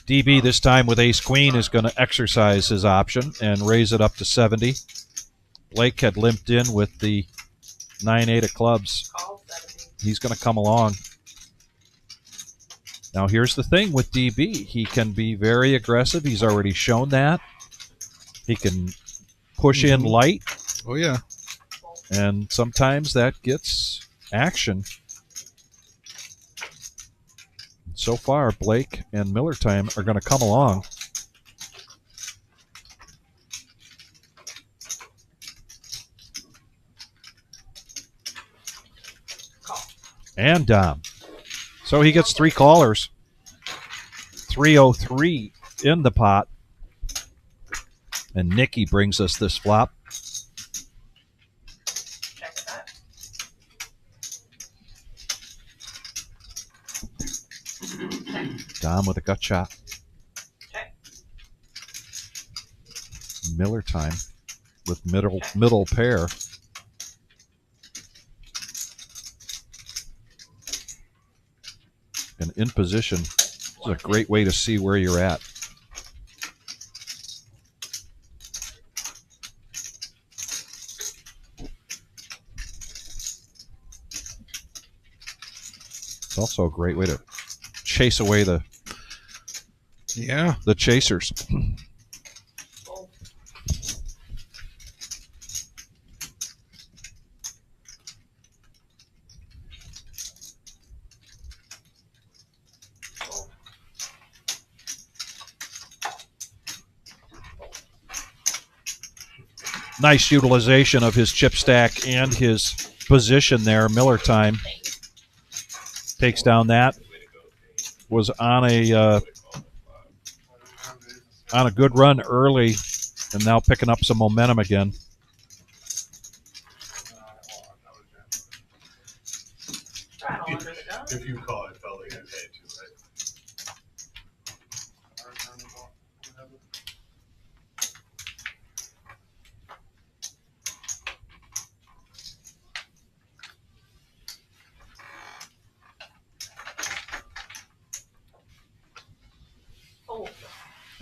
Speaker 1: DB this time with ace queen is going to exercise his option and raise it up to 70. Blake had limped in with the 9-8 of clubs.
Speaker 4: Call 70.
Speaker 1: He's going to come along. Now here's the thing with DB. He can be very aggressive. He's already shown that. He can push in light.
Speaker 2: Oh, yeah.
Speaker 1: And sometimes that gets action. So far, Blake and Miller Time are going to come along. And Dom. So he gets 3 callers. 303 in the pot. And Nikki brings us this flop.
Speaker 4: Check that.
Speaker 1: Dom with a gut shot.
Speaker 4: Check.
Speaker 1: Miller Time with middle pair. And in position is a great way to see where you're at. It's also a great way to chase away the chasers. Nice utilization of his chip stack and his position there. Miller Time takes down that. Was on a good run early, and now picking up some momentum again.
Speaker 3: If you call it, felt like I paid too, right?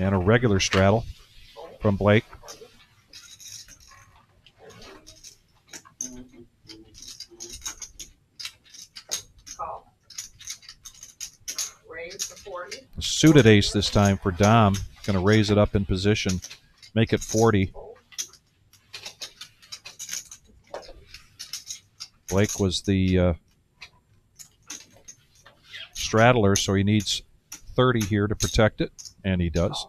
Speaker 1: And a regular straddle from Blake.
Speaker 4: Call. Raise to 40.
Speaker 1: A suited ace this time for Dom. Going to raise it up in position, make it 40. Blake was the straddler, so he needs 30 here to protect it, and he does.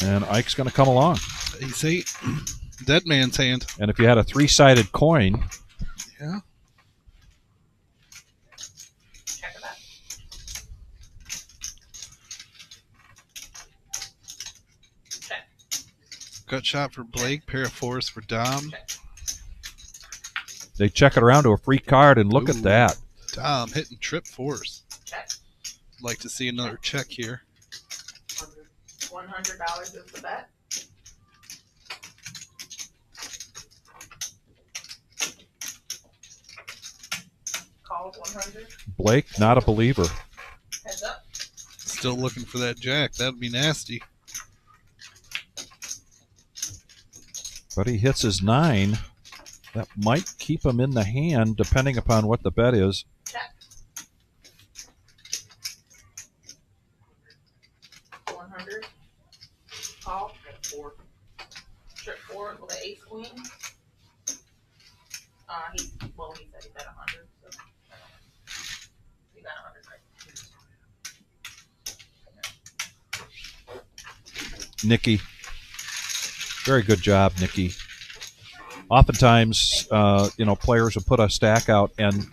Speaker 1: And Ike's going to come along.
Speaker 2: Ace 8, dead man's hand.
Speaker 1: And if you had a 3-sided coin,
Speaker 2: yeah,
Speaker 4: Check it out. Check.
Speaker 2: gut shot for Blake, pair of 4s for Dom.
Speaker 1: they check it around to a free card, and look at that.
Speaker 2: Dom hitting trip 4s.
Speaker 4: Check.
Speaker 2: Like to see another check here.
Speaker 4: $100 is the bet. Calls 100.
Speaker 1: Blake, not a believer.
Speaker 4: Heads up.
Speaker 2: Still looking for that jack. That'd be nasty.
Speaker 1: But he hits his 9. That might keep him in the hand, depending upon what the bet is.
Speaker 4: Check. 100. Call. 4. four with the ace queen. He said he bet 100, so he got 100 right.
Speaker 1: Nikki. Very good job, Nikki. Oftentimes, players will put a stack out, and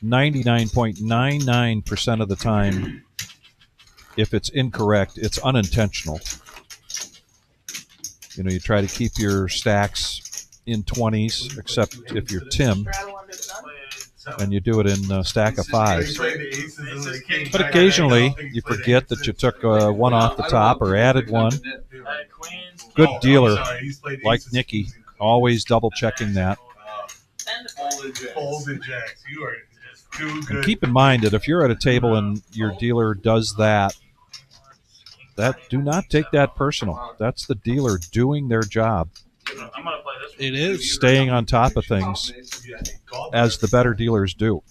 Speaker 1: 99.99% of the time, if it's incorrect, it's unintentional. You try to keep your stacks in 20s, except if you're Tim, and you do it in a stack of 5s. But occasionally, you forget that you took one off the top or added one. Good dealer, like Nikki, always double checking that.
Speaker 7: Folded jacks. You are just too good.
Speaker 1: And keep in mind that if you're at a table and your dealer does that, do not take that personal. That's the dealer doing their job.
Speaker 2: It is.
Speaker 1: Staying on top of things, as the better dealers do.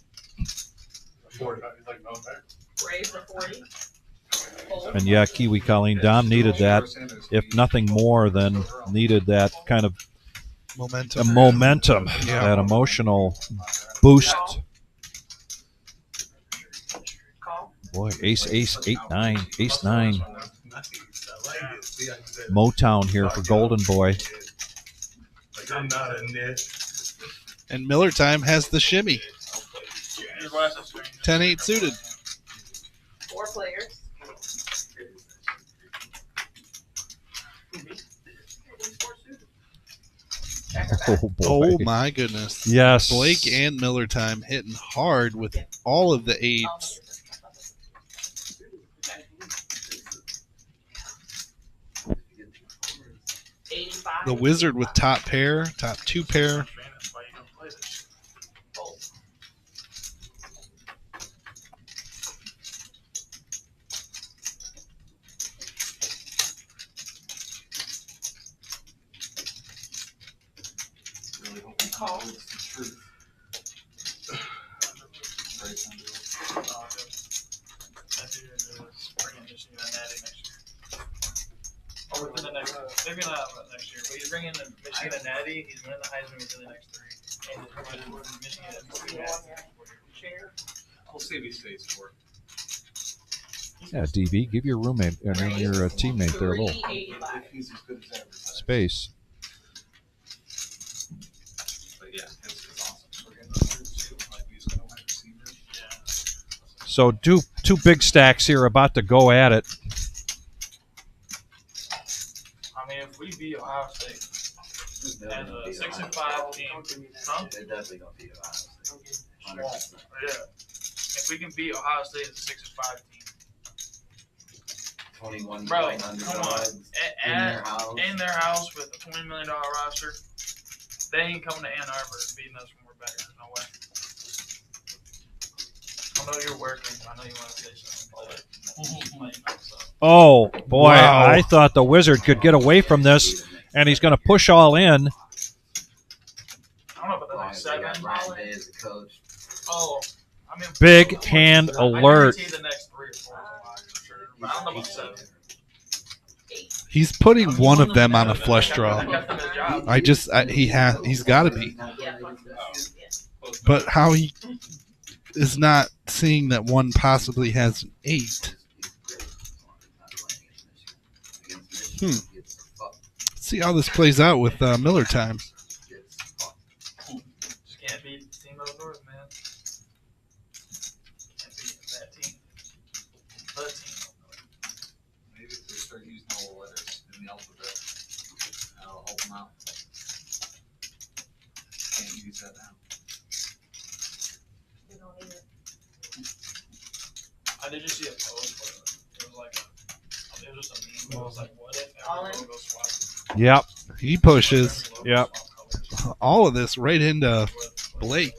Speaker 4: Raise the 40.
Speaker 1: And yeah, Kiwi Colleen, Dom needed that, if nothing more than needed that kind of momentum, that emotional boost. Boy, ace, 8-9, ace-9. Motown here for Golden Boy.
Speaker 2: And Miller Time has the shimmy. 10-8 suited.
Speaker 4: 4 players.
Speaker 1: Oh, boy.
Speaker 2: Oh, my goodness.
Speaker 1: Yes.
Speaker 2: Blake and Miller Time hitting hard with all of the 8s. The Wizard with top pair, top 2 pair.
Speaker 5: Maybe not next year, but he's bringing the Michigan and Natty. He's winning the Heisman within the next 3. And Michigan
Speaker 6: We'll see if he stays for it.
Speaker 1: Yeah, DB, give your roommate and your teammate there a little
Speaker 6: If he's as good as ever.
Speaker 1: space.
Speaker 6: But yeah, it's awesome. So we're getting the too. Like he's going to wide receiver.
Speaker 1: So two big stacks here, about to go at it.
Speaker 5: I mean, if we beat Ohio State as a 6-5 team, huh?
Speaker 8: They're definitely going to beat Ohio State.
Speaker 5: Yeah. If we can beat Ohio State as a 6-5 team,
Speaker 8: 21
Speaker 5: bro,
Speaker 8: million
Speaker 5: come on.
Speaker 8: underdogs
Speaker 5: In their house with a $20 million roster, they ain't coming to Ann Arbor and beating us when we're better. No way. I know you're working. I know you want to say something.
Speaker 1: Oh, boy,
Speaker 2: Wow.
Speaker 1: I thought the Wizard could get away from this, and he's going to push all in.
Speaker 5: I don't know about the next
Speaker 8: They
Speaker 5: 7.
Speaker 8: got Ryan Day as a coach.
Speaker 5: Oh, I mean,
Speaker 1: Big hand alert.
Speaker 5: I guarantee the next 3 or 4 for sure. But I don't know about 7.
Speaker 2: He's putting one of them on a flush draw.
Speaker 5: I kept him his job.
Speaker 2: He's got to be. But how he is not seeing that one possibly has an 8. Let's see how this plays out with Miller Time.
Speaker 5: Just can't beat the team out of North, man. Can't beat that team. The team.
Speaker 6: Maybe if they start using all the letters in the alphabet, that'll help them out. Can't use that now.
Speaker 5: I did just see a post where it was like it was just a meme. But it was like, what if everyone goes swap?
Speaker 1: Yep,
Speaker 2: He pushes
Speaker 1: yep.
Speaker 2: all of this right into Blake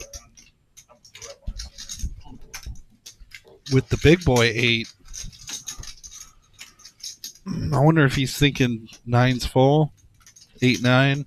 Speaker 2: with the big boy 8. I wonder if he's thinking 9's full, 8-9.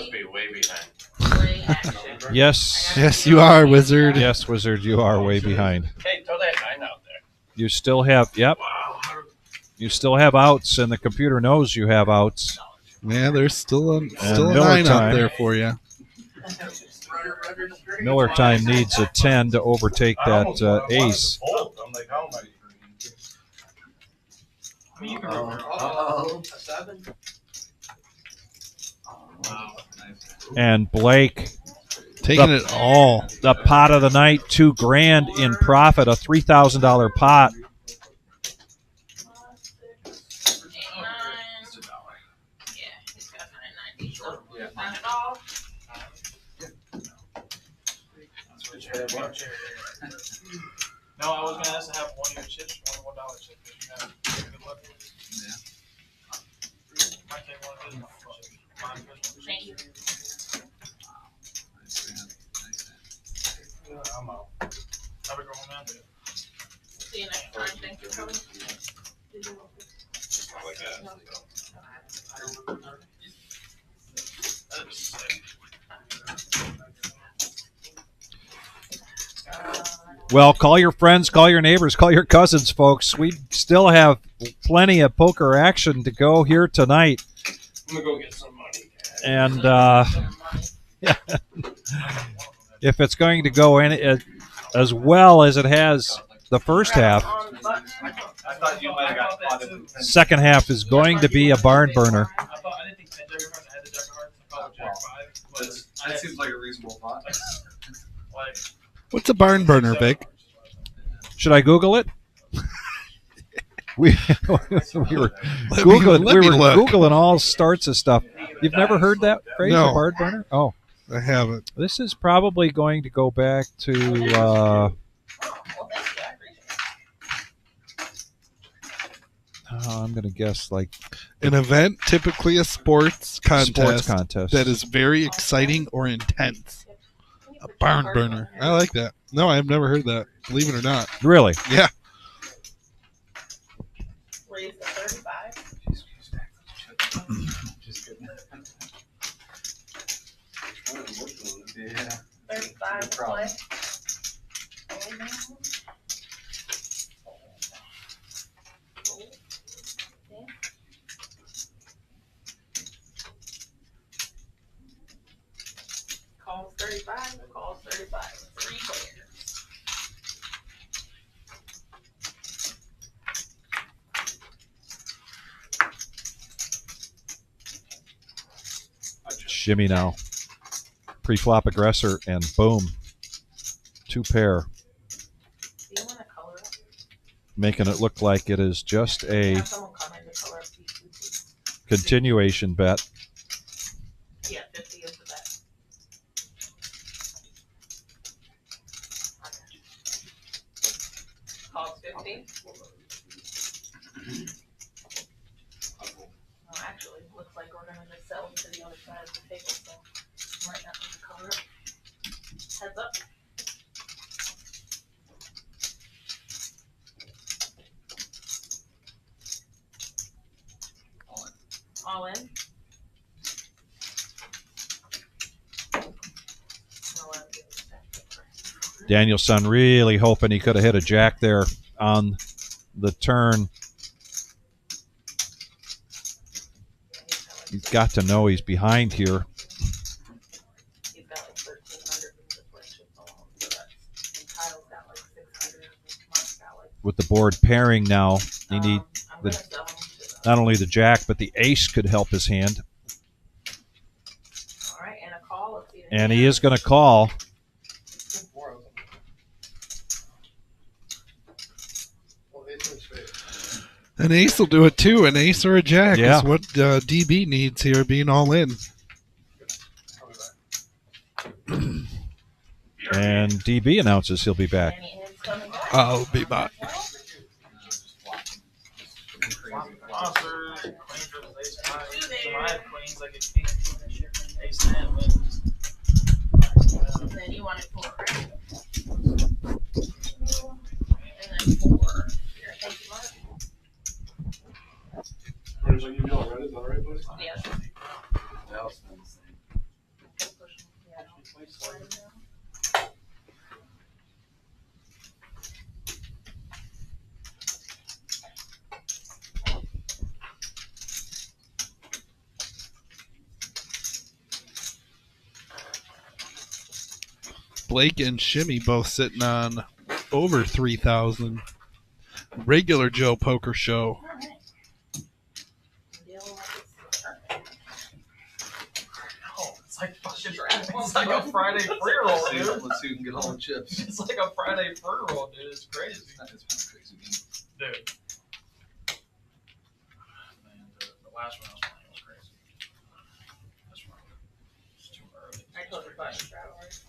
Speaker 3: must be way behind.
Speaker 4: Play action.
Speaker 1: Yes.
Speaker 2: Yes, you are, Wizard.
Speaker 1: Yes, Wizard, you are way behind.
Speaker 3: Hey, throw that 9 out there.
Speaker 1: You still have, yep. You still have outs, and the computer knows you have outs.
Speaker 2: Yeah, there's still a
Speaker 1: Miller
Speaker 2: 9
Speaker 1: time.
Speaker 2: out there for you.
Speaker 1: Miller time needs a 10 to overtake that ace.
Speaker 3: I'm like, how am I?
Speaker 5: I mean, you can
Speaker 6: A 7.
Speaker 1: And Blake,
Speaker 2: Taking it all.
Speaker 1: the pot of the night, $2,000 in profit, a $3,000 pot.
Speaker 5: No, I was gonna ask to have one of your chips, $1 chip. Good luck.
Speaker 6: Yeah.
Speaker 5: Might take one of his chips.
Speaker 4: Thank you.
Speaker 3: I'm out.
Speaker 5: Have a good one, man.
Speaker 4: See you next time. Thanks for coming.
Speaker 5: That's sick.
Speaker 1: Well, call your friends, call your neighbors, call your cousins, folks. We still have plenty of poker action to go here tonight.
Speaker 3: I'm gonna go get some money.
Speaker 1: And if it's going to go in as well as it has the first half,
Speaker 6: I thought you might have got caught in the
Speaker 1: second half is going to be a barn burner.
Speaker 5: I didn't think 10 Jack of Hearts. I had the Jack of Hearts. I thought Jack 5.
Speaker 6: That seems like a reasonable thought.
Speaker 5: Like,
Speaker 2: What's a barn burner, Vic?
Speaker 1: Should I Google it? we were
Speaker 2: Let
Speaker 1: Googling,
Speaker 2: me look.
Speaker 1: Googling all sorts of stuff. You've never heard that phrase,
Speaker 2: No.
Speaker 1: a barn burner? Oh,
Speaker 2: I haven't.
Speaker 1: this is probably going to go back to
Speaker 4: Well, thank you. I appreciate it.
Speaker 1: I'm going to guess like
Speaker 2: An event, typically a sports contest,
Speaker 1: sports contest.
Speaker 2: that is very exciting or intense. A barn burner. I like that. No, I've never heard that. Believe it or not.
Speaker 1: Really?
Speaker 2: Yeah.
Speaker 4: Raise the 35.
Speaker 6: Just kidding. Yeah.
Speaker 4: 35
Speaker 6: No problem.
Speaker 4: play. Calls 35. Calls 35. 3 players.
Speaker 1: Shimmy now. Pre-flop aggressor and boom. 2 pair.
Speaker 4: Do you want to color it?
Speaker 1: Making it look like it is just a
Speaker 4: Have someone come in to color up these 2 please.
Speaker 1: continuation bet.
Speaker 4: Yeah, 50 is the bet. Calls 50. Well, actually, looks like we're gonna just sell to the other side of the table, so might not need to color it. Heads up. All in.
Speaker 1: Danielson really hoping he could have hit a jack there on the turn. He's got to know he's behind here.
Speaker 4: He's got like 1,300 in differential alone, so that's, and Kyle's got like 600, and Mark's got like.
Speaker 1: With the board pairing now, he need
Speaker 4: I'm
Speaker 1: the-
Speaker 4: gonna sell him to the.
Speaker 1: not only the jack, but the ace could help his hand.
Speaker 4: All right, and a call. Let's see the
Speaker 1: And he
Speaker 4: hand.
Speaker 1: is going to call.
Speaker 2: An ace will do it too. An ace or a jack
Speaker 1: Yeah.
Speaker 2: is what DB needs here, being all in.
Speaker 1: And DB announces he'll be back.
Speaker 4: And he is coming back.
Speaker 2: I'll be back.
Speaker 5: Monsters, queen versus ace 5. So I have queens like a king, ace 10 wins.
Speaker 4: And then you wanted 4, right? And then 4. Here, thank you, Mark.
Speaker 3: There's what you do already, is that right, boys?
Speaker 4: Yes.
Speaker 6: That was the same.
Speaker 2: Blake and Shimmy both sitting on over 3,000. Regular Joe Poker Show.
Speaker 5: It's like fucking. It's like a Friday free roll, dude.
Speaker 6: Let's see who can get all the chips.
Speaker 5: It's like a Friday free roll, dude. It's crazy.
Speaker 6: That is one crazy game.
Speaker 5: Dude. Man, the last one I was playing was crazy. This one was too early.
Speaker 4: I told her button travelers.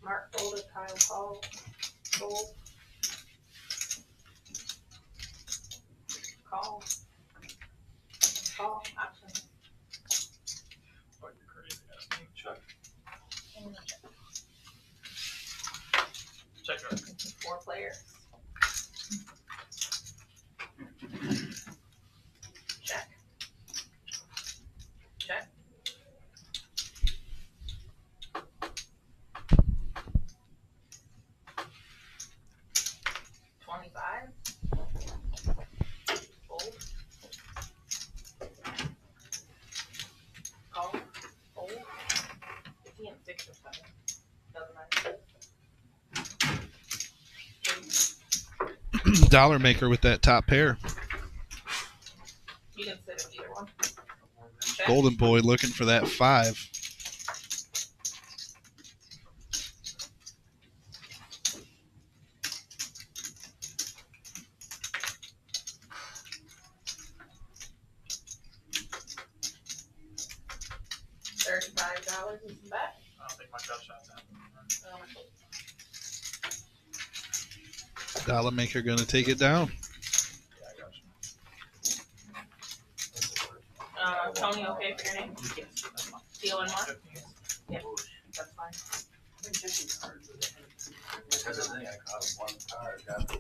Speaker 4: Mark folded, Kyle call, fold. Call. Call, option.
Speaker 5: Fucking crazy ass game. Check.
Speaker 4: And check.
Speaker 5: Check it.
Speaker 4: 4 players. Check. Check. $25. Fold. Call. Fold. Is he in 6 or 7? Doesn't matter.
Speaker 2: Dollar maker with that top pair.
Speaker 4: You can sit in either one. Check.
Speaker 2: Golden Boy looking for that 5.
Speaker 4: $35 is the bet.
Speaker 5: I don't think my gut shot's happening.
Speaker 2: Dollar maker going to take it down.
Speaker 5: Yeah, I got you.
Speaker 4: Tony, okay for your name? Teal and Mark? Yeah, that's fine.
Speaker 6: That's the thing, I caught one card, got the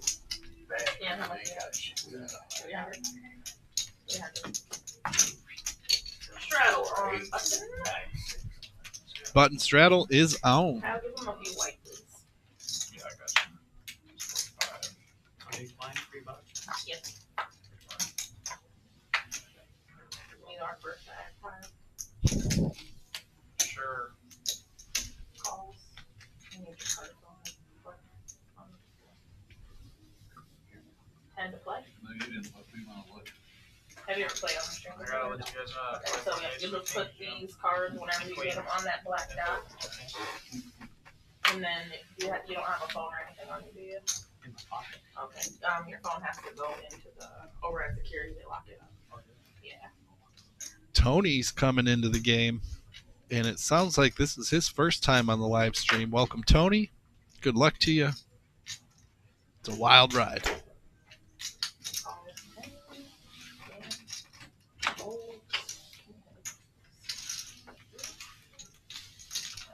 Speaker 6: bag.
Speaker 4: Yeah, how much? 300. 300. Straddle on button.
Speaker 2: Button straddle is on.
Speaker 4: I'll give him a few white, please.
Speaker 5: Yeah, I got you.
Speaker 4: Yes. Need our first bag.
Speaker 5: Sure.
Speaker 4: Calls. We need your cards on. 10 to play.
Speaker 6: No, you didn't look, we want to look.
Speaker 4: Have you ever played on the string?
Speaker 5: I gotta let you guys know.
Speaker 4: Okay, so yeah, you just put these cards whenever you get them on that black dot, and then you don't have a phone or anything on you, do you?
Speaker 5: In my pocket.
Speaker 4: Okay, your phone has to go into the override security, they lock it up. Yeah.
Speaker 2: Tony's coming into the game, and it sounds like this is his first time on the live stream. Welcome, Tony. Good luck to you. It's a wild ride.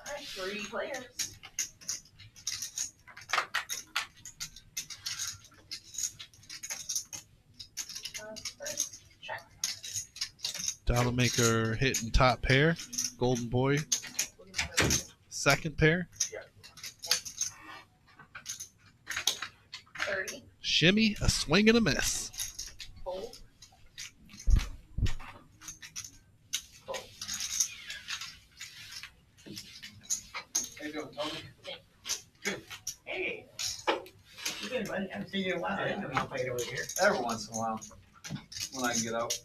Speaker 4: Alright, 3 players. First, check.
Speaker 2: Dollar maker hitting top pair. Golden Boy second pair.
Speaker 4: 30.
Speaker 2: Shimmy, a swing and a miss.
Speaker 4: Fold. Fold.
Speaker 6: How you doing, Tony?
Speaker 7: Hey. You good, buddy? I haven't seen you in a while. I didn't know you played over here.
Speaker 6: Every once in a while, when I can get out.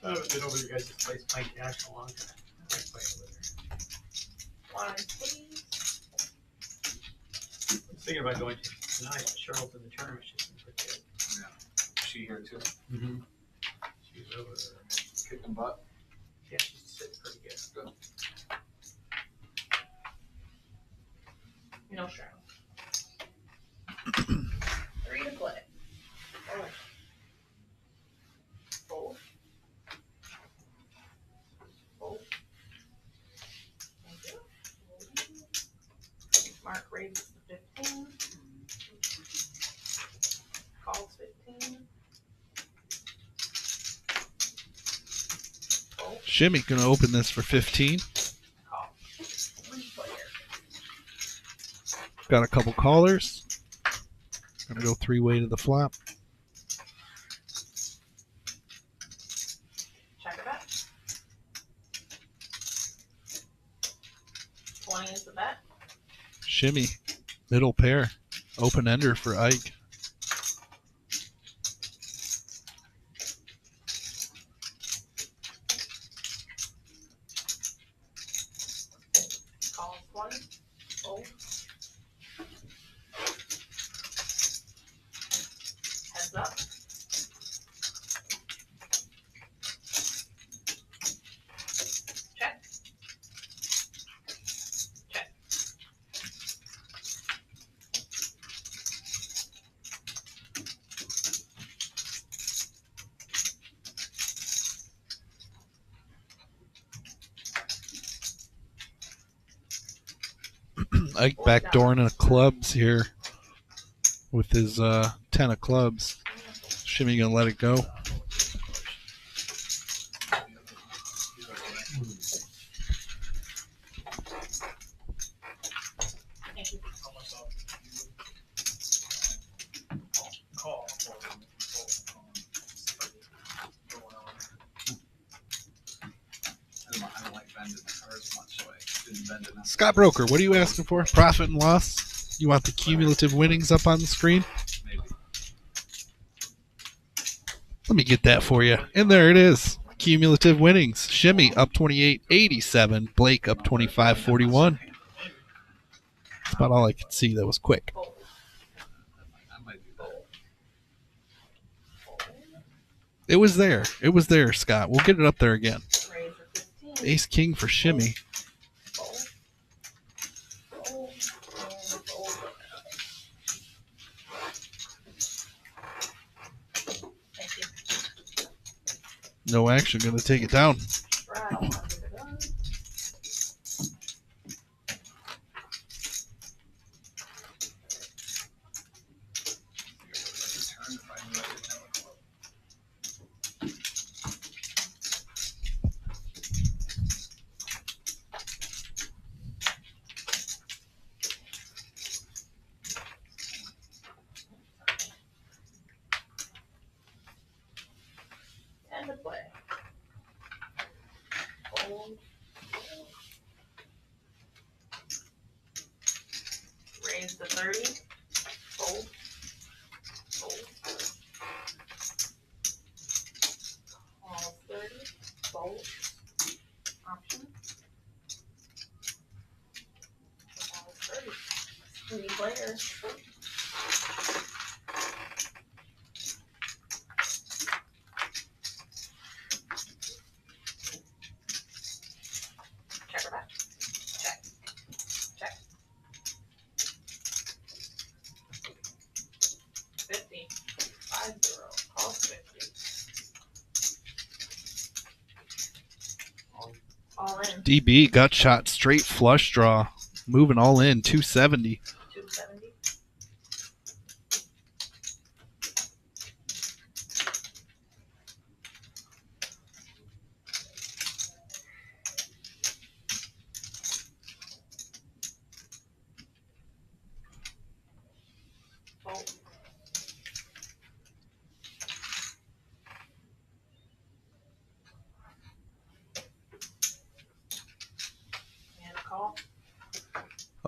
Speaker 7: I haven't been over to your guys' place playing cash in a long time. I like playing over there.
Speaker 4: 1, please.
Speaker 7: I was thinking about going to tonight. Cheryl's in the tournament. She's been pretty good.
Speaker 6: She here too,
Speaker 7: Mm-hmm. She was over there.
Speaker 6: kicking butt.
Speaker 7: Yeah, she's sitting pretty good.
Speaker 6: Good.
Speaker 4: No straddle. 3 to play. Fold. Fold. Thank you. Mark raises to 15. Calls 15.
Speaker 2: Shimmy gonna open this for 15. Got a couple callers. Gonna go 3-way to the flop.
Speaker 4: Check it out. 20 is the bet.
Speaker 2: Shimmy, middle pair, open ender for Ike.
Speaker 4: Call 20. Fold. Heads up. Check. Check.
Speaker 2: Ike backdooring a clubs here with his 10 of clubs. Shimmy gonna let it go.
Speaker 4: Thank you.
Speaker 5: Call.
Speaker 6: I don't like bending the cards much, so I didn't bend enough.
Speaker 2: Scott Broker, what are you asking for? Profit and loss? You want the cumulative winnings up on the screen?
Speaker 6: Maybe.
Speaker 2: Let me get that for you. And there it is. Cumulative winnings. Shimmy up 28.87. Blake up 25.41. That's about all I could see. That was quick.
Speaker 6: That might be better.
Speaker 2: It was there. It was there, Scott. We'll get it up there again.
Speaker 4: Raise for 15.
Speaker 2: Ace King for Shimmy.
Speaker 4: Fold. Fold. And fold. Thank you.
Speaker 2: No action. Going to take it down.
Speaker 4: Right. I'll get it done.
Speaker 6: Turn if I knew I didn't have a club.
Speaker 4: And to play. Fold. Raise to 30. Fold. Fold. Call 30. Fold. Option. Call 30. 3 players. Check her back. Check. Check. 50. 5-0. Call 50. All in.
Speaker 2: DB got shot straight flush draw. Moving all in. 270.
Speaker 4: 270. Fold. And a call.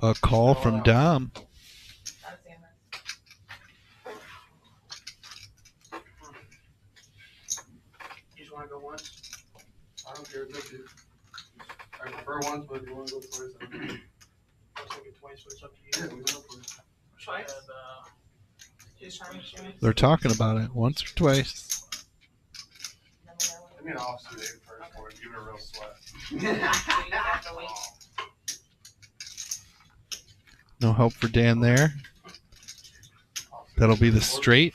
Speaker 2: A call from Dom.
Speaker 4: That's the end.
Speaker 5: You just want to go once?
Speaker 3: I don't care, if you. I prefer once, but if you want to go twice, I don't care.
Speaker 5: I'll take it twice, but it's up to
Speaker 3: Yeah,
Speaker 5: you.
Speaker 3: we go for it.
Speaker 4: Twice?
Speaker 5: And,
Speaker 4: She's trying to show me.
Speaker 2: They're talking about it once or twice.
Speaker 3: Give me an offsuit 8 first for it, give it a real sweat.
Speaker 4: So you have to wait.
Speaker 2: No help for Dan there. That'll be the straight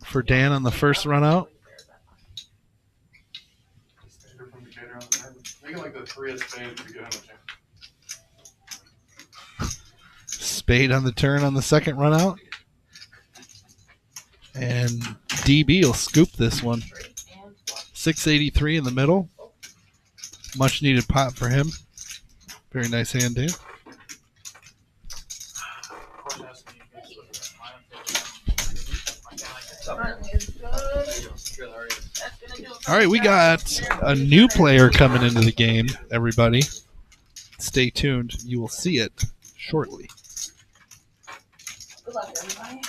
Speaker 2: for Dan on the first run out.
Speaker 3: Standard from Decatur on the end. Make it like the 3 of spades to get him a chance.
Speaker 2: Spade on the turn on the second run out. And DB will scoop this one. 683 in the middle. Much needed pot for him. Very nice hand, Dave.
Speaker 5: Of course, it has to be good.
Speaker 4: Front is good. That's gonna do it for
Speaker 2: All right, we got a new player coming into the game, everybody. Stay tuned. You will see it shortly.
Speaker 4: Good luck, everybody.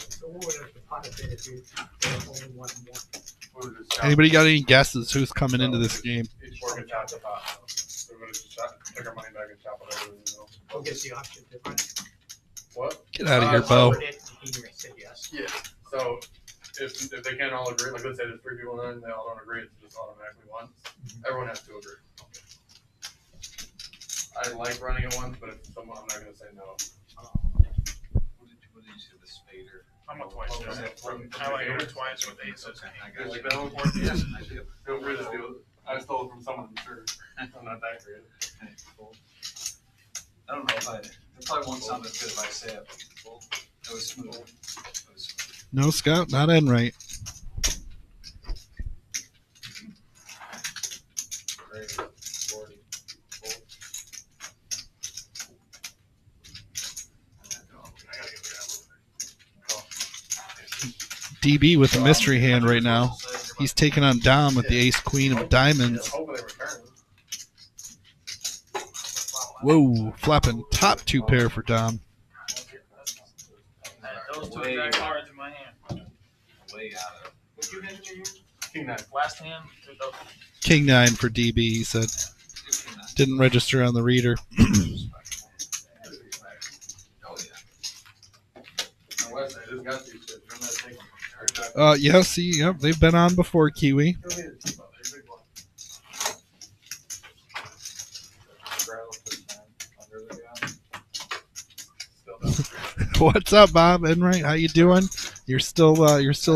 Speaker 7: So what would the pot have been if you only one more?
Speaker 2: Anybody got any guesses who's coming into this game?
Speaker 3: Each board gets chopped up. So we're gonna just take our money back and chop it over.
Speaker 7: Who gets the option difference?
Speaker 3: What?
Speaker 2: Get out of here, Bo.
Speaker 7: He said yes.
Speaker 3: Yeah. So if they can't all agree, like let's say there's 3 people in there and they all don't agree, it's just automatically one. Everyone has to agree. I like running it once, but if someone, I'm not gonna say no.
Speaker 8: What did you say, the spader?
Speaker 5: I'm a twice.
Speaker 3: Oh, is it from-
Speaker 5: I like it twice with aces.
Speaker 8: Okay, I
Speaker 3: You
Speaker 8: got
Speaker 3: like
Speaker 8: you.
Speaker 3: that one for it?
Speaker 8: Yes, I do.
Speaker 3: Feel free to steal it. I stole it from someone, I'm sure. I'm not that creative.
Speaker 8: Okay, cool. I don't know if it probably won't sound as good if I say it, but it was smooth. It was smooth.
Speaker 2: No scout, not Enright.
Speaker 3: Great. 40. Cool. I gotta get the
Speaker 2: DB with a mystery hand right now. He's taking on Dom with the ace queen of diamonds.
Speaker 3: Hopefully they return.
Speaker 2: Whoa, flopping top 2 pair for Dom.
Speaker 5: Those two exact cards in my hand.
Speaker 8: Way out of
Speaker 5: What you hand in your
Speaker 3: King 9.
Speaker 5: last hand? Those.
Speaker 2: King 9 for DB, he said.
Speaker 8: it.
Speaker 2: Didn't register on the reader.
Speaker 8: Oh, yeah.
Speaker 3: On West, I just got these shit. I'm not taking them.
Speaker 2: Yeah, see, yep, they've been on before, Kiwi.
Speaker 3: Go ahead, keep up. They're big ones. Still down.
Speaker 2: What's up, Bob Enright? How you doing? You're still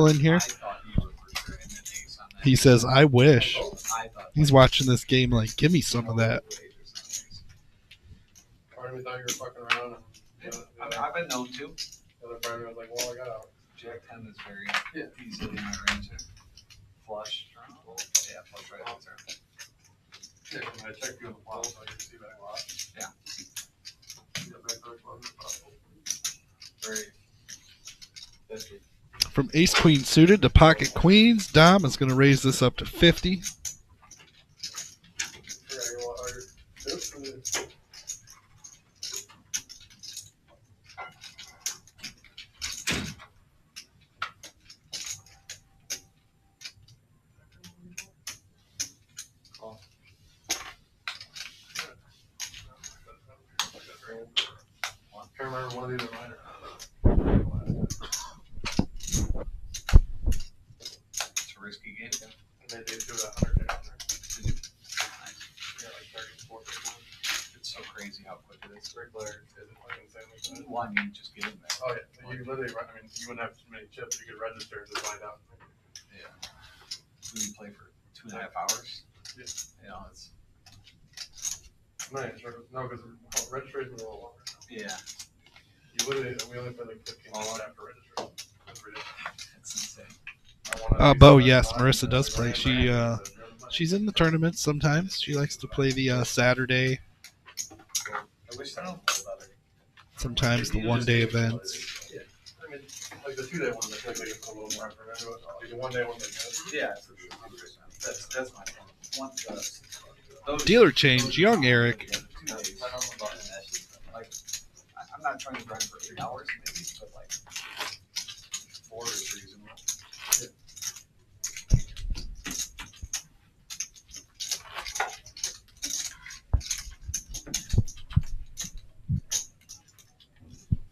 Speaker 2: in here?
Speaker 8: I thought you were for sure in an ace on that.
Speaker 2: He says, I wish.
Speaker 8: I thought
Speaker 2: He's watching this game like, give me some of that.
Speaker 3: Part of me thought you were fucking around. And
Speaker 8: I mean, I've been known to.
Speaker 3: the other part of me was like, well, I got out.
Speaker 8: Jack 10 is very
Speaker 3: Yeah.
Speaker 8: easily in my range here. Flush. Yeah, flush right answer.
Speaker 3: Yeah, I checked you on the bottle, so I can see that a lot.
Speaker 8: Yeah.
Speaker 3: You got back there, well,
Speaker 8: Very. That's good.
Speaker 2: From ace queen suited to pocket queens, Dom is going to raise this up to 50.
Speaker 3: Yeah, you're what, are you- Can't remember one of these are mine or not.
Speaker 8: It's a risky game.
Speaker 3: And they did do a 100K on there. Yeah, like 30, 40.
Speaker 8: It's so crazy how quick it is.
Speaker 3: Great player. Is it fucking insane like that?
Speaker 8: Well, I mean, just get in there.
Speaker 3: Oh yeah, you literally, I mean, you wouldn't have too many chips. You could register and just find out.
Speaker 8: Yeah. We can play for 2.5 hours.
Speaker 3: Yeah.
Speaker 8: You know, it's.
Speaker 3: I'm not even sure. No, because registration is a little longer.
Speaker 8: Yeah.
Speaker 3: You literally, we only play like 15 minutes after registration. That's ridiculous.
Speaker 8: It's insane.
Speaker 3: I wanna do
Speaker 2: Bo,
Speaker 3: something
Speaker 2: yes,
Speaker 3: fun.
Speaker 2: Marissa does play. She's in the tournament sometimes. She likes to play the Saturday,
Speaker 8: I wish I don't play better.
Speaker 2: sometimes the one-day events.
Speaker 3: I mean, like the 2-day ones, I feel like they can put a little more effort into it. Like the 1-day ones, like
Speaker 8: Yeah, for sure. That's my point. Those
Speaker 2: Dealer change, young Eric.
Speaker 8: 2 days. Like, I'm not trying to grind for 8 hours, maybe, but like 4 is reasonable.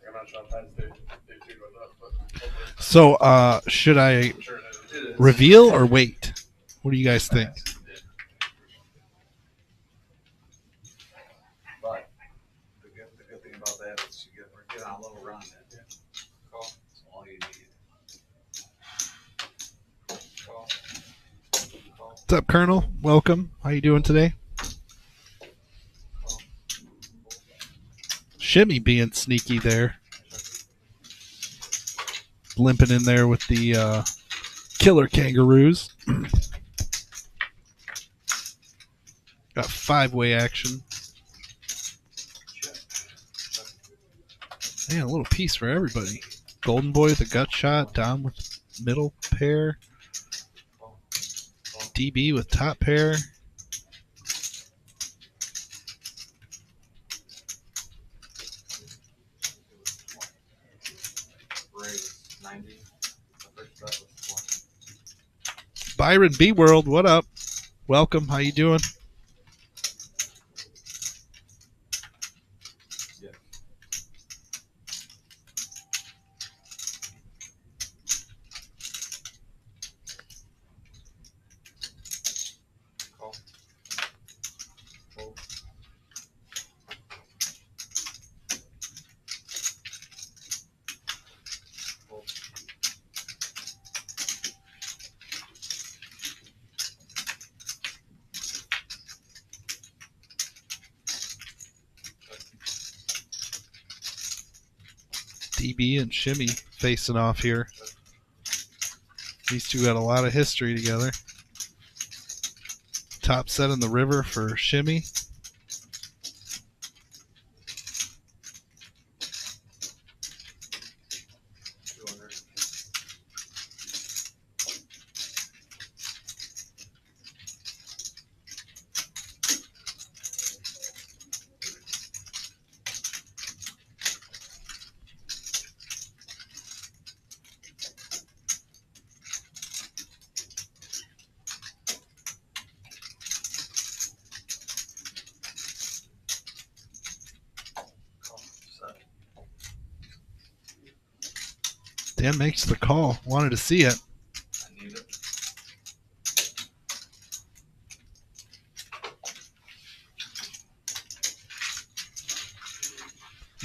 Speaker 3: I'm not sure how fast day 2 goes up, but hopefully,
Speaker 2: So, should I
Speaker 3: I'm sure it is.
Speaker 8: It is.
Speaker 2: reveal or wait? What do you guys think?
Speaker 8: But the good thing about that is we're getting on a little run. Yeah. Call. That's all you need. Call. Call.
Speaker 2: What's up, Colonel? Welcome. How you doing today? Shimmy being sneaky there. Limping in there with the killer kangaroos. Got 5-way action. Man, a little piece for everybody. Golden Boy with a gut shot. Dom with middle pair. DB with top pair. Byron B World, what up? Welcome. How you doing? DB and Shimmy facing off here. These two got a lot of history together. Top set in the river for Shimmy. Dan makes the call. Wanted to see it.
Speaker 6: I need it.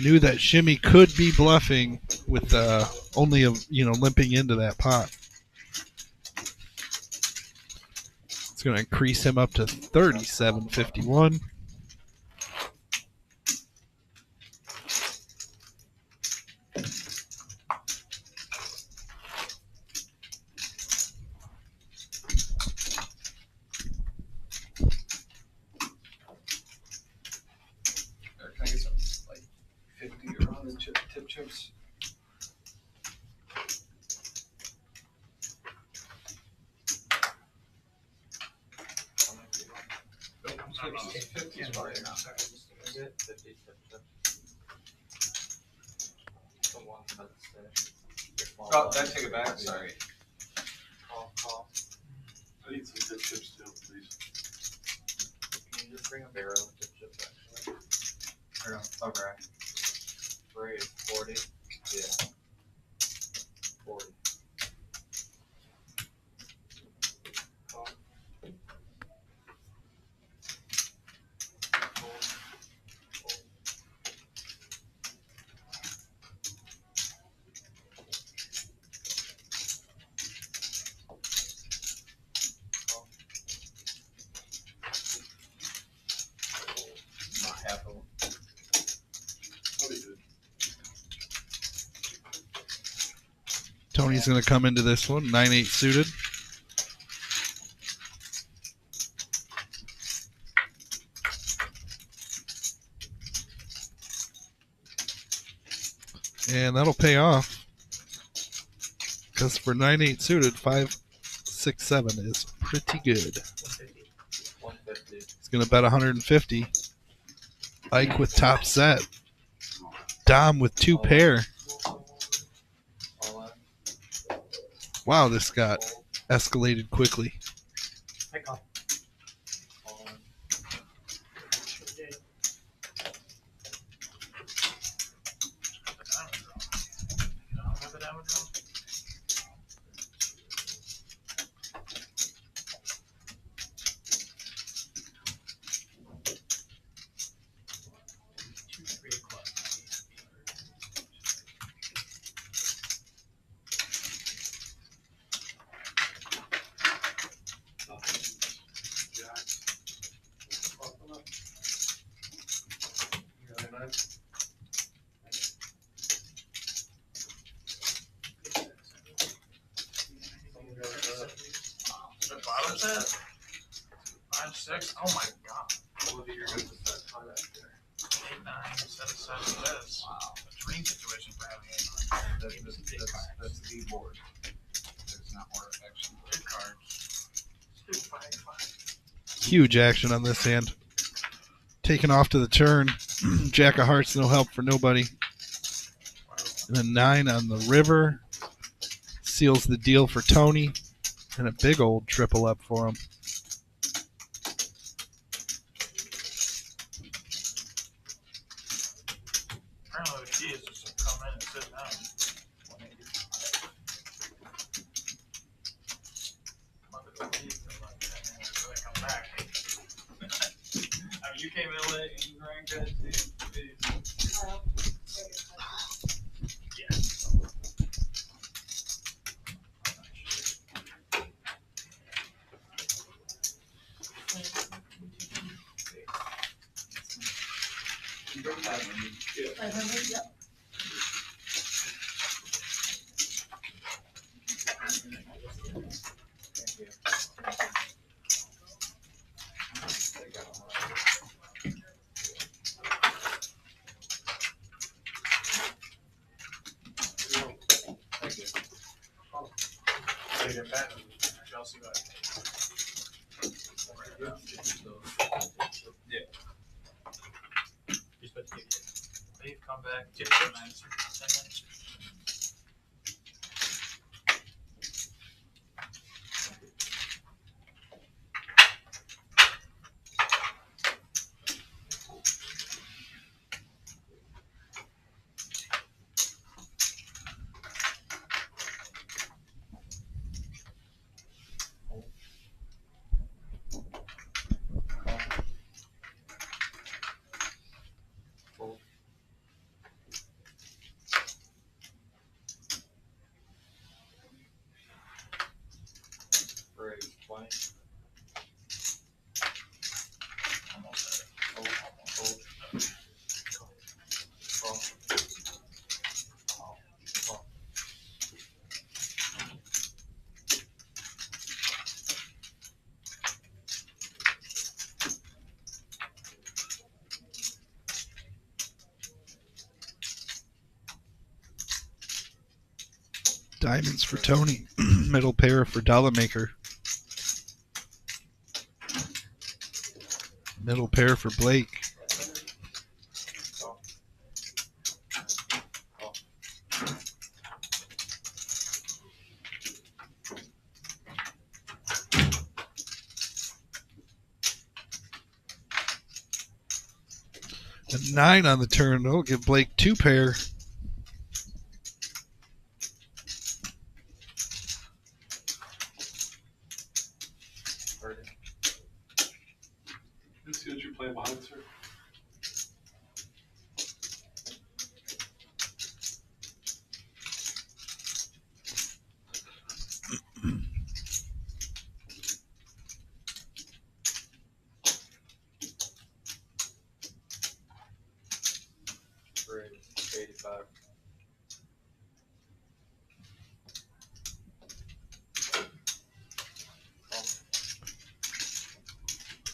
Speaker 2: Knew that Shimmy could be bluffing with only limping into that pot. It's going to increase him up to 37.51.
Speaker 6: Or can I get some, like, 50 around the tip chips? Oh, did I take it back? Sorry. Call.
Speaker 3: I need some good chips too, please.
Speaker 6: Can you just bring a barrel of tip chips, actually? Okay. 40. Yeah. 40. Not half of them.
Speaker 3: I'll be good.
Speaker 2: Tony's going to come into this one, 9-8 suited. And that'll pay off. Because for 9-8 suited, 5-6-7 is pretty good.
Speaker 6: 150.
Speaker 2: He's going to bet 150. Ike with top set. Dom with 2 pair.
Speaker 6: All in.
Speaker 2: Wow, this got escalated quickly.
Speaker 7: I call.
Speaker 6: All in.
Speaker 3: man.
Speaker 5: The bottom set? 5-6? Oh my god.
Speaker 3: What are you going to set on that there?
Speaker 5: 8-9 set of 7. That is
Speaker 6: Wow.
Speaker 5: a dream situation for having 8-9.
Speaker 6: That's the board. There's not more action.
Speaker 5: Good cards. Let's do 5-5.
Speaker 2: Huge action on this hand. Taken off to the turn. Jack of hearts, no help for nobody. And a 9 on the river. Seals the deal for Tony. And a big old triple up for him.
Speaker 5: Apparently the key is just to come in and sit down. 185. Come up to the lead for like 10 minutes so they come back. I mean, you came in late and you drank that too. Yeah.
Speaker 3: Take it back.
Speaker 5: Chelsea got He's about to give you. Leave, come back, get 10 minutes. 10 minutes.
Speaker 6: Raise 20.
Speaker 5: Almost there.
Speaker 2: Diamonds for Tony. Middle pair for Dollar Maker. Middle pair for Blake. A 9 on the turn. That'll give Blake 2 pair.
Speaker 3: Let's see what you play behind, sir.
Speaker 6: Raise 85.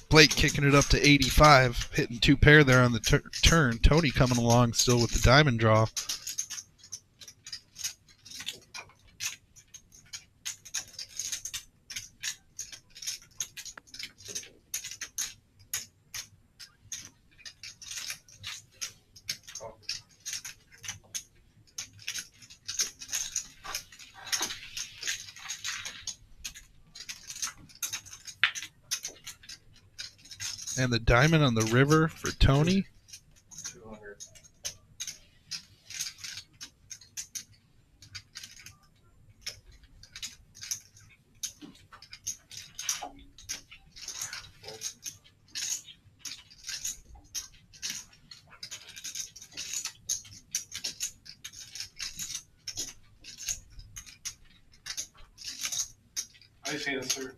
Speaker 2: Blake kicking it up to 85. Hitting 2 pair there on the turn. Tony coming along still with the diamond draw. And the diamond on the river for Tony.
Speaker 6: 200.
Speaker 3: Ice hands, sir.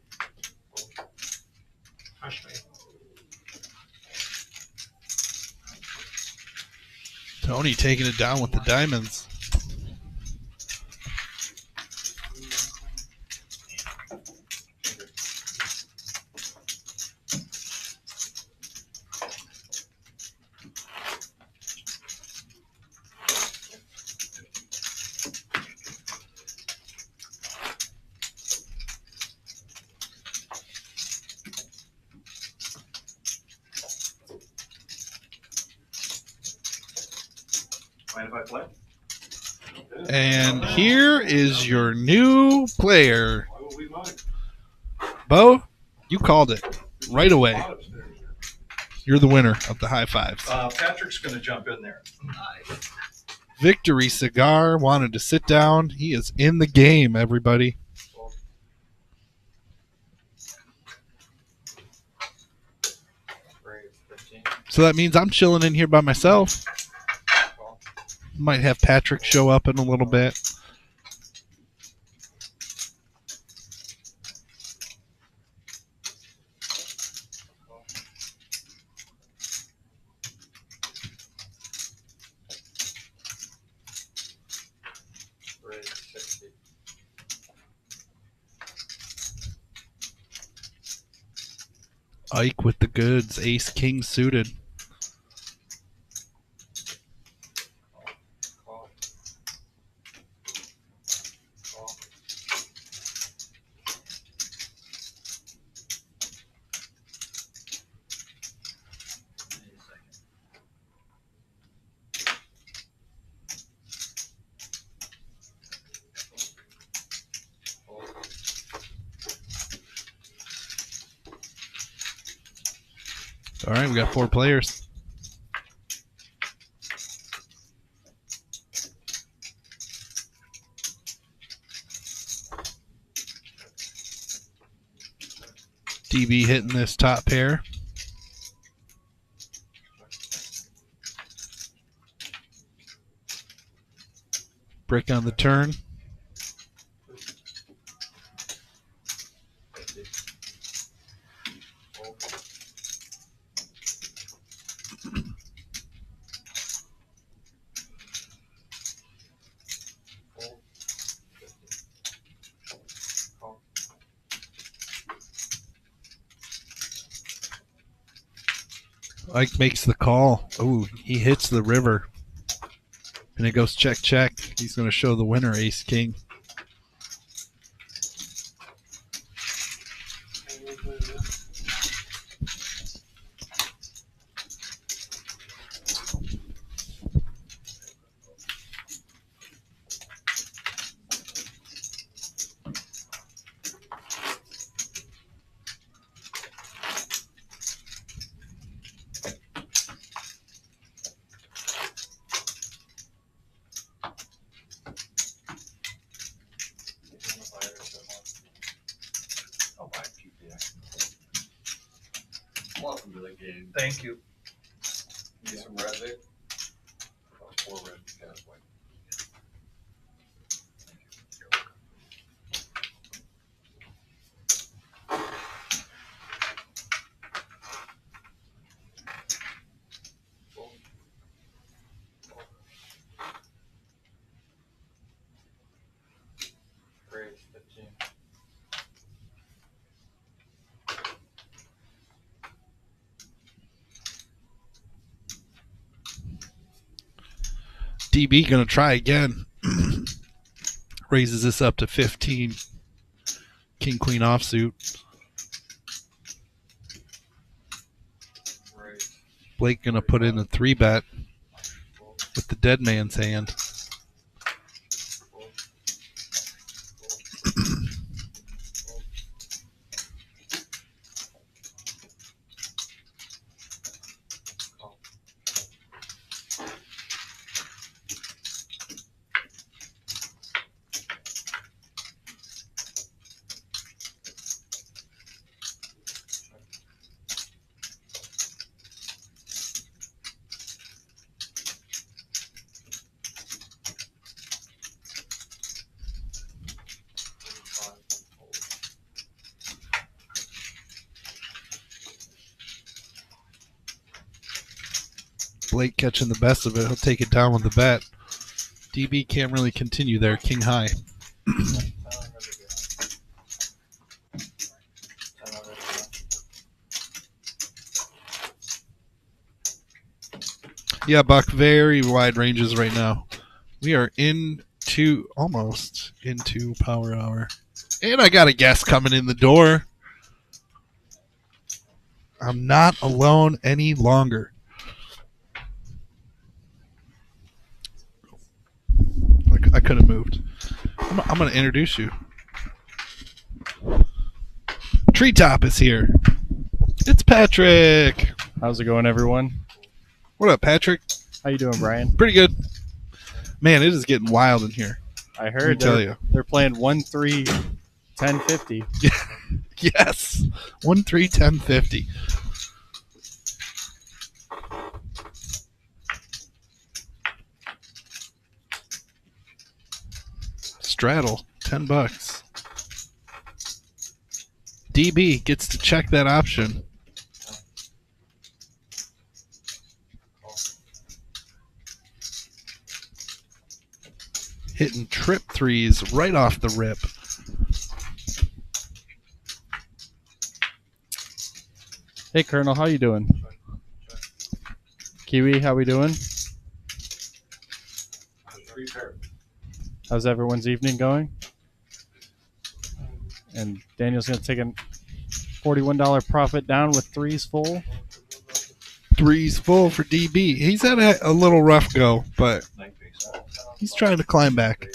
Speaker 7: Hush me.
Speaker 2: Tony taking it down with the diamonds.
Speaker 1: Mind if I play?
Speaker 2: And here is your new player.
Speaker 1: Why would we mind?
Speaker 2: Bo, you called it right away. You're the winner of the high fives.
Speaker 1: Patrick's going to jump in there.
Speaker 2: Victory Cigar wanted to sit down. He is in the game, everybody. So that means I'm chilling in here by myself. Might have Patrick show up in a little bit. Ike with the goods. Ace King suited. All right, we got 4 players. DB hitting this top pair. Brick on the turn. Ike makes the call. Ooh, he hits the river. And it goes check, check. He's going to show the winner, Ace King.
Speaker 6: Welcome to the game.
Speaker 1: Thank you.
Speaker 6: Need some red there?
Speaker 1: 4 red. Yeah, white.
Speaker 6: Great, 15.
Speaker 2: DB going to try again. Raises this up to 15. King, queen offsuit.
Speaker 6: Great.
Speaker 2: Blake going to put in a 3-bet with the dead man's hand. Blake catching the best of it. He'll take it down with the bet. DB can't really continue there. King high. Yeah, Buck, very wide ranges right now. We are almost into power hour. And I got a guest coming in the door. I'm not alone any longer. I could have moved. I'm going to introduce you. Treetop is here. It's Patrick.
Speaker 9: How's it going, everyone?
Speaker 2: What up, Patrick?
Speaker 9: How you doing, Brian?
Speaker 2: Pretty good. Man, it is getting wild in here.
Speaker 9: I heard
Speaker 2: tell you.
Speaker 9: they're playing 1-3-10-50.
Speaker 2: Yes. 1-3-10-50. Straddle, $10. DB gets to check that option. Hitting trip threes right off the rip.
Speaker 9: Hey, Colonel, how you doing? Kiwi, how we doing? How's everyone's evening going? And Daniel's going to take a $41 profit down with threes full.
Speaker 2: Threes full for DB. He's had a little rough go, but he's trying to climb back.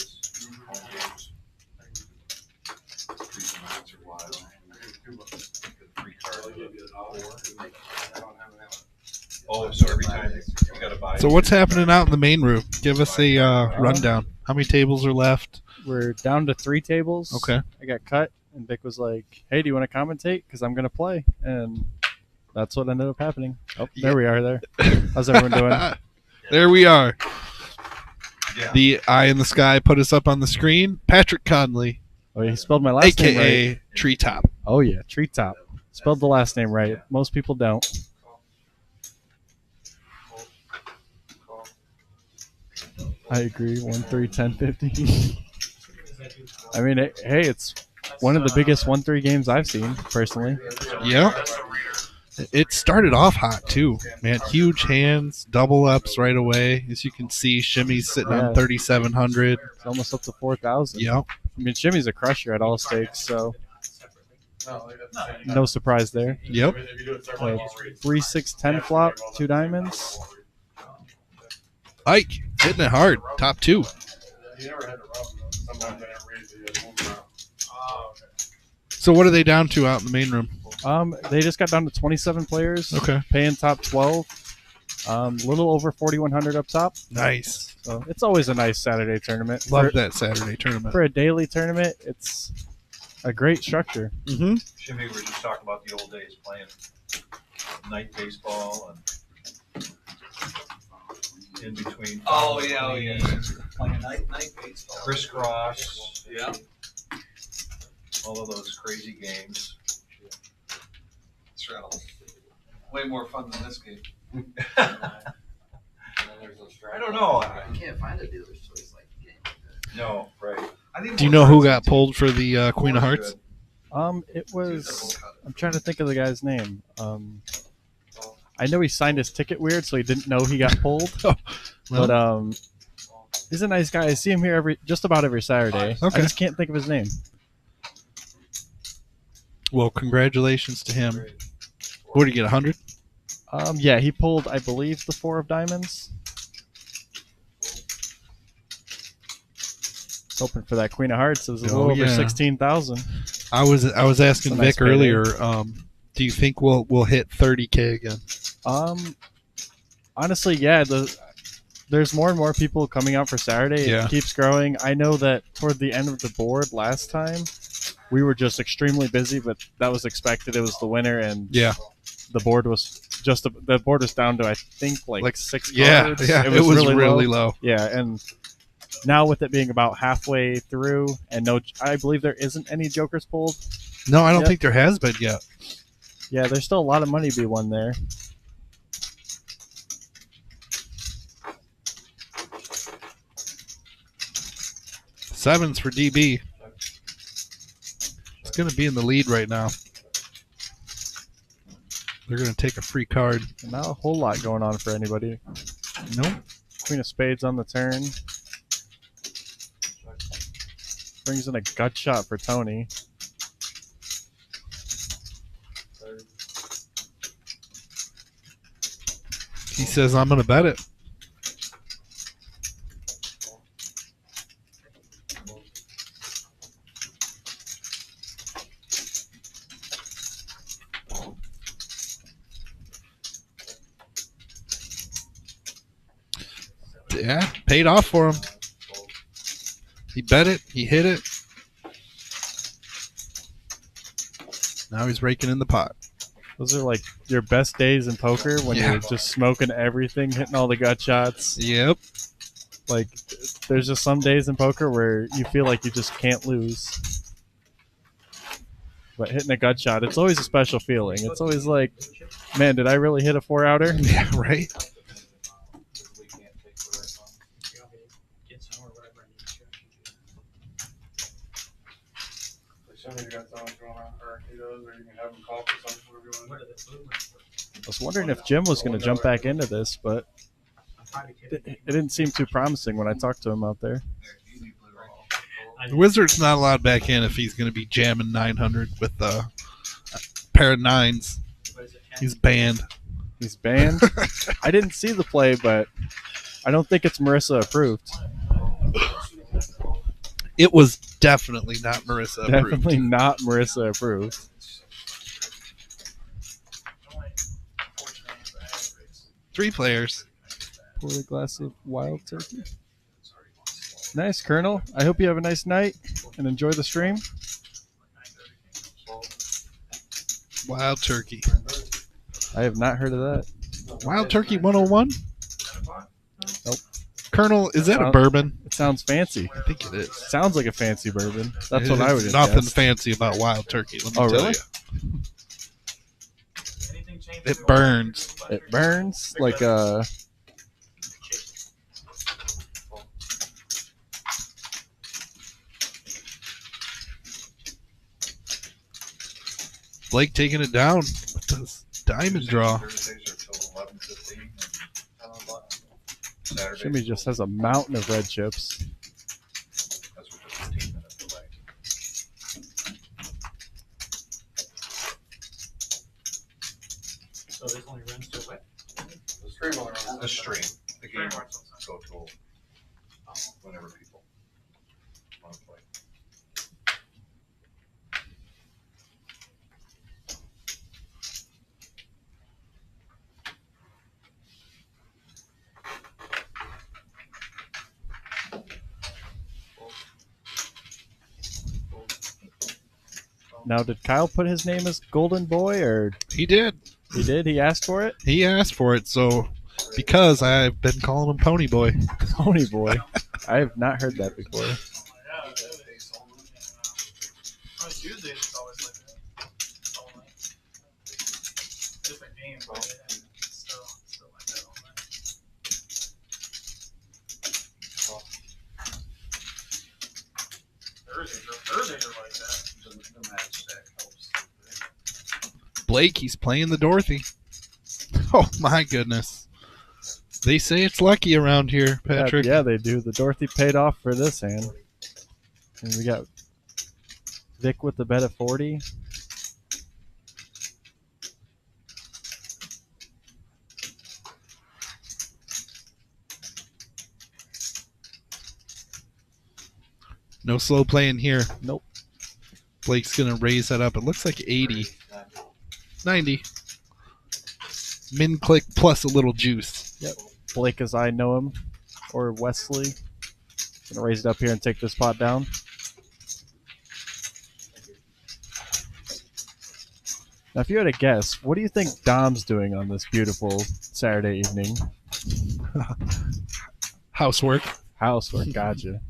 Speaker 1: Oh, so every time you got to buy.
Speaker 2: So what's happening out in the main room? Give us a rundown. How many tables are left?
Speaker 9: We're down to 3 tables.
Speaker 2: Okay.
Speaker 9: I got cut, and Vic was like, hey, do you want to commentate? Because I'm going to play. And that's what ended up happening. Oh, there we are there. How's everyone doing?
Speaker 2: There we are.
Speaker 1: Yeah.
Speaker 2: The eye in the sky put us up on the screen. Patrick Conley,
Speaker 9: Oh, he spelled my last name right.
Speaker 2: a.k.a. Treetop.
Speaker 9: Oh, yeah, Treetop. Spelled the last name right. Most people don't. I agree. 1-3-10-50. I mean, hey, it's one of the biggest 1-3 games I've seen, personally.
Speaker 2: Yeah. It started off hot, too. Man, huge hands, double ups right away. As you can see, Shimmy's sitting on 3,700.
Speaker 9: It's almost up to 4,000.
Speaker 2: Yep.
Speaker 9: I mean, Shimmy's a crusher at all stakes, so no surprise there.
Speaker 2: Yep.
Speaker 9: 3-6-10 flop, 2 diamonds.
Speaker 2: Ike, hitting it hard. Top 2.
Speaker 3: You never had to rub them. Sometimes I never read the move around. Oh, okay.
Speaker 2: So what are they down to out in the main room?
Speaker 9: They just got down to 27 players.
Speaker 2: Okay.
Speaker 9: Paying top 12. Little over 4,100 up top.
Speaker 2: Nice.
Speaker 9: So it's always a nice Saturday tournament.
Speaker 2: Love that Saturday tournament.
Speaker 9: For a daily tournament, it's a great structure.
Speaker 2: Mm-hmm.
Speaker 1: Shimmy, we were just talking about the old days playing night baseball and in between.
Speaker 6: Oh yeah. Playing night baseball.
Speaker 1: Crisscross.
Speaker 6: Yeah.
Speaker 1: All of those crazy games.
Speaker 6: Straddle. Way more fun than this game.
Speaker 1: I don't know.
Speaker 6: You can't find a dealer's choice like game.
Speaker 1: No, right.
Speaker 2: Do you know who got pulled for the Queen of Hearts?
Speaker 9: It was. I'm trying to think of the guy's name. I know he signed his ticket weird, so he didn't know he got pulled. But he's a nice guy. I see him here just about every Saturday.
Speaker 2: Okay.
Speaker 9: I just can't think of his name.
Speaker 2: Well, congratulations to him. What did he get, 100?
Speaker 9: Yeah, he pulled, I believe, the 4 of diamonds. Hoping for that Queen of Hearts. It was a little over 16,000.
Speaker 2: I was asking
Speaker 9: That's a nice
Speaker 2: Vic earlier. Do you think we'll hit 30K again?
Speaker 9: Honestly, yeah. There's more and more people coming out for Saturday.
Speaker 2: Yeah.
Speaker 9: It keeps growing. I know that toward the end of the board last time, we were just extremely busy, but that was expected. It was the winter, and the board was down to I think like 6 cards.
Speaker 2: Yeah, it was really low.
Speaker 9: Yeah, and now with it being about halfway through, and I believe there isn't any jokers pulled.
Speaker 2: No, I don't think there has been yet.
Speaker 9: Yeah, there's still a lot of money to be won there.
Speaker 2: 7's for DB. It's going to be in the lead right now. They're going to take a free card.
Speaker 9: Not a whole lot going on for anybody.
Speaker 2: Nope.
Speaker 9: Queen of spades on the turn. Brings in a gut shot for Tony.
Speaker 2: He says, I'm going to bet it. Yeah, paid off for him. He bet it. He hit it. Now he's raking in the pot.
Speaker 9: Those are like your best days in poker when
Speaker 2: Yeah.
Speaker 9: you're just smoking everything, hitting all the gut shots.
Speaker 2: Yep.
Speaker 9: Like, there's just some days in poker where you feel like you just can't lose. But hitting a gut shot, it's always a special feeling. It's always like, man, did I really hit a 4-outer?
Speaker 2: Yeah, right.
Speaker 7: Get some or whatever I need to check.
Speaker 3: As soon as you got someone going on Arquitos, or you can have them call for something whatever you
Speaker 7: What
Speaker 3: want.
Speaker 7: are the movements?
Speaker 9: I was wondering if Jim was going to jump back into this, but
Speaker 7: I'm probably
Speaker 9: it
Speaker 7: kidding.
Speaker 9: didn't seem too promising when I talked to him out there.
Speaker 2: The Wizard's not allowed back in if he's going to be jamming 900 with a pair of 9s.
Speaker 7: What is it, 10?
Speaker 2: He's banned.
Speaker 9: He's banned. I didn't see the play, but I don't think it's Marissa approved.
Speaker 2: It was definitely not Marissa approved.
Speaker 9: Definitely not Marissa approved.
Speaker 2: Three players.
Speaker 9: Pour a glass of wild turkey. Nice, Colonel. I hope you have a nice night and enjoy the stream.
Speaker 2: Wild Turkey.
Speaker 9: I have not heard of that.
Speaker 2: Wild Turkey 101?
Speaker 9: Nope.
Speaker 2: Colonel, is that a bourbon?
Speaker 9: It sounds fancy.
Speaker 2: I think it is.
Speaker 9: Sounds like a fancy bourbon. That's what
Speaker 2: There's
Speaker 9: I would have
Speaker 2: nothing
Speaker 9: guessed.
Speaker 2: fancy about Wild Turkey, let me
Speaker 9: Oh,
Speaker 2: tell
Speaker 9: really?
Speaker 2: you. It burns.
Speaker 9: It burns like a...
Speaker 2: Blake taking it down with this diamond draw.
Speaker 9: Jimmy just has a mountain of red chips.
Speaker 7: So this only runs to what?
Speaker 3: The stream only runs.
Speaker 6: The stream. The game will go till whenever people want to play.
Speaker 9: Now, did Kyle put his name as Golden Boy, or
Speaker 2: He did.
Speaker 9: he did? He asked for it?
Speaker 2: He asked for it, so because I've been calling him Pony Boy.
Speaker 9: Pony Boy. I have not heard that before.
Speaker 5: Tuesdays it's always like that. All night. Different game, but still like that all night. Thursdays are like that.
Speaker 6: The match stack helps.
Speaker 2: Blake, he's playing the Dorothy. Oh my goodness. They say it's lucky around here, Patrick.
Speaker 9: Yeah, they do. The Dorothy paid off for this hand. And we got Vic with the bet of 40.
Speaker 2: No slow playing here.
Speaker 9: Nope.
Speaker 2: Blake's going to raise that up. It looks like 80. 90. Min click plus a little juice.
Speaker 9: Yep. Blake as I know him. Or Wesley. Gonna raise it up here and take this pot down. Now, if you had a guess, what do you think Dom's doing on this beautiful Saturday evening?
Speaker 2: Housework.
Speaker 9: Housework, gotcha.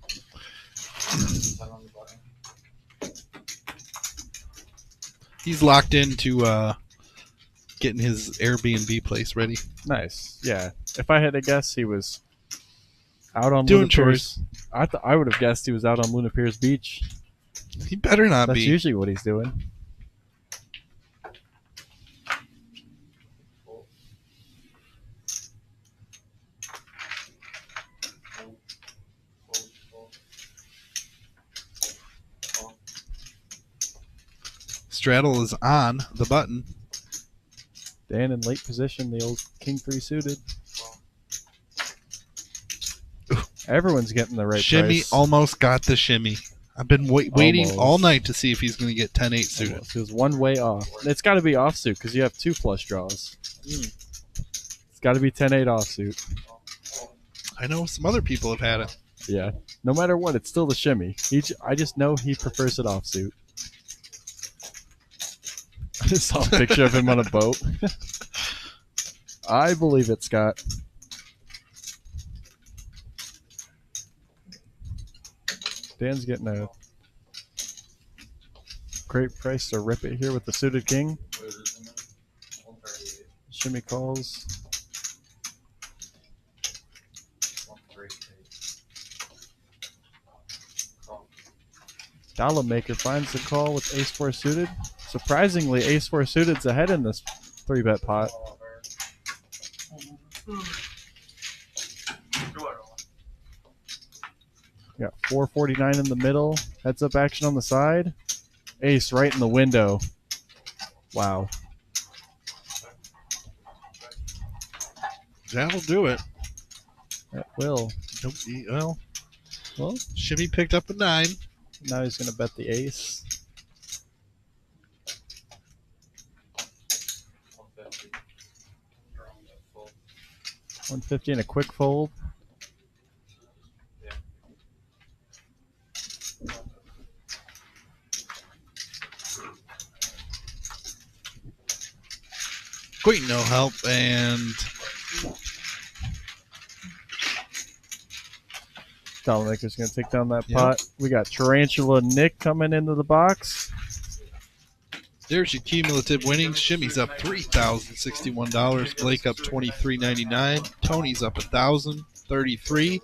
Speaker 2: He's locked into getting his Airbnb place ready.
Speaker 9: Nice. Yeah. If I had to guess, he was Out on
Speaker 2: Doing
Speaker 9: Luna Pierce. I would have guessed he was out on Luna Pierce Beach.
Speaker 2: He better not
Speaker 9: That's
Speaker 2: be.
Speaker 9: usually what he's doing.
Speaker 2: Straddle is on the button.
Speaker 9: Dan in late position, the old King 3 suited. Everyone's getting the right
Speaker 2: Shimmy
Speaker 9: price.
Speaker 2: almost got the shimmy. I've been waiting
Speaker 9: Almost.
Speaker 2: all night to see if he's going to get 10-8 suited.
Speaker 9: Almost. He was one way off. It's got to be offsuit because you have 2 flush draws. It's got to be 10-8 offsuit.
Speaker 2: I know some other people have had it.
Speaker 9: Yeah. No matter what, it's still the shimmy. I just know he prefers it offsuit. I just saw a picture of him on a boat. I believe it, Scott. Dan's getting a great price to rip it here with the suited king. Shimmy calls. Dollar Maker finds the call with ace 4 suited. Surprisingly, ace 4 suited's ahead in this 3-bet pot. Got 449 in the middle. Heads up action on the side. Ace right in the window. Wow.
Speaker 2: That'll do it.
Speaker 9: That will.
Speaker 2: Well, Shimmy picked up a 9.
Speaker 9: Now he's going to bet the ace. 150 and a quick fold.
Speaker 2: Queen no help, and
Speaker 9: Dollar Maker's going to take down that
Speaker 2: Yep.
Speaker 9: pot. We got Tarantula Nick coming into the box.
Speaker 2: there's your cumulative winnings. Shimmy's up $3,061. Blake up $23.99. Tony's up $1,033.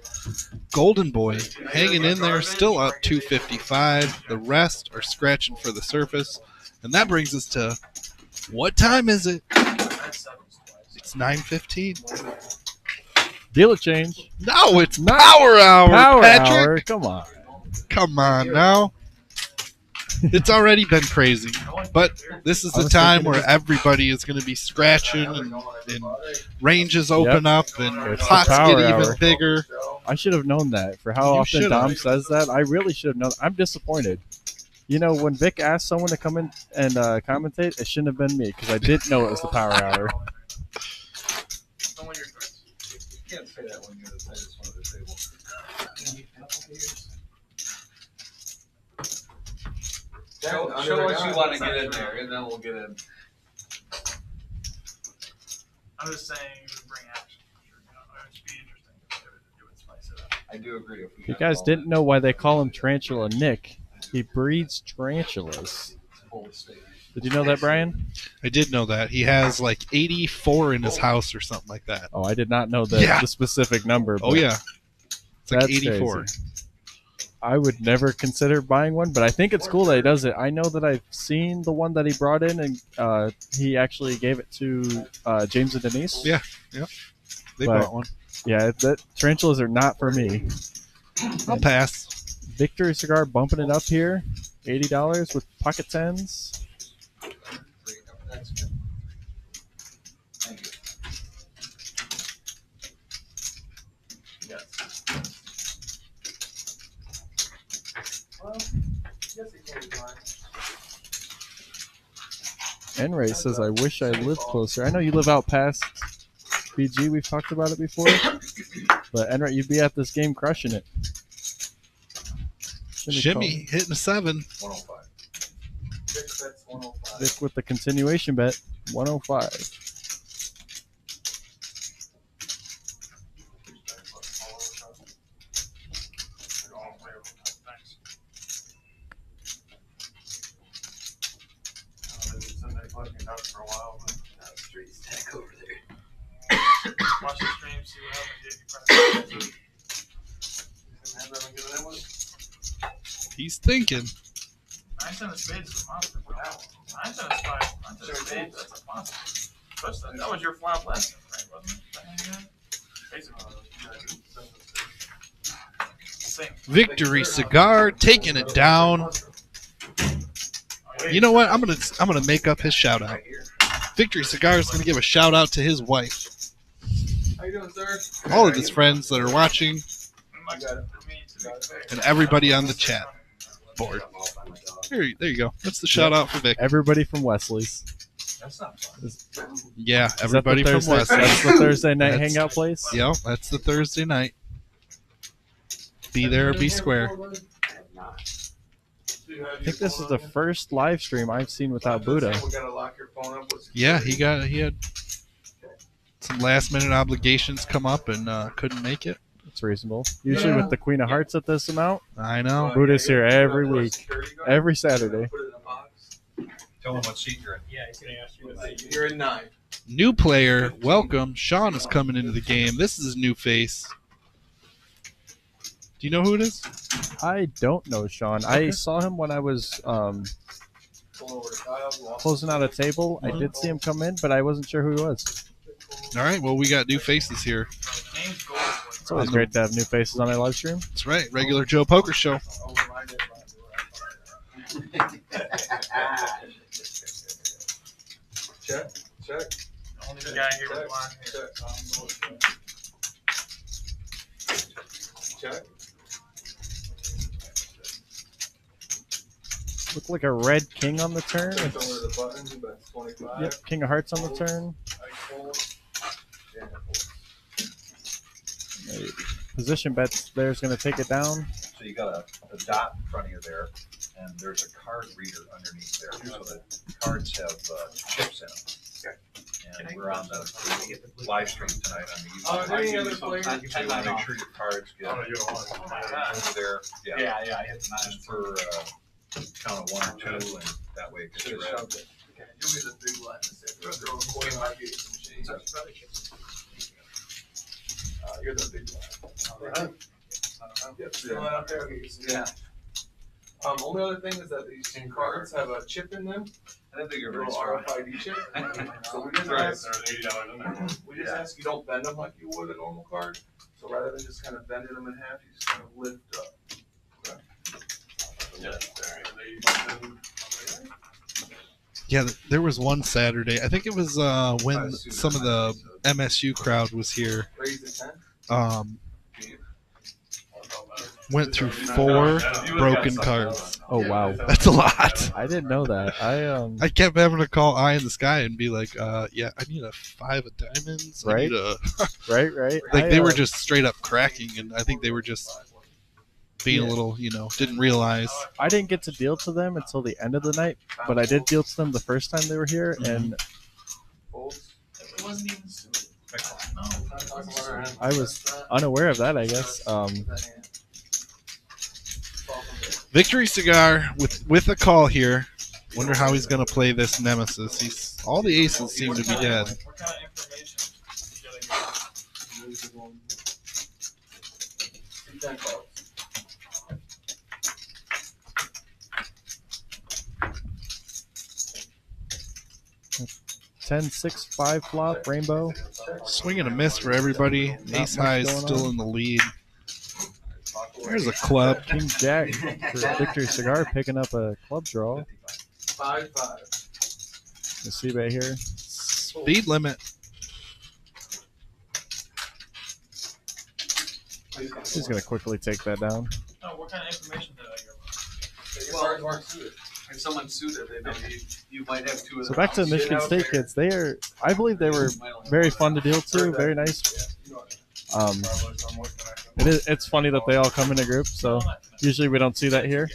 Speaker 2: Golden Boy hanging in there, still up $255. The rest are scratching for the surface. And that brings us to, what time is it? It's 9:15.
Speaker 9: Dealer change.
Speaker 2: No, it's Power Hour,
Speaker 9: Power
Speaker 2: Patrick.
Speaker 9: hour. Come on.
Speaker 2: Come on now. It's already been crazy. But this is
Speaker 9: I
Speaker 2: the
Speaker 9: was
Speaker 2: time
Speaker 9: thinking
Speaker 2: where
Speaker 9: it
Speaker 2: everybody is going to be scratching and ranges open up and
Speaker 9: It's the
Speaker 2: pots
Speaker 9: power
Speaker 2: get even
Speaker 9: hour.
Speaker 2: bigger.
Speaker 9: I should have known that. For how
Speaker 2: You
Speaker 9: often
Speaker 2: should've.
Speaker 9: Dom says that, I really should have known. I'm disappointed. You know, when Vic asked someone to come in and commentate, it shouldn't have been me because I didn't know it was the power hour.
Speaker 8: You can't say that when you're the tightest one at the table. Show us you want to get in there, and then we'll get in.
Speaker 5: I'm just saying you would bring action. You know, it would be interesting. It would spice it up.
Speaker 8: I do agree.
Speaker 9: If you guys didn't know why they call him Tarantula Nick, he breeds tarantulas. Did you know that, Brian?
Speaker 2: I did know that. He has like 84 in his house or something like that.
Speaker 9: Oh, I did not know the specific number.
Speaker 2: Oh,
Speaker 9: but
Speaker 2: yeah. It's like
Speaker 9: that's
Speaker 2: 84.
Speaker 9: crazy. I would never consider buying one, but I think it's cool that he does it. I know that I've seen the one that he brought in, and he actually gave it to James and Denise.
Speaker 2: Yeah, they
Speaker 9: But-
Speaker 2: brought one.
Speaker 9: Yeah, that tarantulas are not for me.
Speaker 2: I'll pass.
Speaker 9: Victory Cigar bumping it up here. $80 with pocket tens.
Speaker 8: That's good. Thank you. Yes.
Speaker 7: Well, yes, it can be fine.
Speaker 9: N-Ray says, I wish I lived closer. I know you live out past BG. We've talked about it before. But N-Ray, you'd be at this game crushing it.
Speaker 2: Shimmy hitting a 7.
Speaker 8: 105. Vic bets 105.
Speaker 9: Vic with the continuation bet, 105.
Speaker 5: Watch the stream, see what happens.
Speaker 2: He's thinking.
Speaker 5: 9-10 of spades is a monster. 9-10 of spades. 9-10 of spades. That's a monster. Especially, that was your flop last time, right? Wasn't it? That hand you had? Basically. Same.
Speaker 2: Victory Cigar taking it down. You know what? I'm gonna make up his shout out. Victory Cigar is gonna give a shout out to his wife.
Speaker 5: How you doing, sir?
Speaker 2: All of his friends that are watching, and everybody on the chat board. There you go. That's the shout out for Vic.
Speaker 9: Everybody from Wesley's.
Speaker 2: Yeah,
Speaker 9: Is that the
Speaker 2: everybody from
Speaker 9: Thursday-
Speaker 2: West.
Speaker 9: That's the Thursday night
Speaker 2: That's-
Speaker 9: hangout place.
Speaker 2: Yep, that's the Thursday night. Be there or be square.
Speaker 9: I think this is the first live stream I've seen without Buddha.
Speaker 2: Yeah, he had some last minute obligations come up and couldn't make it.
Speaker 9: It's reasonable. Usually with the Queen of Hearts at this amount,
Speaker 2: I know.
Speaker 9: Buddha's here every week, every Saturday.
Speaker 6: Tell him what seat you're in.
Speaker 7: Yeah, he's gonna ask you what seat
Speaker 8: You're in 9.
Speaker 2: New player, welcome. Sean is coming into the game. This is his new face. Do you know who it is?
Speaker 9: I don't know Sean. I saw him when I was closing out a table. I did see him come in, but I wasn't sure who he was.
Speaker 2: All right, well, we got new faces here.
Speaker 9: It's always great to have new faces on our live stream.
Speaker 2: That's right, regular Joe Poker Show.
Speaker 3: Check.
Speaker 5: Only the guy here with blonde hair.
Speaker 3: Check.
Speaker 9: Looked like a red king on the turn.
Speaker 3: Under the buttons, about 25.
Speaker 9: Yep, King of Hearts on the turn. Position bets there's going to take it down.
Speaker 6: So you got a dot in front of you there, and there's a card reader underneath there. So the cards have chips in them. And we're on the live stream tonight on the YouTube.
Speaker 3: Any other players?
Speaker 6: You want to make sure your cards get
Speaker 3: Oh, you don't want it.
Speaker 6: over there. Yeah,
Speaker 8: I hit the 9.
Speaker 6: just for count of 1 or 2, and that way it gets red.
Speaker 3: You'll be the big one. Throw a coin like it. You're the big one. Yep, still out there.
Speaker 8: Yeah.
Speaker 3: Only other thing is that these cards have a chip in them,
Speaker 6: I didn't think you
Speaker 3: a
Speaker 6: were very
Speaker 3: little
Speaker 6: smart.
Speaker 3: RFID chip. So we just
Speaker 5: Right,
Speaker 3: ask,
Speaker 5: there's $80 in there.
Speaker 3: we just ask you don't bend them like you would a normal card. So rather than just kind of bending them in half, you just kind of lift up.
Speaker 5: Yeah, there.
Speaker 2: Yeah, there was one Saturday. I think it was when some of the MSU crowd was here.
Speaker 3: Raise the 10.
Speaker 2: Went through 4 broken cards.
Speaker 9: Oh wow,
Speaker 2: That's a lot.
Speaker 9: I didn't know that.
Speaker 2: I kept having to call Eye in the Sky and be like, yeah, I need a 5 of diamonds. I
Speaker 9: Right.
Speaker 2: need a
Speaker 9: right.
Speaker 2: like
Speaker 9: I,
Speaker 2: they were just straight up cracking, and I think they were just being a little, didn't realize.
Speaker 9: I didn't get to deal to them until the end of the night, but I did deal to them the first time they were here, and
Speaker 5: It wasn't even suited. No,
Speaker 9: I was unaware of that. I guess.
Speaker 2: Victory Cigar with a call here. Wonder how he's gonna play this nemesis. All the aces seem to be dead.
Speaker 5: What kind of information you gotta get?
Speaker 3: 10 cards.
Speaker 9: Ten, 6, 5 flop rainbow.
Speaker 2: Swing and a miss for everybody.
Speaker 9: Not
Speaker 2: Ace
Speaker 9: much
Speaker 2: high is
Speaker 9: going
Speaker 2: still
Speaker 9: on.
Speaker 2: in the lead. There's a club.
Speaker 9: King Jack for Victory Cigar picking up a club draw.
Speaker 3: 5-5.
Speaker 9: You see right here.
Speaker 2: Speed limit.
Speaker 9: He's gonna quickly take that down.
Speaker 5: No, what kind of information did I get?
Speaker 3: Your cards weren't suited.
Speaker 8: If someone's suited, they know you might have 2 of
Speaker 9: So
Speaker 8: them.
Speaker 9: back to the Michigan State kids. I believe they were very fun to deal to. Very nice. It's funny that they all come in a group. So usually we don't see that here.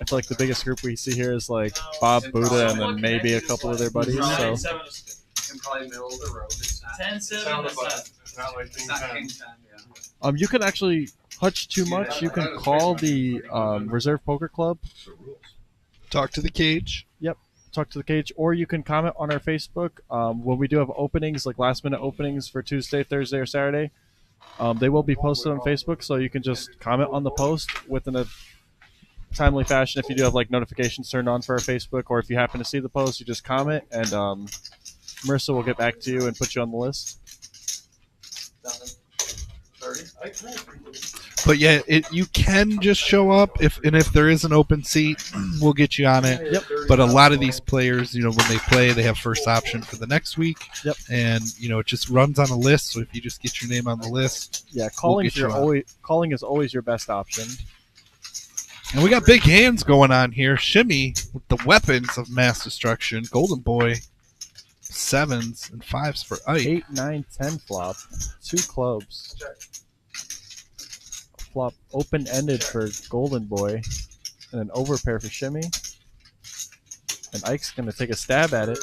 Speaker 9: I feel like the biggest group we see here is like Bob, Buddha, and then maybe a couple of their buddies. So
Speaker 5: 9-7 of spades.
Speaker 8: And probably middle of the road. It's not,
Speaker 5: 10-7 of seven.
Speaker 3: It's not like
Speaker 8: it's
Speaker 3: King
Speaker 8: not
Speaker 3: 10.
Speaker 8: King 10, yeah.
Speaker 9: you can actually hutch too much. You can call the Reserve Poker Club,
Speaker 2: Talk to the cage.
Speaker 9: talk to the cage, or you can comment on our Facebook when we do have openings, like last minute openings for Tuesday, Thursday, or Saturday. They will be posted on Facebook, so you can just comment on the post with timely fashion. If you do have like notifications turned on for our Facebook, or if you happen to see the post, you just comment, and Marissa will get back to you and put you on the list.
Speaker 2: But yeah, you can just show up if there is an open seat, we'll get you on it.
Speaker 9: Yep.
Speaker 2: But a lot of these players, when they play, they have first option for the next week.
Speaker 9: Yep.
Speaker 2: And it just runs on a list. So if you just get your name on the list,
Speaker 9: Yeah,
Speaker 2: calling
Speaker 9: is always your best option.
Speaker 2: And we got big hands going on here. Shimmy with the weapons of mass destruction. Golden Boy, 7s and 5s for Ike.
Speaker 9: 8, 9, 10 flop. 2 clubs. Flop open-ended for Golden Boy. And an overpair for Shimmy. And Ike's going to take a stab at it.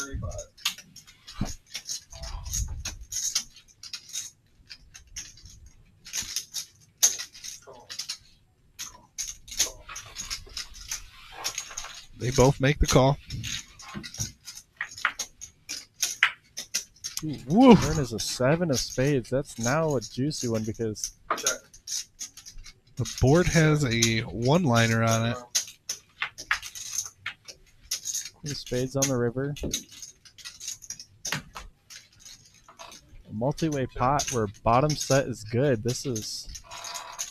Speaker 2: They both make the call.
Speaker 9: Woo! Turn is a 7 of spades. That's now a juicy one because
Speaker 2: the board has a one-liner on it.
Speaker 9: Spades on the river. A multi-way pot where bottom set is good. This is...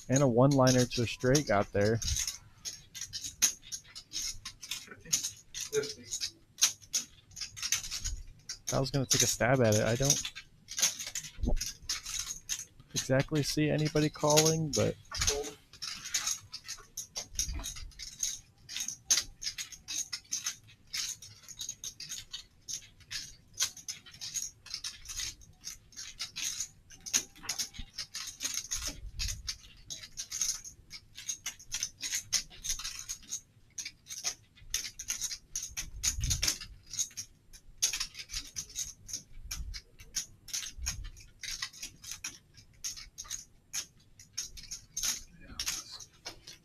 Speaker 9: And a one-liner to a straight got there. I was going to take a stab at it. I don't exactly see anybody calling, but...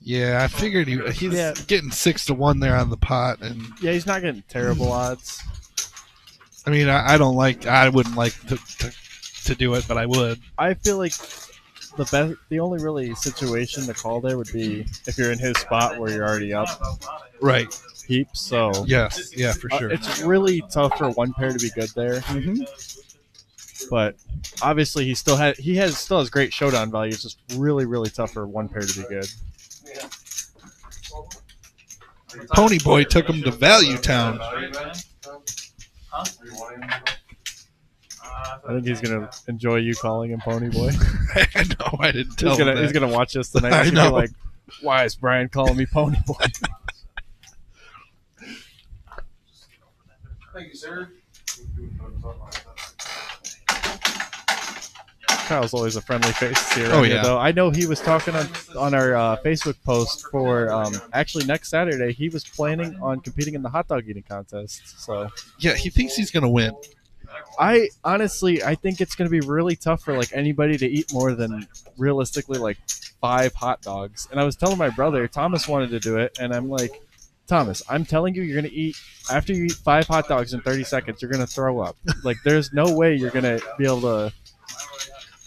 Speaker 2: Yeah, I figured he's getting 6-1 there on the pot, and
Speaker 9: yeah, he's not getting terrible odds.
Speaker 2: I mean, I wouldn't like to do it, but I would.
Speaker 9: I feel like the only really situation to call there would be if you're in his spot where you're already up,
Speaker 2: right?
Speaker 9: Heaps. So
Speaker 2: yes, yeah, for sure.
Speaker 9: It's really tough for one pair to be good there.
Speaker 2: Mm-hmm.
Speaker 9: But obviously, he still has great showdown value. It's just really, really tough for one pair to be good.
Speaker 2: Pony Boy took him to Value Town.
Speaker 9: I think he's gonna enjoy you calling him Pony Boy.
Speaker 2: No, I didn't tell him that.
Speaker 9: He's gonna watch this tonight. He's gonna be like, why is Brian calling me Pony Boy?
Speaker 3: Thank you, sir.
Speaker 9: Kyle's always a friendly face here.
Speaker 2: Oh yeah.
Speaker 9: Though I know he was talking on our Facebook post for actually next Saturday. He was planning on competing in the hot dog eating contest. So
Speaker 2: yeah, he thinks he's gonna win.
Speaker 9: I think it's gonna be really tough for like anybody to eat more than realistically like 5 hot dogs. And I was telling my brother Thomas wanted to do it, and I'm like, Thomas, I'm telling you, you're gonna eat after you eat 5 hot dogs in 30 seconds. You're gonna throw up. Like there's no way you're gonna be able to.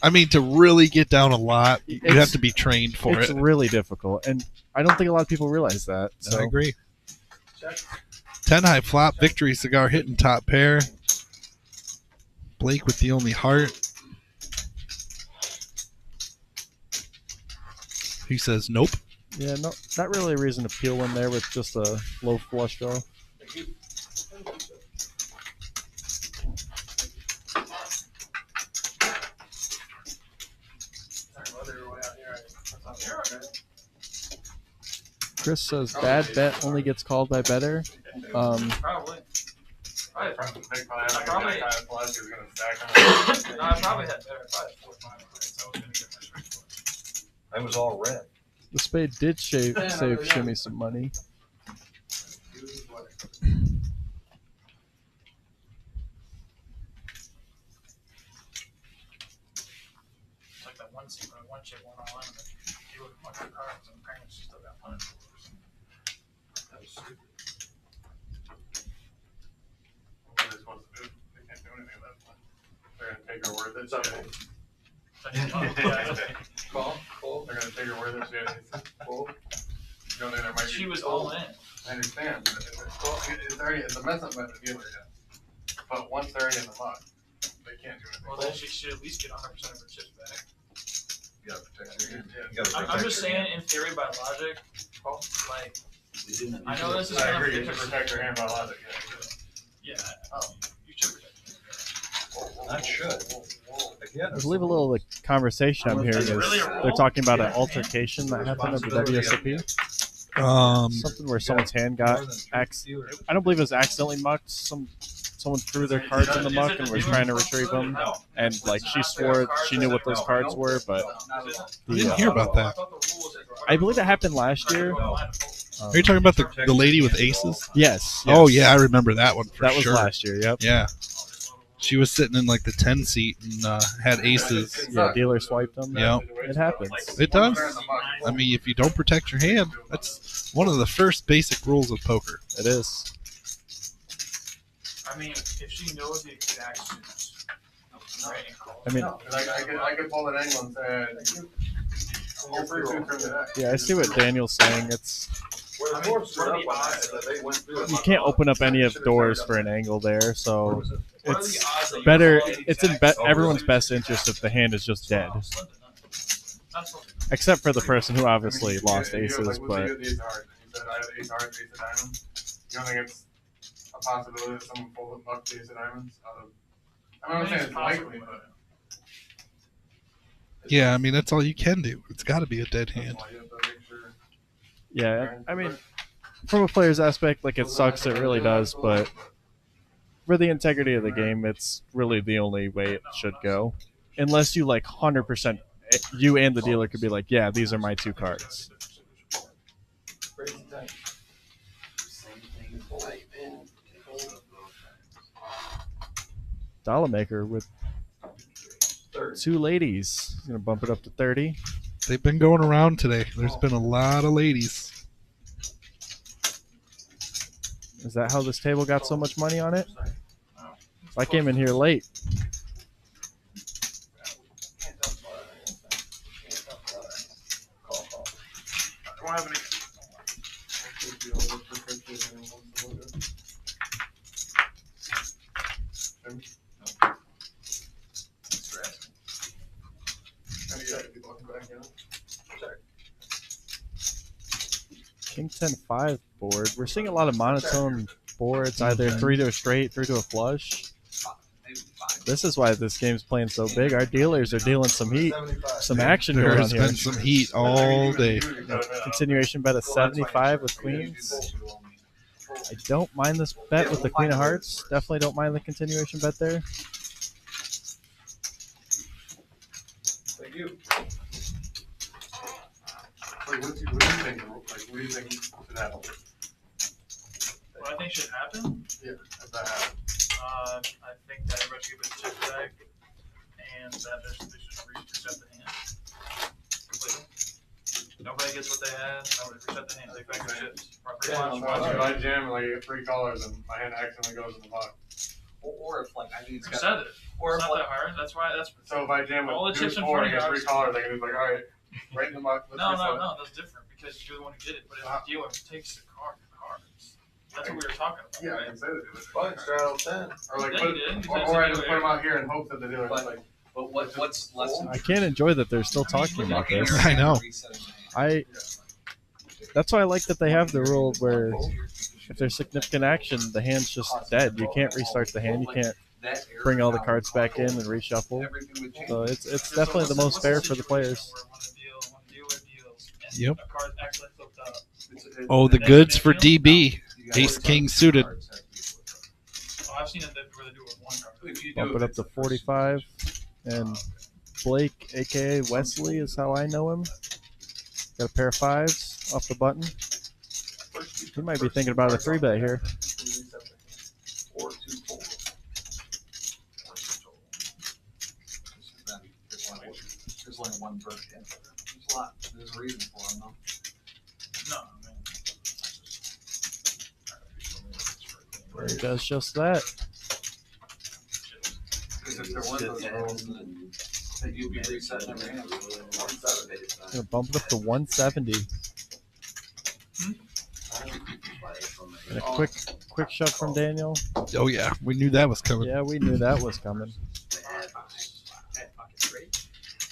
Speaker 2: I mean, to really get down a lot, you have to be trained for it.
Speaker 9: It's really difficult, and I don't think a lot of people realize that. So.
Speaker 2: I agree. 10 high flop, victory cigar hitting top pair. Blake with the only heart. He says nope.
Speaker 9: Yeah, no, not really a reason to peel one there with just a low flush draw. Chris says bad bet only gets called by better.
Speaker 3: Probably. I probably had better.
Speaker 6: I was all red.
Speaker 9: The spade did save Shimmy some money.
Speaker 5: It's like that one chip went all in, but you would much cards and apparently she still got money. That was stupid.
Speaker 3: What are they supposed to do? They can't do anything at that point. They're gonna take her word that
Speaker 5: Yeah.
Speaker 3: Call. They're gonna take her word that she had. You know, there might
Speaker 5: She
Speaker 3: be
Speaker 5: was all in.
Speaker 3: I understand. But it's a mess up by the dealer, yeah. But once they're already in the muck, they can't do anything.
Speaker 5: Well, then she should at least get 100% of her chips back.
Speaker 6: You gotta protect your hand.
Speaker 3: Yeah.
Speaker 6: You gotta
Speaker 5: I'm
Speaker 6: protect
Speaker 5: just
Speaker 6: your
Speaker 5: saying,
Speaker 6: hand.
Speaker 5: in theory, by logic, like, I know this is
Speaker 3: I
Speaker 5: kind of
Speaker 3: agree. You should
Speaker 5: ridiculous.
Speaker 3: protect your hand by logic.
Speaker 5: Yeah, you should protect your
Speaker 6: That should. Again,
Speaker 9: I believe a little of the conversation I'm hearing is they're talking about an altercation that happened at the WSOP. Something where someone's hand got I don't believe it was accidentally mucked. Someone threw their cards in the muck and was trying to retrieve them, and like she swore she knew what those cards were, but
Speaker 2: I didn't hear about that.
Speaker 9: I believe it happened last year.
Speaker 2: Are you talking about the lady with aces?
Speaker 9: Yes.
Speaker 2: Oh yeah, I remember that one for
Speaker 9: That was
Speaker 2: sure.
Speaker 9: last year. Yep.
Speaker 2: Yeah. She was sitting in like the 10 seat and had aces.
Speaker 9: Yeah, dealer swiped them.
Speaker 2: Yeah.
Speaker 9: It happens.
Speaker 2: It does. I mean, if you don't protect your hand, that's one of the first basic rules of poker.
Speaker 9: It is.
Speaker 5: I mean, if she knows the exact suits, right?
Speaker 9: I mean,
Speaker 3: I could pull an angle and say, you're free roll.
Speaker 9: yeah, I see what Daniel's saying. It's
Speaker 5: I mean, what are the odds that
Speaker 9: you can't open up any of doors for an angle there, so
Speaker 5: what are
Speaker 9: it's
Speaker 5: the odds that you
Speaker 9: better.
Speaker 5: pull the
Speaker 9: It's in
Speaker 5: exact
Speaker 9: everyone's best interest if the hand is just dead,
Speaker 5: That's what-
Speaker 9: except for the person who obviously lost aces. But
Speaker 3: You said I had ace hearts, ace of diamonds. You don't think it's a possibility that someone pulled up the ace of diamonds out of? I'm not saying it's likely, but.
Speaker 2: Yeah, I mean that's all you can do. It's got to be a dead hand.
Speaker 3: That's why you have to make sure.
Speaker 9: yeah, I mean, from a player's aspect, like it sucks. It really does. But for the integrity of the game, it's really the only way it should go, unless you like 100%. You and the dealer could be like, yeah, these are my two cards. Dollar maker with two ladies. He's gonna bump it up to 30.
Speaker 2: They've been going around today. There's been a lot of ladies.
Speaker 9: Is that how this table got so much money on it? I came in here late.
Speaker 5: I don't have any.
Speaker 9: King 10-5 board. We're seeing a lot of monotone boards, either 3 to a straight, 3 to a flush. This is why this game's playing so big. Our dealers are dealing some heat, some action
Speaker 2: There
Speaker 9: going on
Speaker 2: has
Speaker 9: here.
Speaker 2: been some heat all day.
Speaker 9: Continuation bet of 75 with queens. I don't mind this bet with the queen of hearts. Definitely don't mind the continuation bet there.
Speaker 6: Thank you.
Speaker 3: What do you think? Like, what do you think should happen?
Speaker 5: What I think should happen,
Speaker 3: Yeah, if that happens.
Speaker 5: I think that everybody should give it a chip back, and that they should reset the hand completely. Nobody gets what they had. Nobody reset the hand. They back the chips. Pretty much.
Speaker 3: If I jam and I get 3 colors and my hand accidentally goes in the muck.
Speaker 8: Or if like I think it's got,
Speaker 5: Reset it.
Speaker 8: or
Speaker 5: It's
Speaker 8: if
Speaker 5: not
Speaker 8: like
Speaker 5: that hard. That's why. That's
Speaker 3: So if I jam
Speaker 5: All the
Speaker 3: with
Speaker 5: chips
Speaker 3: deuce
Speaker 5: in
Speaker 3: 4
Speaker 5: front
Speaker 3: and
Speaker 5: of
Speaker 3: get
Speaker 5: you
Speaker 3: 3 colors, I can just like, all right, right in the muck. Let's
Speaker 5: no,
Speaker 3: reset it.
Speaker 5: that's different because you're the one who did it. But if the dealer takes the cards, that's what we were talking about.
Speaker 3: Yeah, I
Speaker 5: right?
Speaker 3: can say the dealer.
Speaker 8: fine, straddle 10.
Speaker 3: Or like,
Speaker 5: Yeah,
Speaker 3: put,
Speaker 5: you did. You
Speaker 3: or,
Speaker 5: said
Speaker 3: or I
Speaker 5: it's
Speaker 3: just
Speaker 5: the
Speaker 3: put them
Speaker 5: other
Speaker 3: out here in hopes that the dealer
Speaker 8: But-
Speaker 3: like.
Speaker 8: But what's less than
Speaker 9: I can't enjoy that they're still talking about this.
Speaker 2: I know.
Speaker 9: That's why I like that they have the rule where if there's significant action, the hand's just dead. You can't restart the hand. You can't bring all the cards back in and reshuffle. So it's definitely the most fair for the players.
Speaker 2: Yep.
Speaker 5: A card actually flipped up.
Speaker 2: Oh, the goods for DB. Ace King suited.
Speaker 5: Oh, I've seen it where they do it with one card.
Speaker 9: Bump it up to 45. And Blake, a.k.a. Wesley, is how I know him. Got a pair of 5s off the button. He might be thinking about a 3-bet here.
Speaker 8: There's only one bird in. There's a lot. There's a reason for them though.
Speaker 5: No, man.
Speaker 9: He does just that.
Speaker 8: Because if there weren't those rules, then you'd be resetting every hand.
Speaker 9: Gonna bump it up to 170. And a quick shove from Daniel.
Speaker 2: Oh yeah, we knew that was coming.
Speaker 9: Yeah, we knew that was coming.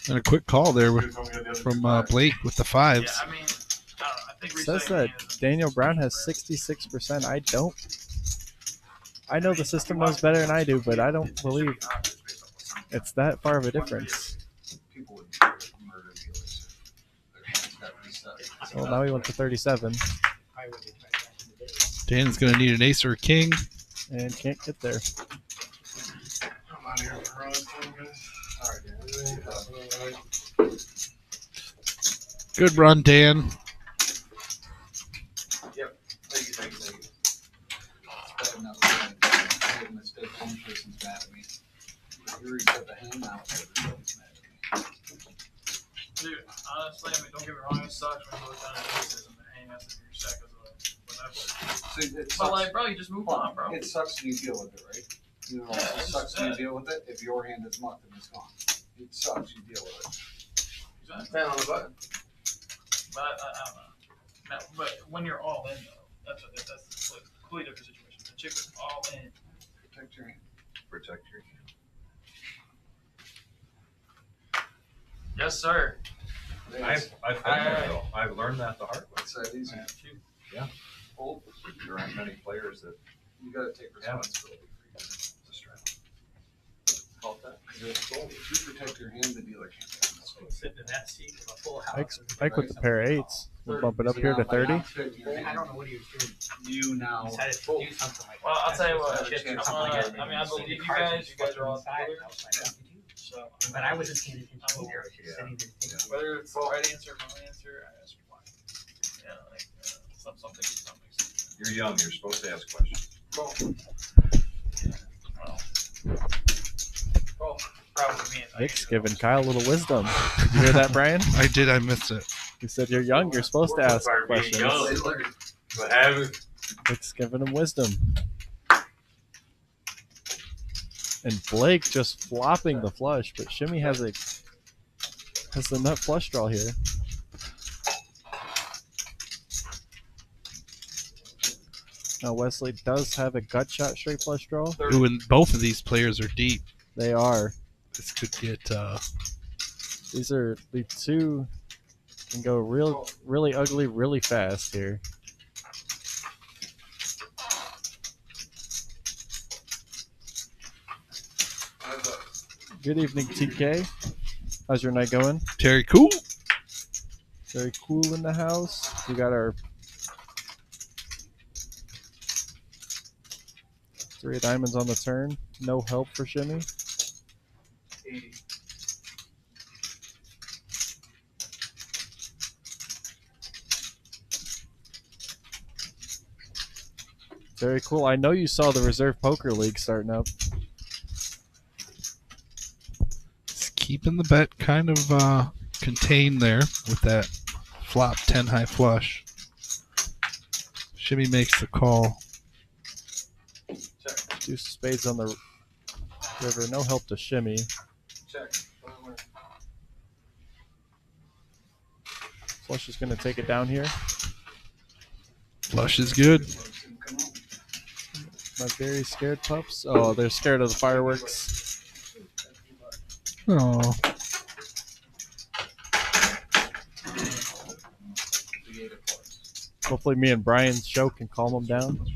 Speaker 2: And a quick call there from Blake with the fives.
Speaker 5: Yeah, I mean, I don't know. I think
Speaker 9: It says that Daniel Brown has 66%. I don't. I know the system knows better than I do, but I don't believe it's that far of a difference.
Speaker 6: People would murder dealers. Their hands got reset.
Speaker 9: Well, now we went to 37
Speaker 2: Dan's going to need an ace or a king.
Speaker 9: and can't get there.
Speaker 3: I'm out here for running time, guys.
Speaker 2: Good run, Dan.
Speaker 8: Yep. Thank you. It's better not to I made a mistake. One person's mad at me. But you reset the hand now. Everybody's mad at me.
Speaker 5: Dude, honestly, I mean, don't get me wrong, it sucks when you look down at aces and the hand has to be your second, whatever.
Speaker 8: See, it
Speaker 5: But
Speaker 8: sucks.
Speaker 5: like, bro, you just move on, bro.
Speaker 8: It sucks when you deal with it, right? You know,
Speaker 5: Yeah,
Speaker 8: it
Speaker 5: it's
Speaker 8: sucks
Speaker 5: just
Speaker 8: when you
Speaker 5: sad.
Speaker 8: deal with it. If your hand is mucked and it's gone, it sucks. You deal with it.
Speaker 5: Exactly.
Speaker 3: On the button.
Speaker 5: But I don't know. No, but when you're all in, though, that's a completely different situation. The chick is all in.
Speaker 8: Protect your hand.
Speaker 6: Protect your hand.
Speaker 5: Yes, sir.
Speaker 6: I've been there though. I've learned that the hard way.
Speaker 8: It's that easy.
Speaker 6: Yeah.
Speaker 8: Hold.
Speaker 6: There aren't many players that
Speaker 8: You gotta take
Speaker 6: have
Speaker 8: responsibility for your
Speaker 6: the strength.
Speaker 8: Help that. If you protect your hand, the dealer can't make a mistake.
Speaker 7: Sitting in that seat with a full house.
Speaker 9: Ike with the pair of eights. We'll bump it up here to 30.
Speaker 7: I don't know what he was doing.
Speaker 8: You now.
Speaker 7: He decided to do something like
Speaker 5: Well, I'll
Speaker 7: that.
Speaker 5: tell you what.
Speaker 8: Something like that.
Speaker 5: I mean, I believe you guys. You guys are all together. So,
Speaker 7: But I wasn't paying attention either. I was just
Speaker 6: Yeah.
Speaker 7: sitting there thinking.
Speaker 5: whether it's the right answer or wrong answer, I ask why. Yeah, like something makes sense.
Speaker 6: You're young. You're supposed to ask questions.
Speaker 5: Well, probably me.
Speaker 9: Ike's giving Kyle a little wisdom. Did you hear that, Brian?
Speaker 2: I did. I missed it.
Speaker 9: He said you're young. You're supposed to ask questions. Ike's giving him wisdom. And Blake just flopping the flush, but Shimmy has the nut flush draw here. Now Wesley does have a gut shot straight flush draw.
Speaker 2: Ooh, and both of these players are deep.
Speaker 9: They are.
Speaker 2: This could get.
Speaker 9: These are the two can go really ugly, really fast here. Good evening, TK. How's your night going?
Speaker 2: Terry Cool.
Speaker 9: Very cool in the house. We got our 3 of diamonds on the turn. No help for Shimmy.
Speaker 8: 80.
Speaker 9: Very cool. I know you saw the Reserve Poker League starting up.
Speaker 2: Just keeping the bet kind of contained there with that flop 10 high flush. Shimmy makes the call.
Speaker 9: Deuce of spades on the river. No help to Shimmy.
Speaker 8: Check.
Speaker 9: Flush is going to take it down here.
Speaker 2: Flush is good.
Speaker 9: My very scared pups. Oh, they're scared of the fireworks.
Speaker 2: Oh,
Speaker 9: Hopefully me and Brian's show can calm them down.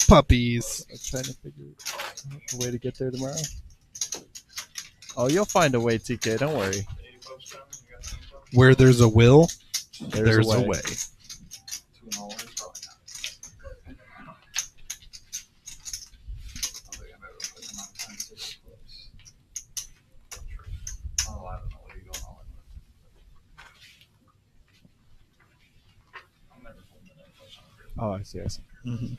Speaker 2: puppies.
Speaker 9: I'm trying to figure out a way to get there tomorrow. Oh, you'll find a way, TK. Don't worry.
Speaker 2: Where there's a will,
Speaker 9: There's a way.
Speaker 8: 2-0 is probably not. I think I better put them on 10-6 clubs. Oh, I don't know. What are you going all in with?
Speaker 5: I'm never folding the nut flush on the grid.
Speaker 9: Oh, I see. I see.
Speaker 2: Mhm.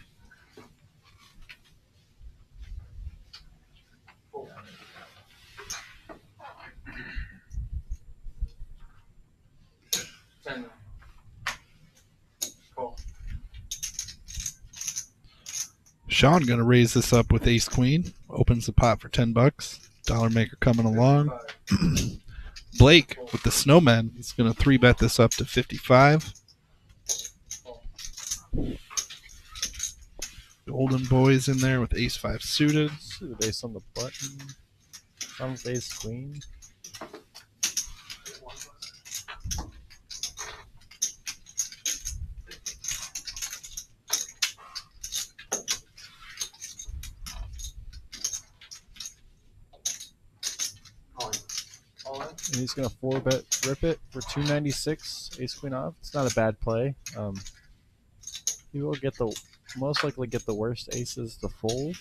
Speaker 2: Sean gonna raise this up with ace queen. Opens the pot for $10. Dollar maker coming along. Blake with the snowman. He's gonna 3-bet this up to 55. Golden Boy's in there with ace 5 suited.
Speaker 9: Suited ace on the button. Some ace queen. And he's gonna 4-bet rip it for 296. Ace queen off. It's not a bad play. He will get the most likely get the worst aces to fold.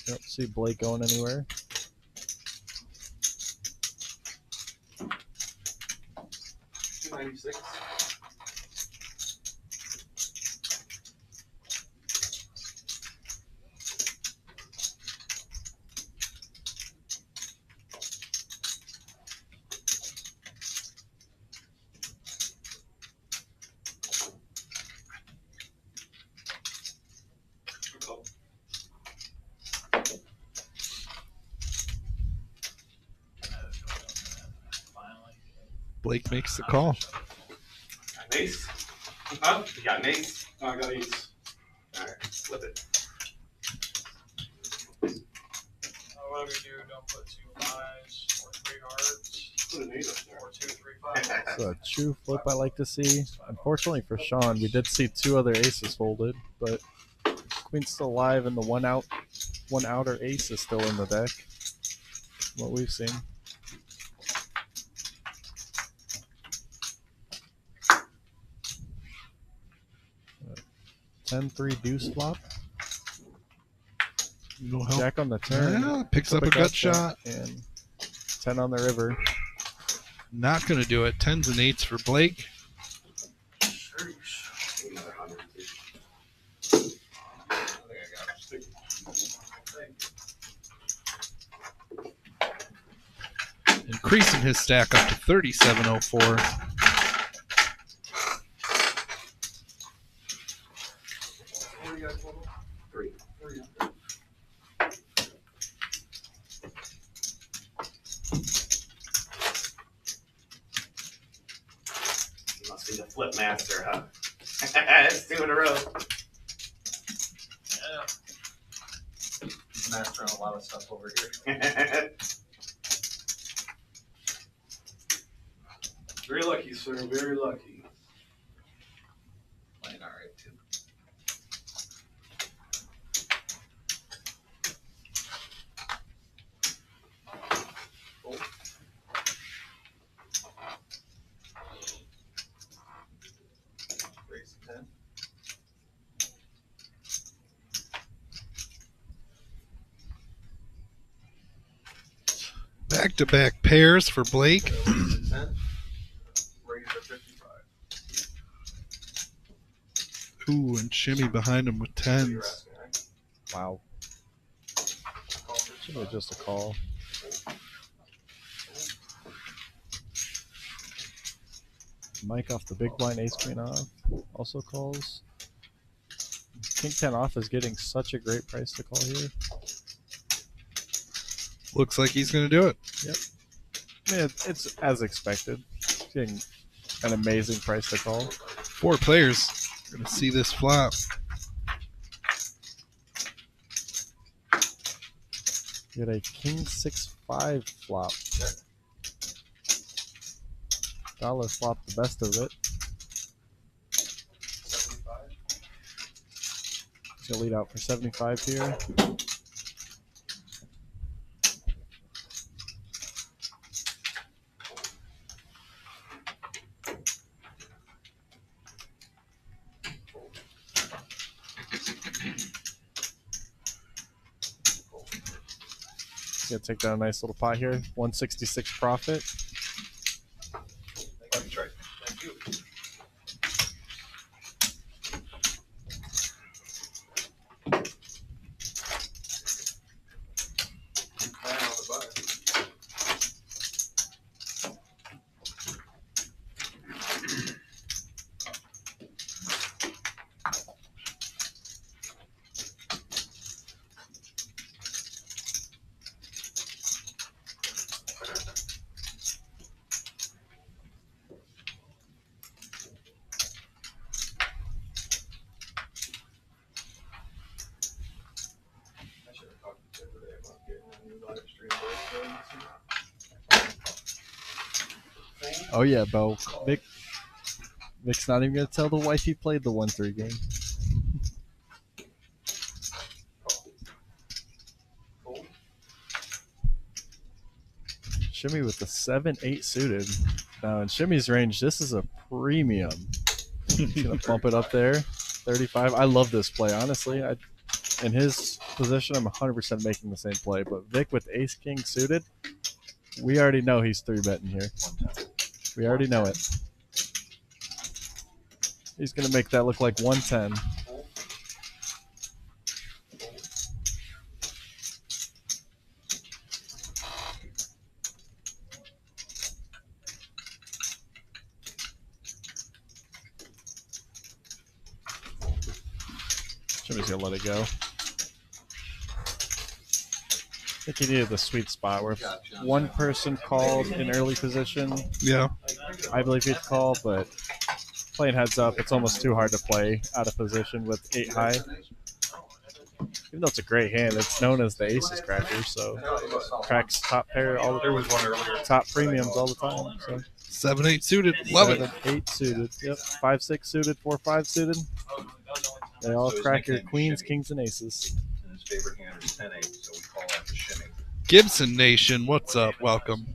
Speaker 9: Don't see Blake going anywhere.
Speaker 3: $296.
Speaker 2: Blake makes the call.
Speaker 3: Got an ace. Huh? You got an ace? Oh, I got an ace. Alright, flip it.
Speaker 5: Whatever you do, don't put 2 5s or 3 hearts
Speaker 3: Put an 8 up there.
Speaker 5: or 2 3 5s.
Speaker 9: So a true flip I like to see. Unfortunately for Sean, we did see 2 other aces folded, but queen's still alive and the one outer ace is still in the deck. What we've seen. 10-3 deuce flop.
Speaker 2: No help.
Speaker 9: Jack on the turn.
Speaker 2: Yeah, picks up a gut shot.
Speaker 9: And 10 on the river.
Speaker 2: Not going to do it. 10s and 8s for Blake.
Speaker 3: Another 100.
Speaker 2: Increasing his stack up to 3704.
Speaker 3: Three. You must be the flip master, huh? It's 2 in a row.
Speaker 5: Yeah.
Speaker 6: He's mastering a lot of stuff over here.
Speaker 3: Very lucky, sir. Very lucky.
Speaker 6: Playing all right, too. Raise 10.
Speaker 2: Back-to-back pairs for Blake.
Speaker 6: 10. Raise to 55.
Speaker 2: Ooh, and Shimmy behind him with 10s.
Speaker 9: Wow. Should be just a call. Mike off the big blind, ace queen off. Also calls. King 10 off is getting such a great price to call here.
Speaker 2: Looks like he's going to do it.
Speaker 9: I mean, it's as expected. Getting an amazing price to call.
Speaker 2: 4 players are going to see this flop.
Speaker 9: You get a king 6-5 flop. Dollar flop the best of it.
Speaker 6: 75.
Speaker 9: He's gonna lead out for 75 here. He's gonna take down a nice little pot here. 166 profit.
Speaker 6: That's right. Thank you.
Speaker 9: Oh yeah, Bo. Vic's not even gonna tell the wife he played the 1-3 game. Shimmy with the 7-8 suited. Now in Shimmy's range, this is a premium. He's gonna bump it up there. 35. I love this play, honestly. In his position, I'm 100% making the same play. But Vic with ace king suited, we already know he's 3-betting here. We already know it. He's gonna make that look like 110. Jimmy's gonna let it go. I think he needed the sweet spot where if one person called in early position,
Speaker 2: Yeah.
Speaker 9: I believe he'd call, but playing heads up, it's almost too hard to play out of position with 8 high. Even though it's a great hand, it's known as the aces cracker, so cracks top pair all the top premiums all the time. So
Speaker 2: 7-8 suited. Love it.
Speaker 9: 7-8 suited. Yep. 5-6 suited, 4-5 suited. They all crack your queens, kings, and aces.
Speaker 6: And his favorite hand is 10-8, so we call that the shimmy.
Speaker 2: Gibson Nation, what's up? Welcome.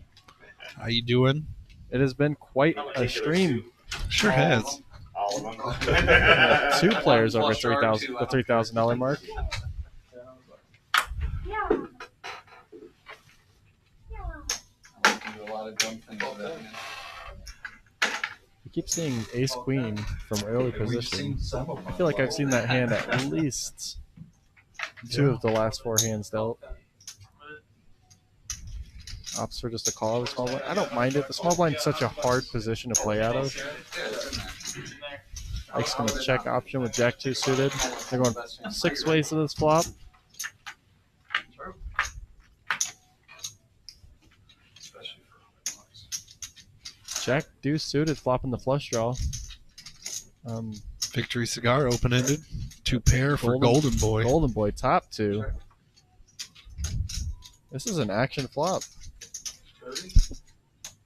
Speaker 2: How you doing?
Speaker 9: It has been quite a stream.
Speaker 2: Sure has.
Speaker 9: Two players over the $3,000 mark.
Speaker 8: Do a lot of dumb things with that hand.
Speaker 9: You keep seeing ace queen from early position. I feel like I've seen that hand at least 2 of the last 4 hands dealt. Opts for just a call of the small blind. I don't mind it. The small blind is such a hard position to play out of. Ike's going to check option with Jack 2 suited. They're going 6 ways to this flop. Jack deuce suited, flopping the flush draw.
Speaker 2: Victory cigar open ended. 2 pair for Golden Boy.
Speaker 9: Golden Boy top 2. This is an action flop.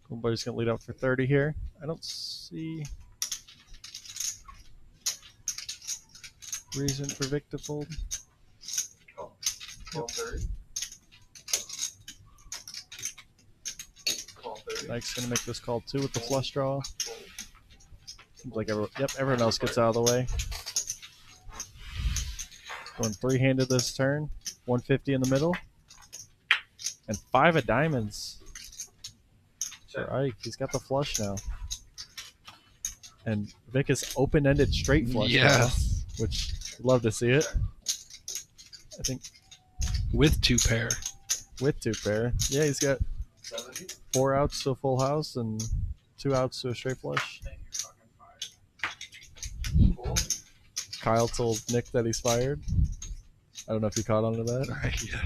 Speaker 9: Golden Boy's gonna lead up for 30 here. I don't see reason for Vic to fold. Mike's gonna make this call 2 with the flush draw. Seems like everyone else gets out of the way. Going 3-handed this turn. 150 in the middle. And 5 of diamonds for Ike. He's got the flush now. And Vic is open-ended straight flush
Speaker 2: Yes.
Speaker 9: now, which I'd love to see it. I think
Speaker 2: With 2 pair.
Speaker 9: with 2 pair. Yeah, he's got 4 outs to a full house and 2 outs to a straight flush. Kyle told Nick that he's fired. I don't know if you caught on to that.
Speaker 2: Yeah.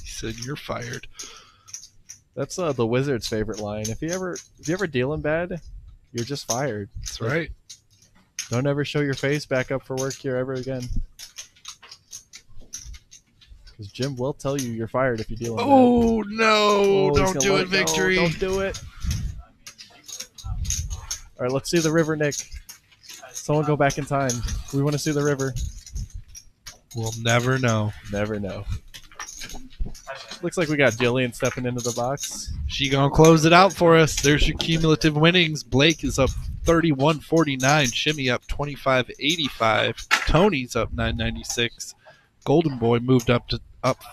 Speaker 2: He said, "You're fired."
Speaker 9: That's the Wizard's favorite line. If you ever dealing bad, you're just fired.
Speaker 2: That's right.
Speaker 9: Don't ever show your face back up for work here ever again. Because Jim will tell you you're fired if you deal bad.
Speaker 2: Oh, no.
Speaker 9: He's
Speaker 2: Don't
Speaker 9: gonna
Speaker 2: do
Speaker 9: let
Speaker 2: it, Victory.
Speaker 9: Don't do it. All right, let's see the river, Nick. Someone go back in time. We want to see the river.
Speaker 2: We'll never know.
Speaker 9: Never know. Looks like we got Jillian stepping into the box.
Speaker 2: She gonna close it out for us. There's your cumulative winnings. Blake is up 31.49. Shimmy up 25.85. Tony's up 9.96. Golden Boy moved up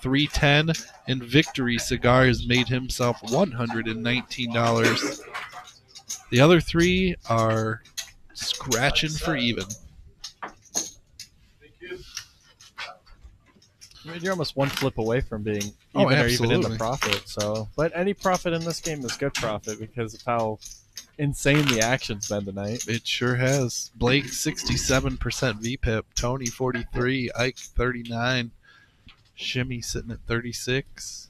Speaker 2: 310, and Victory Cigar has made himself $119. The other 3 are scratching for even.
Speaker 9: I mean, you're almost one flip away from being even
Speaker 2: Oh,
Speaker 9: or even in the
Speaker 2: absolutely.
Speaker 9: profit. So, but any profit in this game is good profit because of how insane the action's been tonight.
Speaker 2: It sure has. Blake 67% VPIP, Tony 43, Ike 39, Shimmy sitting at 36.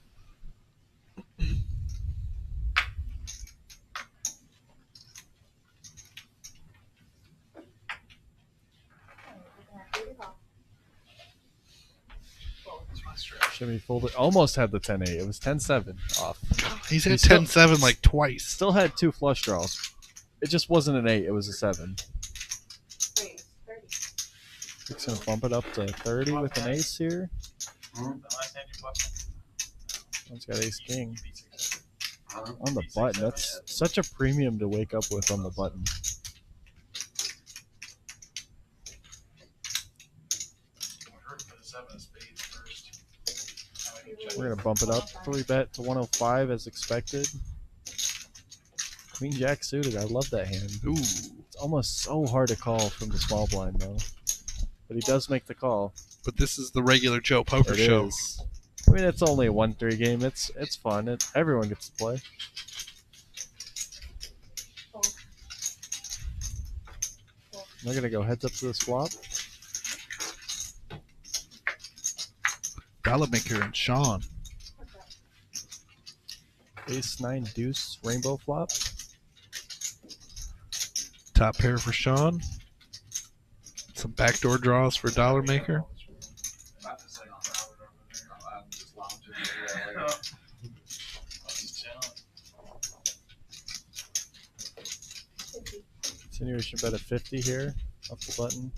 Speaker 9: Shimmy folded. Almost had the 10-8. It was 10-7 off.
Speaker 2: He's had
Speaker 9: He still-
Speaker 2: 10-7 like twice.
Speaker 9: Still had 2 flush draws. It just wasn't an 8. It was a 7.
Speaker 4: Wait, 30.
Speaker 9: It's gonna bump it up to 30 with an ace here.
Speaker 5: The last hand you bluffed.
Speaker 9: One's got ace king on the button. That's such a premium to wake up with on the button. We're gonna bump it up 3-bet to 105 as expected. Queen Jack suited. I love that hand.
Speaker 2: Ooh.
Speaker 9: It's almost so hard to call from the small blind though, but he does make the call.
Speaker 2: But this is the regular Joe poker
Speaker 9: It
Speaker 2: show.
Speaker 9: is. I mean, it's only a 1-3 game. It's fun. Everyone gets to play. We're gonna go heads up to this flop.
Speaker 2: Dollarmaker and Sean.
Speaker 9: Ace 9 deuce rainbow flop.
Speaker 2: Top pair for Sean. Some backdoor draws for Dollarmaker.
Speaker 9: Continuation bet of 50 here off the button.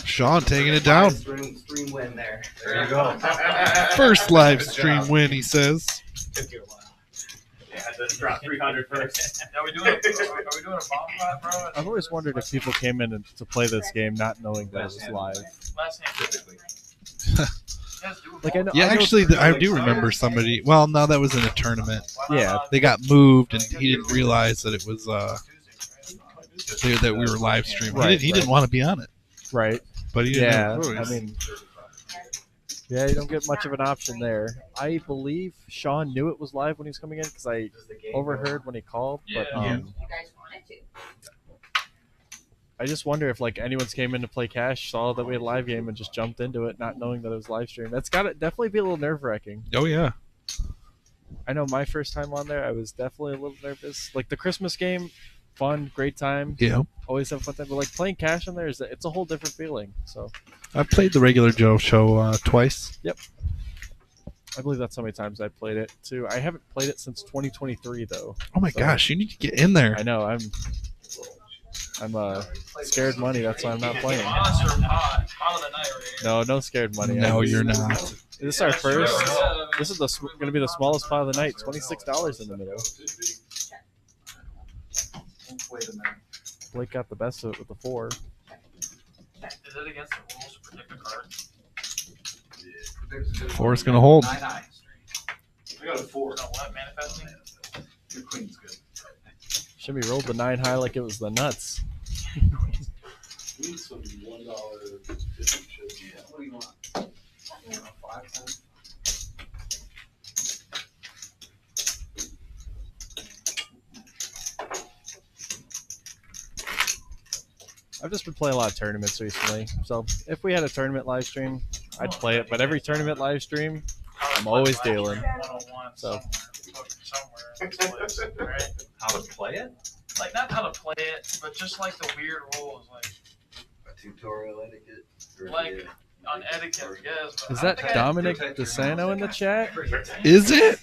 Speaker 2: Sean taking it down.
Speaker 10: Stream win there.
Speaker 6: There you go.
Speaker 2: First live stream win, he says.
Speaker 10: Took you a while. Yeah, I had to drop 300 first.
Speaker 5: Are we doing a bomb pot, bro?
Speaker 9: I've always wondered if people came in to play this game not knowing that it was live.
Speaker 5: Last hand.
Speaker 6: Typically.
Speaker 9: Like I know.
Speaker 2: Yeah,
Speaker 9: I know
Speaker 2: actually, I do remember somebody. Well, no, that was in a tournament.
Speaker 9: Yeah.
Speaker 2: They got moved, and he didn't realize that it was that we were live streaming.
Speaker 9: Right,
Speaker 2: He didn't want to be on it,
Speaker 9: Right.
Speaker 2: but he didn't
Speaker 9: Yeah.
Speaker 2: have a choice.
Speaker 9: I mean, yeah, you don't get much of an option there. I believe Sean knew it was live when he was coming in because I overheard when he called. But
Speaker 5: Yeah.
Speaker 4: You guys wanted to.
Speaker 9: I just wonder if like anyone's came in to play cash, saw that we had a live game, and just jumped into it, not knowing that it was live stream. That's gotta definitely be a little nerve wracking.
Speaker 2: Oh yeah.
Speaker 9: I know my first time on there, I was definitely a little nervous. Like the Christmas game, fun, great time,
Speaker 2: Yeah.
Speaker 9: always have a fun time. But like playing cash on there it's a whole different feeling. So
Speaker 2: I played the regular Joe show twice.
Speaker 9: I believe that's how many times I played it too. I haven't played it since 2023 though.
Speaker 2: Oh my
Speaker 9: So-
Speaker 2: gosh, you need to get in there.
Speaker 9: I know I'm scared money. That's why I'm not playing.
Speaker 5: Monster pot of the night right here.
Speaker 9: No scared money.
Speaker 2: No, you're not.
Speaker 9: Is this our first? This is going to be the smallest pot of the night. $26 in the middle.
Speaker 6: Wait a minute.
Speaker 9: Blake got the best of it with the 4.
Speaker 5: Is it against the rules to predict a card?
Speaker 2: Four's gonna hold.
Speaker 6: 9-9. I got a 4.
Speaker 5: No, what? Manifesting?
Speaker 6: Your queen's good.
Speaker 9: Shimmy rolled the 9 high like it was the nuts.
Speaker 8: Need some $1.50 chips.
Speaker 6: Yeah. What do you want? 5 cents?
Speaker 9: I've just been playing a lot of tournaments recently. So if we had a tournament live stream, I'd play it. But every tournament live stream, I'm always dealing.
Speaker 5: 101
Speaker 9: So-
Speaker 5: somewhere in this place, right?
Speaker 6: How to play it?
Speaker 5: Like not how to play it, but just like the weird rules, like
Speaker 10: Tutorial etiquette.
Speaker 5: Like, on etiquette, I guess. But
Speaker 9: Is
Speaker 5: I don't
Speaker 9: that
Speaker 5: think
Speaker 9: Dominic DeSanto in the chat?
Speaker 2: Is it?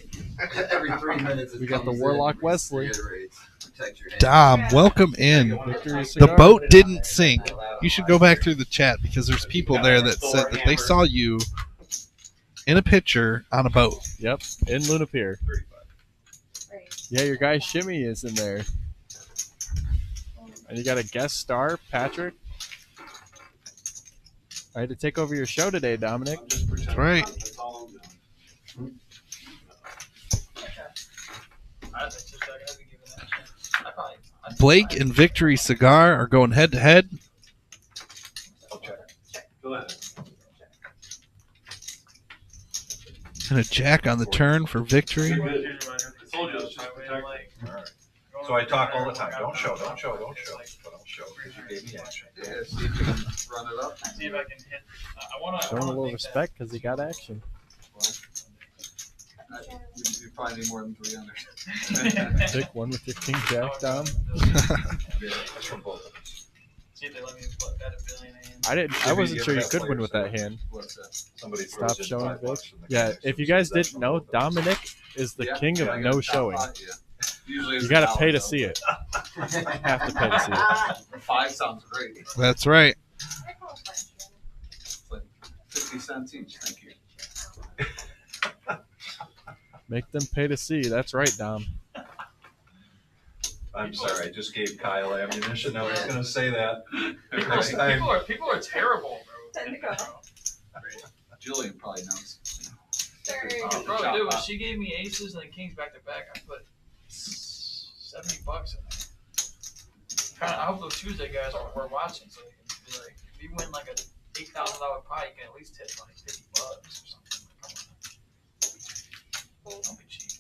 Speaker 10: Every 3 minutes.
Speaker 9: We got the Warlock Wesley.
Speaker 10: Protect your hand.
Speaker 2: Dom, welcome in.
Speaker 9: Victory
Speaker 2: The
Speaker 9: cigar.
Speaker 2: boat didn't sink. You should go back through the chat because there's people there that said that they saw you in a picture on a boat.
Speaker 9: Yep, in Luna Pier.
Speaker 4: Right.
Speaker 9: Yeah, your guy Shimmy is in there. And you got a guest star, Patrick. I had to take over your show today, Dominic.
Speaker 2: That's right.
Speaker 8: That's all I'm doing.
Speaker 5: I think just I gotta be given that chance. I probably.
Speaker 2: Blake and Victory Cigar are going head to head.
Speaker 8: Go ahead.
Speaker 2: And a jack on the turn for Victory.
Speaker 8: I told you, it's just protect.
Speaker 6: So I talk all the time. Don't show, don't show, don't show. But I'll show because you gave me action.
Speaker 10: Yeah, see if you can run it up.
Speaker 5: See if I can hit. I want to.
Speaker 9: Show him a little respect because he got action.
Speaker 8: You probably need more than 300.
Speaker 9: Pick one with your king jack, Dom.
Speaker 6: That's from both of us.
Speaker 5: See if they let me put that $1 billion in.
Speaker 9: I wasn't sure you could win with that hand.
Speaker 8: What's that?
Speaker 6: Somebody
Speaker 9: Stop
Speaker 6: throws in
Speaker 9: showing,
Speaker 6: $5
Speaker 9: Vic.
Speaker 6: from the
Speaker 9: Yeah,
Speaker 6: cash,
Speaker 9: if you
Speaker 6: so
Speaker 9: guys
Speaker 6: that's
Speaker 9: didn't know,
Speaker 6: from both.
Speaker 9: Dominic is the king
Speaker 8: Yeah, I
Speaker 9: of
Speaker 8: got
Speaker 9: no
Speaker 8: a
Speaker 9: showing.
Speaker 8: top pot, yeah. Usually it's
Speaker 9: You gotta
Speaker 8: $1,
Speaker 9: pay to
Speaker 8: though.
Speaker 9: see it. Have to pay to see it.
Speaker 8: 5 sounds great.
Speaker 2: That's right.
Speaker 8: It's like 50 cents each. Thank you.
Speaker 9: Make them pay to see. That's right, Dom.
Speaker 6: I'm sorry, I just gave Kyle ammunition. I was going to say that.
Speaker 5: People,
Speaker 6: Next time.
Speaker 5: people are terrible, bro.
Speaker 4: Time to go.
Speaker 8: Julian probably knows.
Speaker 5: Bro, dude, when she gave me aces and the kings back to back, I put $70 in there. I hope those Tuesday guys were watching, so they can be like, if you win like a $8,000 pie, you can at least hit like $50 or something. Come on. Don't be cheap.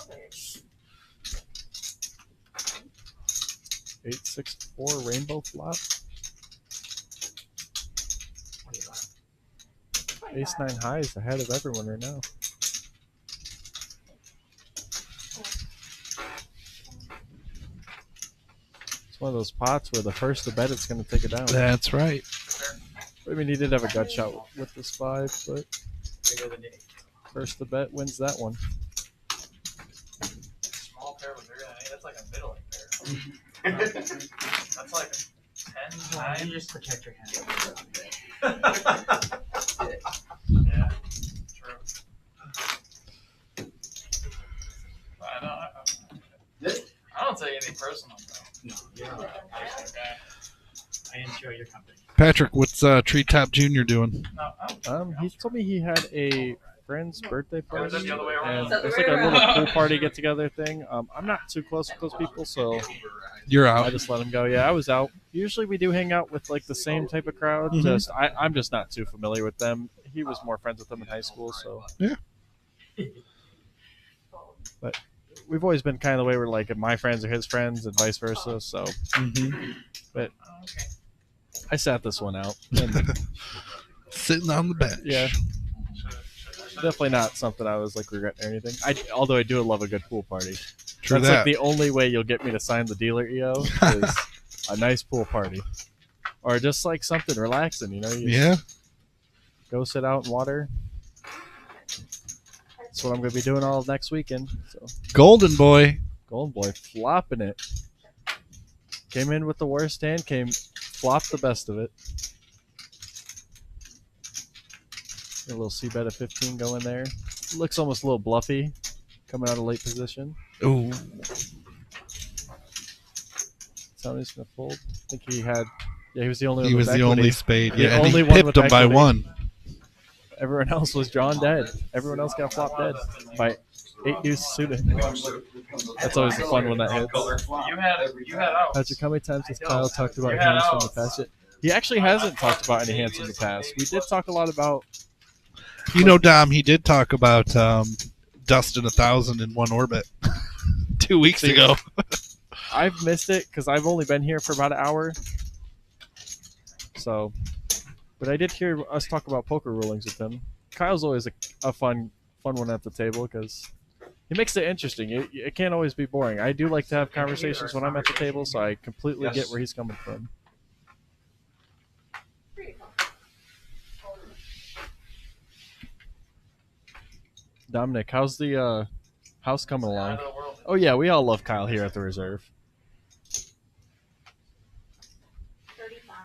Speaker 4: Okay.
Speaker 9: 8-6-4 rainbow flop. Ace 9 high is ahead of everyone right now. It's one of those pots where the first to bet it's going to take it down.
Speaker 2: That's right.
Speaker 9: I mean, he did have a gut shot with this 5, but first to bet wins that one.
Speaker 5: Small pair with bigger than 8, that's like a middling pair. That's like a 10, 9.
Speaker 7: Just protect your hand.
Speaker 5: Yeah, true. I don't take anything personal, bro.
Speaker 7: No, you're all right. I enjoy your company.
Speaker 2: Patrick, what's Treetop Junior doing?
Speaker 9: He told me he had a friend's birthday
Speaker 5: Or is that
Speaker 9: party,
Speaker 5: the other way
Speaker 9: and
Speaker 5: around?
Speaker 9: it's like a little pool party get together thing. I'm not too close with those people, so
Speaker 2: You're
Speaker 9: I
Speaker 2: out.
Speaker 9: just let him go. Yeah, I was out. Usually we do hang out with like the same type of crowd.
Speaker 2: Mhm.
Speaker 9: I'm just not too familiar with them. He was more friends with them in high school, so
Speaker 2: Yeah.
Speaker 9: But we've always been kind of the way where like my friends are his friends and vice versa. So
Speaker 2: Mm-hmm.
Speaker 5: Okay.
Speaker 9: I sat this one out. And
Speaker 2: Sitting on the bench.
Speaker 9: yeah, definitely not something I was like regretting or anything. Although I do love a good pool party.
Speaker 2: True
Speaker 9: That's
Speaker 2: that.
Speaker 9: like the only way you'll get me to sign the dealer EO is a nice pool party, or just like something relaxing. You know, you just
Speaker 2: Yeah.
Speaker 9: go sit out in water. That's what I'm going to be doing all of next weekend. So
Speaker 2: Golden Boy.
Speaker 9: Golden Boy flopping it. Came in with the worst hand. Flopped the best of it. A little c-bet of 15 going there. Looks almost a little bluffy, coming out of late position.
Speaker 2: Ooh.
Speaker 9: Tony's gonna fold. I think he had. Yeah, he was the only.
Speaker 2: He
Speaker 9: one
Speaker 2: was
Speaker 9: with
Speaker 2: the
Speaker 9: equity.
Speaker 2: only spade.
Speaker 9: The
Speaker 2: Yeah, and
Speaker 9: only
Speaker 2: he
Speaker 9: one
Speaker 2: pipped
Speaker 9: with
Speaker 2: him by
Speaker 9: equity.
Speaker 2: one.
Speaker 9: Everyone else was drawn dead. Everyone else got flopped dead by 8 deuce suited. That's always the fun when that hits.
Speaker 5: You had out.
Speaker 9: Patrick, how many times has Kyle talked about
Speaker 5: You had
Speaker 9: hands from the
Speaker 5: outs.
Speaker 9: past yet? He actually hasn't talked about any hands from the past. We did talk a lot about.
Speaker 2: You know, Dom, he did talk about Dustin 1,000 in one orbit 2 weeks
Speaker 9: See,
Speaker 2: ago.
Speaker 9: I've missed it because I've only been here for about an hour. So, but I did hear us talk about poker rulings with him. Kyle's always a fun one at the table because he makes it interesting. It can't always be boring. I do like to have conversations when I'm at the table, so I completely get where he's coming from. Dominic, how's the house coming along? Oh yeah, we all love Kyle here at the Reserve.
Speaker 4: 35.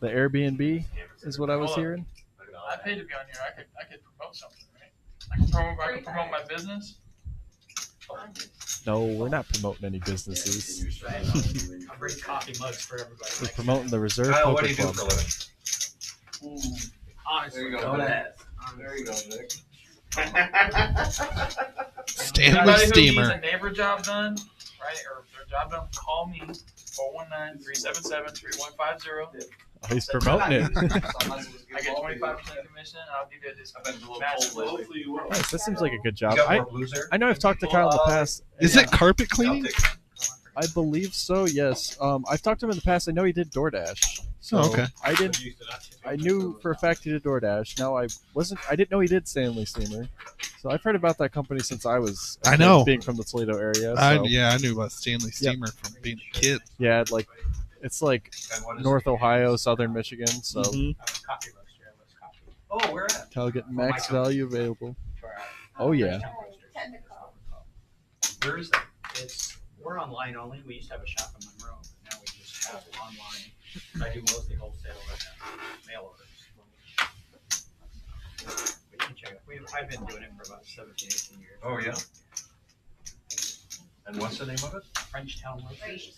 Speaker 9: The Airbnb is what I was hearing.
Speaker 5: I paid to be on here. I could promote something, right? I can promote my business.
Speaker 9: No, we're not promoting any businesses.
Speaker 7: I'll bring coffee mugs for everybody.
Speaker 9: We're promoting the Reserve
Speaker 6: Kyle, what
Speaker 9: Poker
Speaker 6: do you do
Speaker 9: Club.
Speaker 6: for a living?
Speaker 7: Honestly,
Speaker 8: There you go. There you go, Vic.
Speaker 2: Stanley
Speaker 5: Anybody who needs
Speaker 2: Steamer.
Speaker 5: a neighbor job done, right, or their job done, call me, 419-377-3150.
Speaker 9: Oh, he's promoting it.
Speaker 5: I get 25% commission, and I'll give you a discount. Match list.
Speaker 9: Nice, that seems like a good
Speaker 6: You
Speaker 9: job.
Speaker 6: got more blues there?
Speaker 9: I know I've talked to Kyle in the past.
Speaker 2: Is it carpet cleaning?
Speaker 6: I'll take it.
Speaker 9: I believe so. Yes. I've talked to him in the past. I know he did DoorDash. So
Speaker 2: Oh, okay.
Speaker 9: I didn't. I knew for a fact he did DoorDash. Now I wasn't. I didn't know he did Stanley Steamer. So I've heard about that company since I was.
Speaker 2: I know.
Speaker 9: Being from the Toledo area. So.
Speaker 2: I knew about Stanley Steamer from being a kid.
Speaker 9: Yeah, it's like North Ohio, Southern Michigan. So.
Speaker 8: Oh, where at?
Speaker 9: I'll get max value available. Oh yeah.
Speaker 8: Where is that? We're online only. We used to have a shop in Monroe, but now we just have it online. I do mostly wholesale and mail orders. We can check it. I've been doing it for about 17, 18 years.
Speaker 6: Oh, yeah? And what's the name of it?
Speaker 8: Frenchtown Location.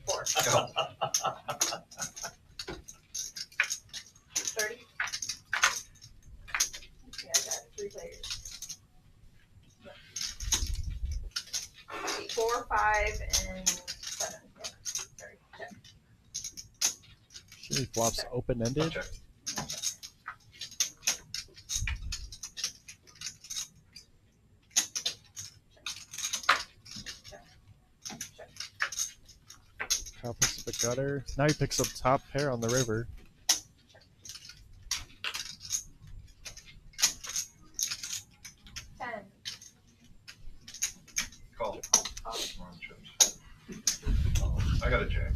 Speaker 4: Four. 30. Yeah, I got 3 players. 4, 5, and 7. Yeah. 30. Check.
Speaker 9: Sure, he flops open ended.
Speaker 6: Check.
Speaker 9: Top Pacific gutter. Now he picks up top pair on the river.
Speaker 6: Call. Wrong chips. I got a jack.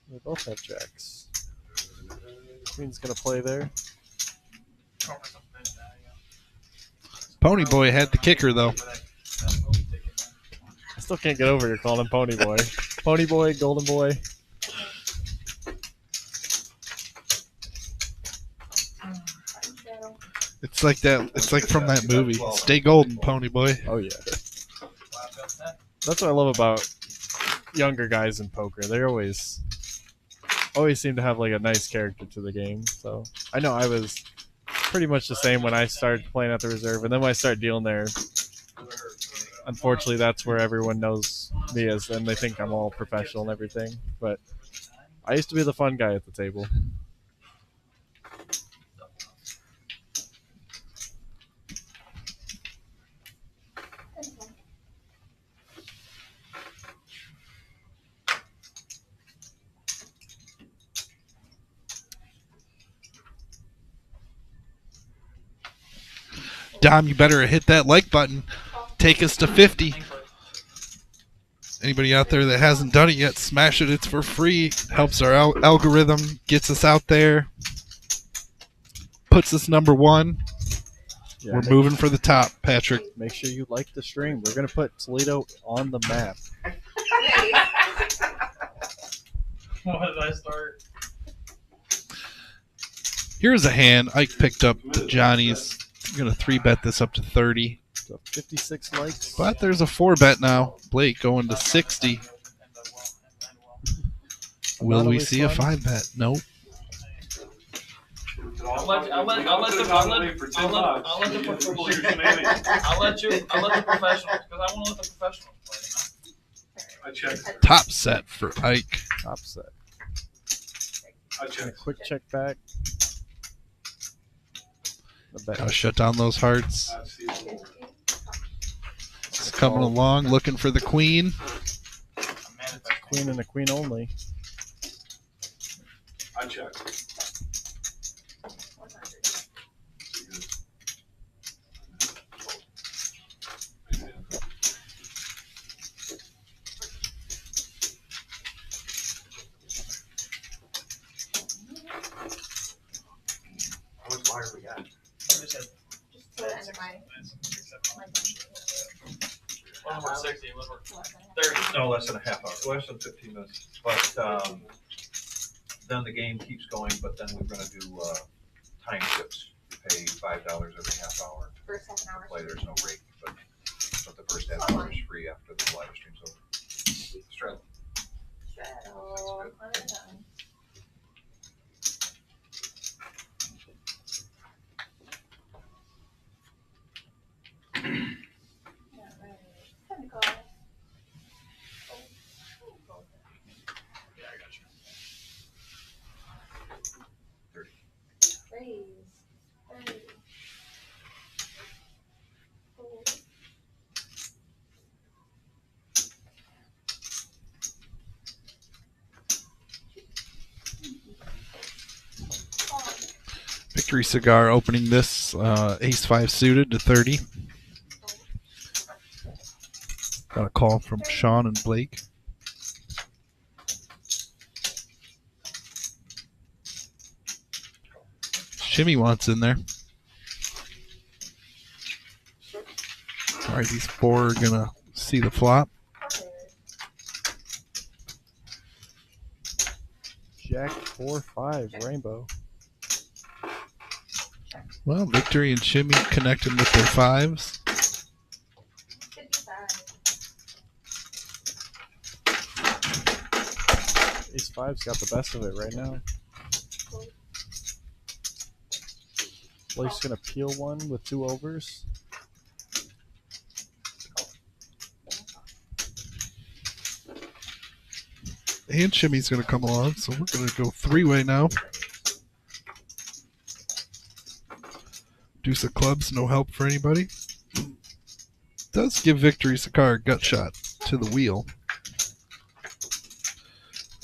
Speaker 9: They both have jacks. Queen's gonna play there.
Speaker 2: Pony Boy had the kicker, though.
Speaker 9: I still can't get over you're calling him Pony Boy. Pony Boy, Golden Boy.
Speaker 2: It's like that. It's like from that movie. Stay golden, Pony Boy.
Speaker 9: Oh yeah. That's what I love about younger guys in poker. They always seem to have like a nice character to the game. So I know I was pretty much the same when I started playing at the reserve, and then when I started dealing there, unfortunately that's where everyone knows me as, and they think I'm all professional and everything. But I used to be the fun guy at the table.
Speaker 2: Dom, you better hit that like button. Take us to 50. Anybody out there that hasn't done it yet, smash it. It's for free. Helps our algorithm. Gets us out there. Puts us number 1.
Speaker 9: Yeah,
Speaker 2: We're moving for the top, Patrick.
Speaker 9: Make sure you like the stream. We're gonna put Toledo on the map.
Speaker 5: What did I start?
Speaker 2: Here's a hand. Ike picked up the Johnny's. I'm going to 3-bet this up to 30.
Speaker 9: So 56 likes.
Speaker 2: But there's a 4-bet now. Blake going to 60. Will we see a 5-bet? Nope.
Speaker 5: I'll let the professionals, because I want to let the professionals play.
Speaker 8: I checked.
Speaker 2: Top set for Ike.
Speaker 9: Top set.
Speaker 8: I
Speaker 9: And a
Speaker 8: checked.
Speaker 9: quick check back. The bet.
Speaker 2: Gotta shut down those hearts.
Speaker 8: I see the board.
Speaker 2: It's coming along, looking for the queen.
Speaker 9: Queen and a queen only.
Speaker 8: I checked. How much wire we got?
Speaker 4: Just put it into my
Speaker 5: 60,
Speaker 4: 30.
Speaker 6: No, less than a half hour, less than 15 minutes. But then the game keeps going, but then we're gonna do time chips. You pay $5 every half hour
Speaker 4: First half an hour.
Speaker 6: to play. There's no rate, but the first half hour is free after the live stream's over. Straddle.
Speaker 4: Straddle. 100 times. Time to call.
Speaker 2: Victory Cigar opening this Ace 5 suited to 30. Got a call from Sean and Blake. Shimmy wants in there. All right, these four are going to see the flop.
Speaker 9: Jack 4-5 rainbow.
Speaker 2: Well, Victory and Shimmy connecting with their fives.
Speaker 9: Ace 5's got the best of it right now. Blake's gonna peel one with 2 overs.
Speaker 2: And Shimmy's going to come along, so we're going to go three-way now. Deuce of clubs, no help for anybody. Does give Victory Cigar a gut shot to the wheel.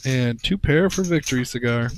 Speaker 2: And 2 pair for Victory Cigar.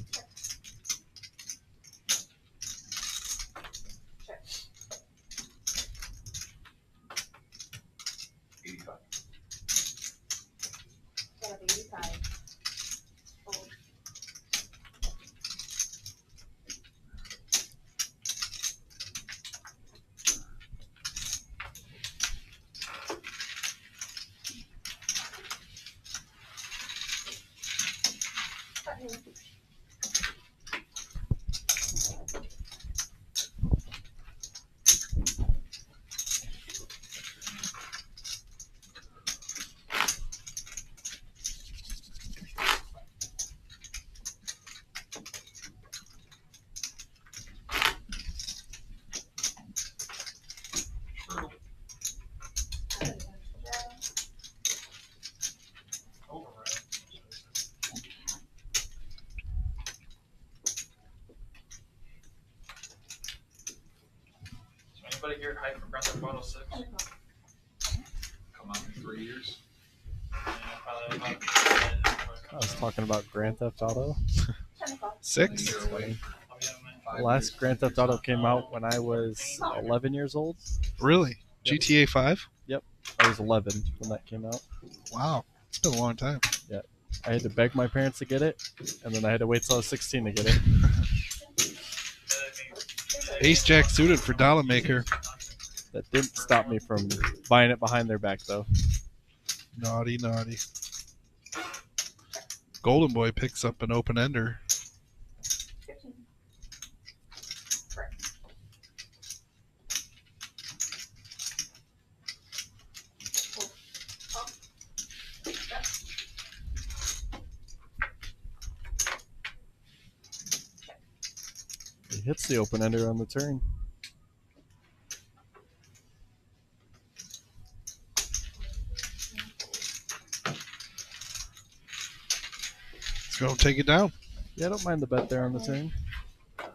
Speaker 5: Anybody here hype for Grand Theft Auto 6?
Speaker 6: Come out in 3 years.
Speaker 9: I was talking about Grand Theft Auto.
Speaker 2: 6?
Speaker 9: The last Grand Theft Auto came out when I was 11 years old.
Speaker 2: Really?
Speaker 9: Yep.
Speaker 2: GTA 5?
Speaker 9: Yep, I was 11 when that came out.
Speaker 2: Wow. It's been a long time.
Speaker 9: Yeah, I had to beg my parents to get it, and then I had to wait till I was 16 to get it.
Speaker 2: Ace Jack suited for Dollar Maker.
Speaker 9: That didn't stop me from buying it behind their back, though.
Speaker 2: Naughty, naughty. Golden Boy picks up an open ender.
Speaker 9: He hits the open ender on the turn.
Speaker 2: Let's go take it down.
Speaker 9: Yeah, I don't mind the bet there on the turn.
Speaker 5: Can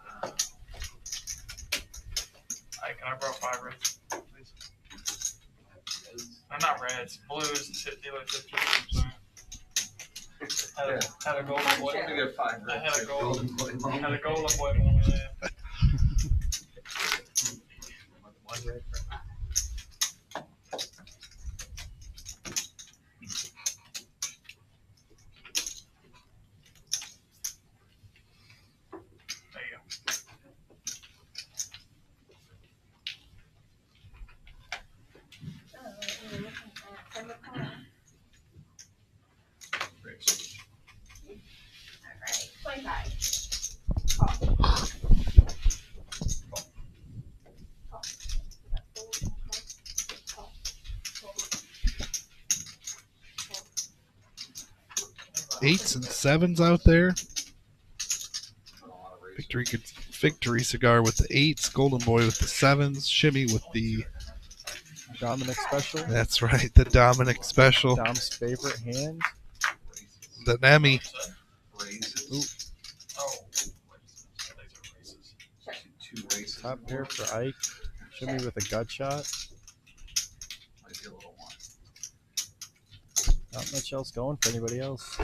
Speaker 5: I borrow 5 reds, please? I'm not reds, blues, 50 like 50. Had a golden boy.
Speaker 6: I got 5
Speaker 5: I had a golden boy.
Speaker 6: boy.
Speaker 5: Had a golden boy one of them.
Speaker 8: One red for
Speaker 5: There you go.
Speaker 2: Eights and sevens out there. Victory Cigar with the 8s. Golden Boy with the 7s. Shimmy with the...
Speaker 9: Dominic special.
Speaker 2: That's right, the Dominic special.
Speaker 9: Dom's favorite hand.
Speaker 2: The Nemi.
Speaker 6: Raises.
Speaker 5: Oh.
Speaker 6: 2 races.
Speaker 9: Top pair for Ike. Shimmy with a gut shot.
Speaker 6: Might be a little one.
Speaker 9: Not much else going for anybody else.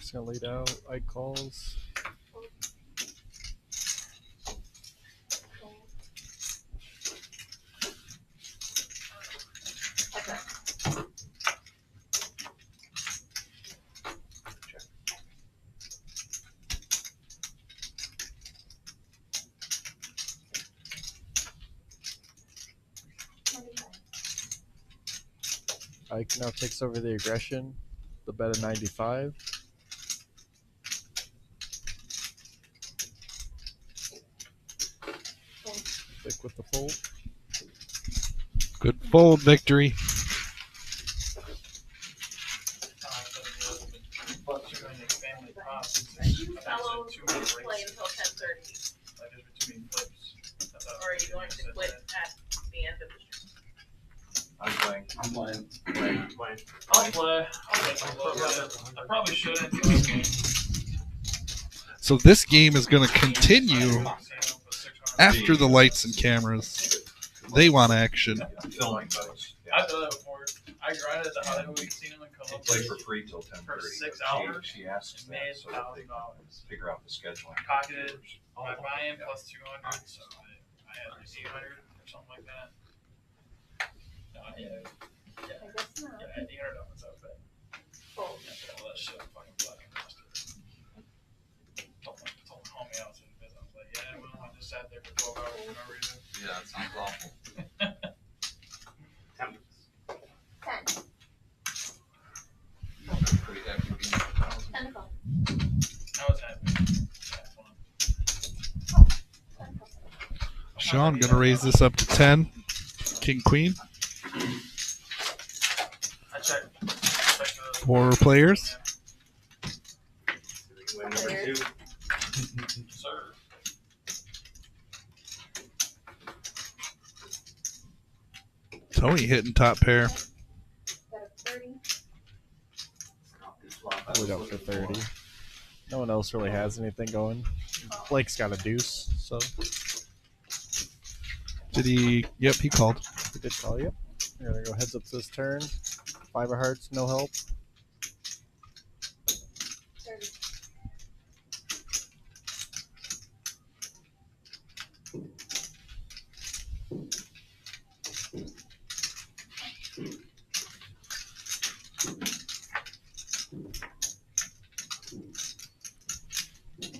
Speaker 9: Just gonna lead out. Ike calls. Ike now takes over the aggression. The bet of 95. Stick with the fold.
Speaker 2: Good fold victory.
Speaker 4: Fellow play until 10:30. Or are you going to quit at the end of the stream?
Speaker 6: I'm playing.
Speaker 5: I'll play. I probably shouldn't. do this game.
Speaker 2: So this game is going to continue after the lights and cameras. They want action.
Speaker 6: I'm filming, but
Speaker 5: I've done that before. I grinded at the Hollywood Casino in
Speaker 6: they play
Speaker 5: Columbus
Speaker 6: for free till 10:30.
Speaker 5: for 6 hours.
Speaker 6: She asks
Speaker 5: and
Speaker 6: that
Speaker 5: made
Speaker 6: so that they
Speaker 5: $1,000.
Speaker 6: figure out the scheduling.
Speaker 5: Pocketed my buy-in plus 200, so I had like 800 or something like that. No, yeah,
Speaker 4: I guess not.
Speaker 5: I had $800 out of it.
Speaker 4: Fold.
Speaker 5: All that shit, I'm fucking black and busted. Told my homie I was in business. I was like, yeah, well, I just sat there for 12 hours for no reason.
Speaker 10: Yeah, that sounds awful.
Speaker 4: 10.
Speaker 10: Pretty happy being 1,000.
Speaker 4: 10 to call.
Speaker 5: I was happy. Had fun.
Speaker 4: 10 to call.
Speaker 2: Sean going to raise this up to 10. King, queen.
Speaker 5: I checked.
Speaker 2: Four players.
Speaker 10: Win number 2.
Speaker 5: Sir.
Speaker 2: Tony hitting top pair.
Speaker 4: Got a 30.
Speaker 9: Lead out for 30. No one else really has anything going. Blake's got a deuce, so
Speaker 2: Did he? Yep, he called.
Speaker 9: he did call you. We're gonna go heads up this turn. 5 of hearts, no help.
Speaker 4: 30.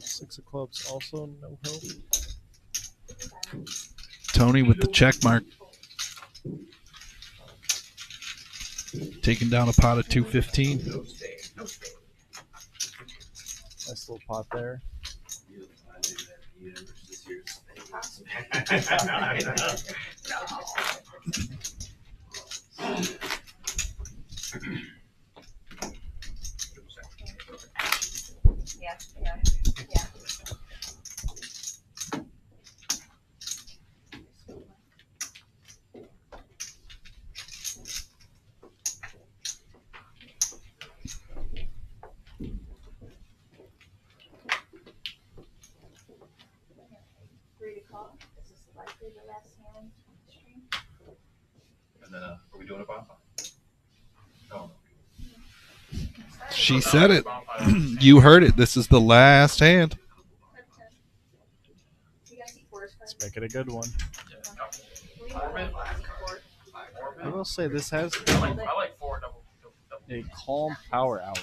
Speaker 9: Six of clubs, also no help.
Speaker 2: Tony with the check mark. Taking down a pot of 215.
Speaker 9: Nice little pot there.
Speaker 4: Yeah, yeah, yeah. Three to call. This is likely the last hand on the stream.
Speaker 6: And then, are we doing a bonfire? No.
Speaker 2: She said it. You heard it. This is the last hand.
Speaker 4: You guys see Forrest cards?
Speaker 9: Let's make it a good one.
Speaker 4: We have
Speaker 5: Orbit.
Speaker 4: Forrest.
Speaker 9: I will say this has
Speaker 5: I like 4 double.
Speaker 9: a calm power hour,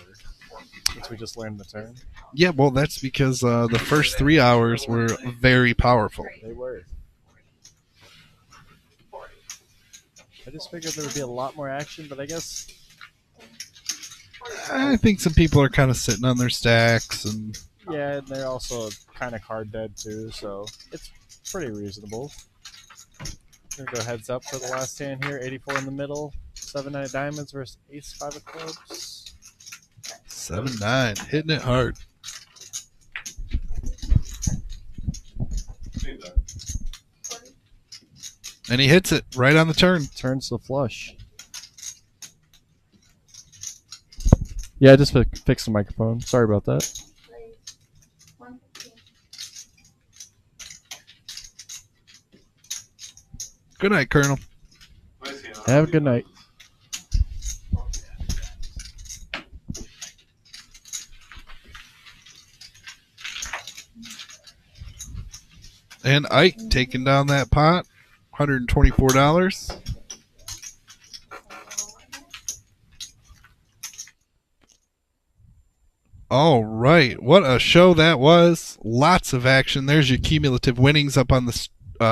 Speaker 9: which we just learned the term.
Speaker 2: Yeah, well, that's because the first 3 hours were very powerful.
Speaker 9: They were. I just figured there would be a lot more action, but I guess
Speaker 2: I think some people are kind of sitting on their stacks, and
Speaker 9: yeah, and they're also kind of card dead too, so it's pretty reasonable. Gonna go heads up for the last hand here. 84 in the middle. 7-9 of diamonds versus ace 5 of clubs.
Speaker 2: 7-9, hitting it hard. And he hits it right on the turn.
Speaker 9: Turns the flush. Yeah, I just fixed the microphone. Sorry about that.
Speaker 4: Plays 115.
Speaker 2: Good night, Colonel.
Speaker 9: Have a good night.
Speaker 2: And Ike taking down that pot, $124. All right, what a show that was. Lots of action. There's your cumulative winnings up on the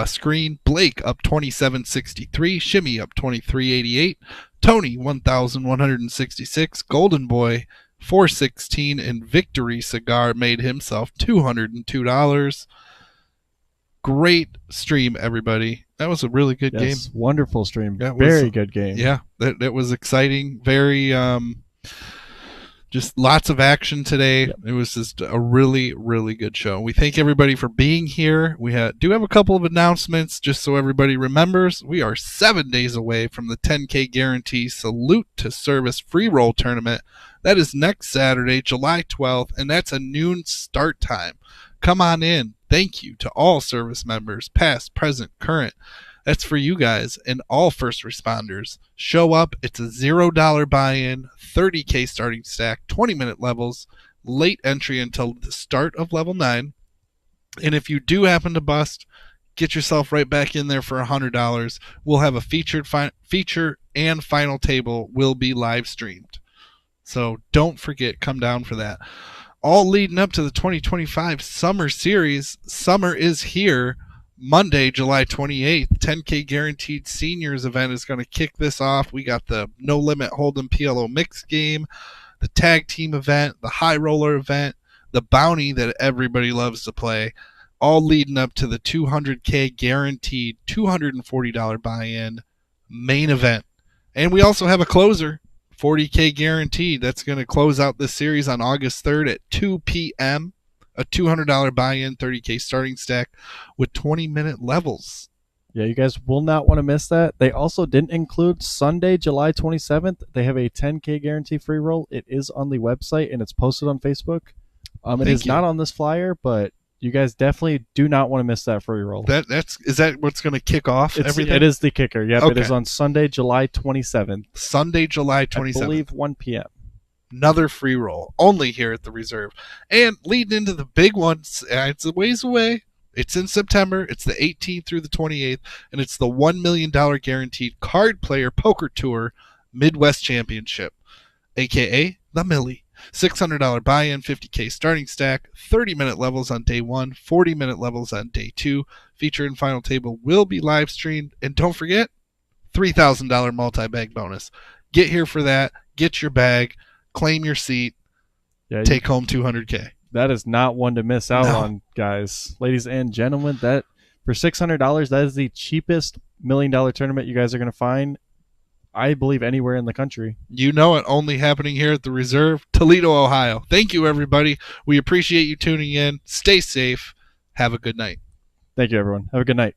Speaker 2: screen. Blake up 27.63, Shimmy up 23.88, Tony 1,166, Golden Boy 416, and Victory Cigar made himself $202. Great stream, everybody. That was a really good game.
Speaker 9: Wonderful stream.
Speaker 2: That
Speaker 9: Very
Speaker 2: was,
Speaker 9: good game.
Speaker 2: Yeah, that was exciting. Very just lots of action today. Yep. It was just a really, really good show. We thank everybody for being here. We do have a couple of announcements just so everybody remembers. We are 7 days away from the 10K Guarantee Salute to Service Free Roll Tournament. That is next Saturday, July 12th, and that's a noon start time. Come on in. Thank you to all service members, past, present, current. That's for you guys and all first responders. Show up. It's a $0 buy-in, 30K starting stack, 20-minute levels, late entry until the start of level 9. And if you do happen to bust, get yourself right back in there for $100. We'll have a feature and final table will be live streamed. So don't forget, come down for that. All leading up to the 2025 Summer Series. Summer is here. Monday, July 28th, 10K Guaranteed Seniors event is going to kick this off. We got the No Limit Hold'em PLO Mix game, the Tag Team event, the High Roller event, the Bounty that everybody loves to play, all leading up to the 200K Guaranteed $240 buy-in main event. And we also have a closer, 40K Guaranteed. That's going to close out this series on August 3rd at 2 p.m., a $200 buy-in, 30K starting stack with 20-minute levels.
Speaker 9: Yeah, you guys will not want to miss that. They also didn't include Sunday, July 27th. They have a 10K guarantee free roll. It is on the website, and it's posted on Facebook. It is not on this flyer, but you guys definitely do not want to miss that free roll.
Speaker 2: Is that what's going to kick off everything?
Speaker 9: It is the kicker. Yep,
Speaker 2: okay.
Speaker 9: It is on Sunday, July 27th.
Speaker 2: Sunday, July 27th.
Speaker 9: I believe 1 p.m.
Speaker 2: Another free roll, only here at the Reserve. And leading into the big ones, it's a ways away. It's in September. It's the 18th through the 28th, and it's the $1 million guaranteed card player poker tour Midwest Championship, a.k.a. the Millie. $600 buy-in, 50K starting stack, 30-minute levels on day 1, 40-minute levels on day 2. Feature and final table will be live streamed. And don't forget, $3,000 multi-bag bonus. Get here for that. Get your bag. Claim your seat. Take home $200K.
Speaker 9: That is not one to miss out on, guys. Ladies and gentlemen, that for $600, that is the cheapest $1 million tournament you guys are going to find, I believe, anywhere in the country.
Speaker 2: You know it, only happening here at the Reserve, Toledo, Ohio. Thank you, everybody. We appreciate you tuning in. Stay safe. Have a good night.
Speaker 9: Thank you, everyone. Have a good night.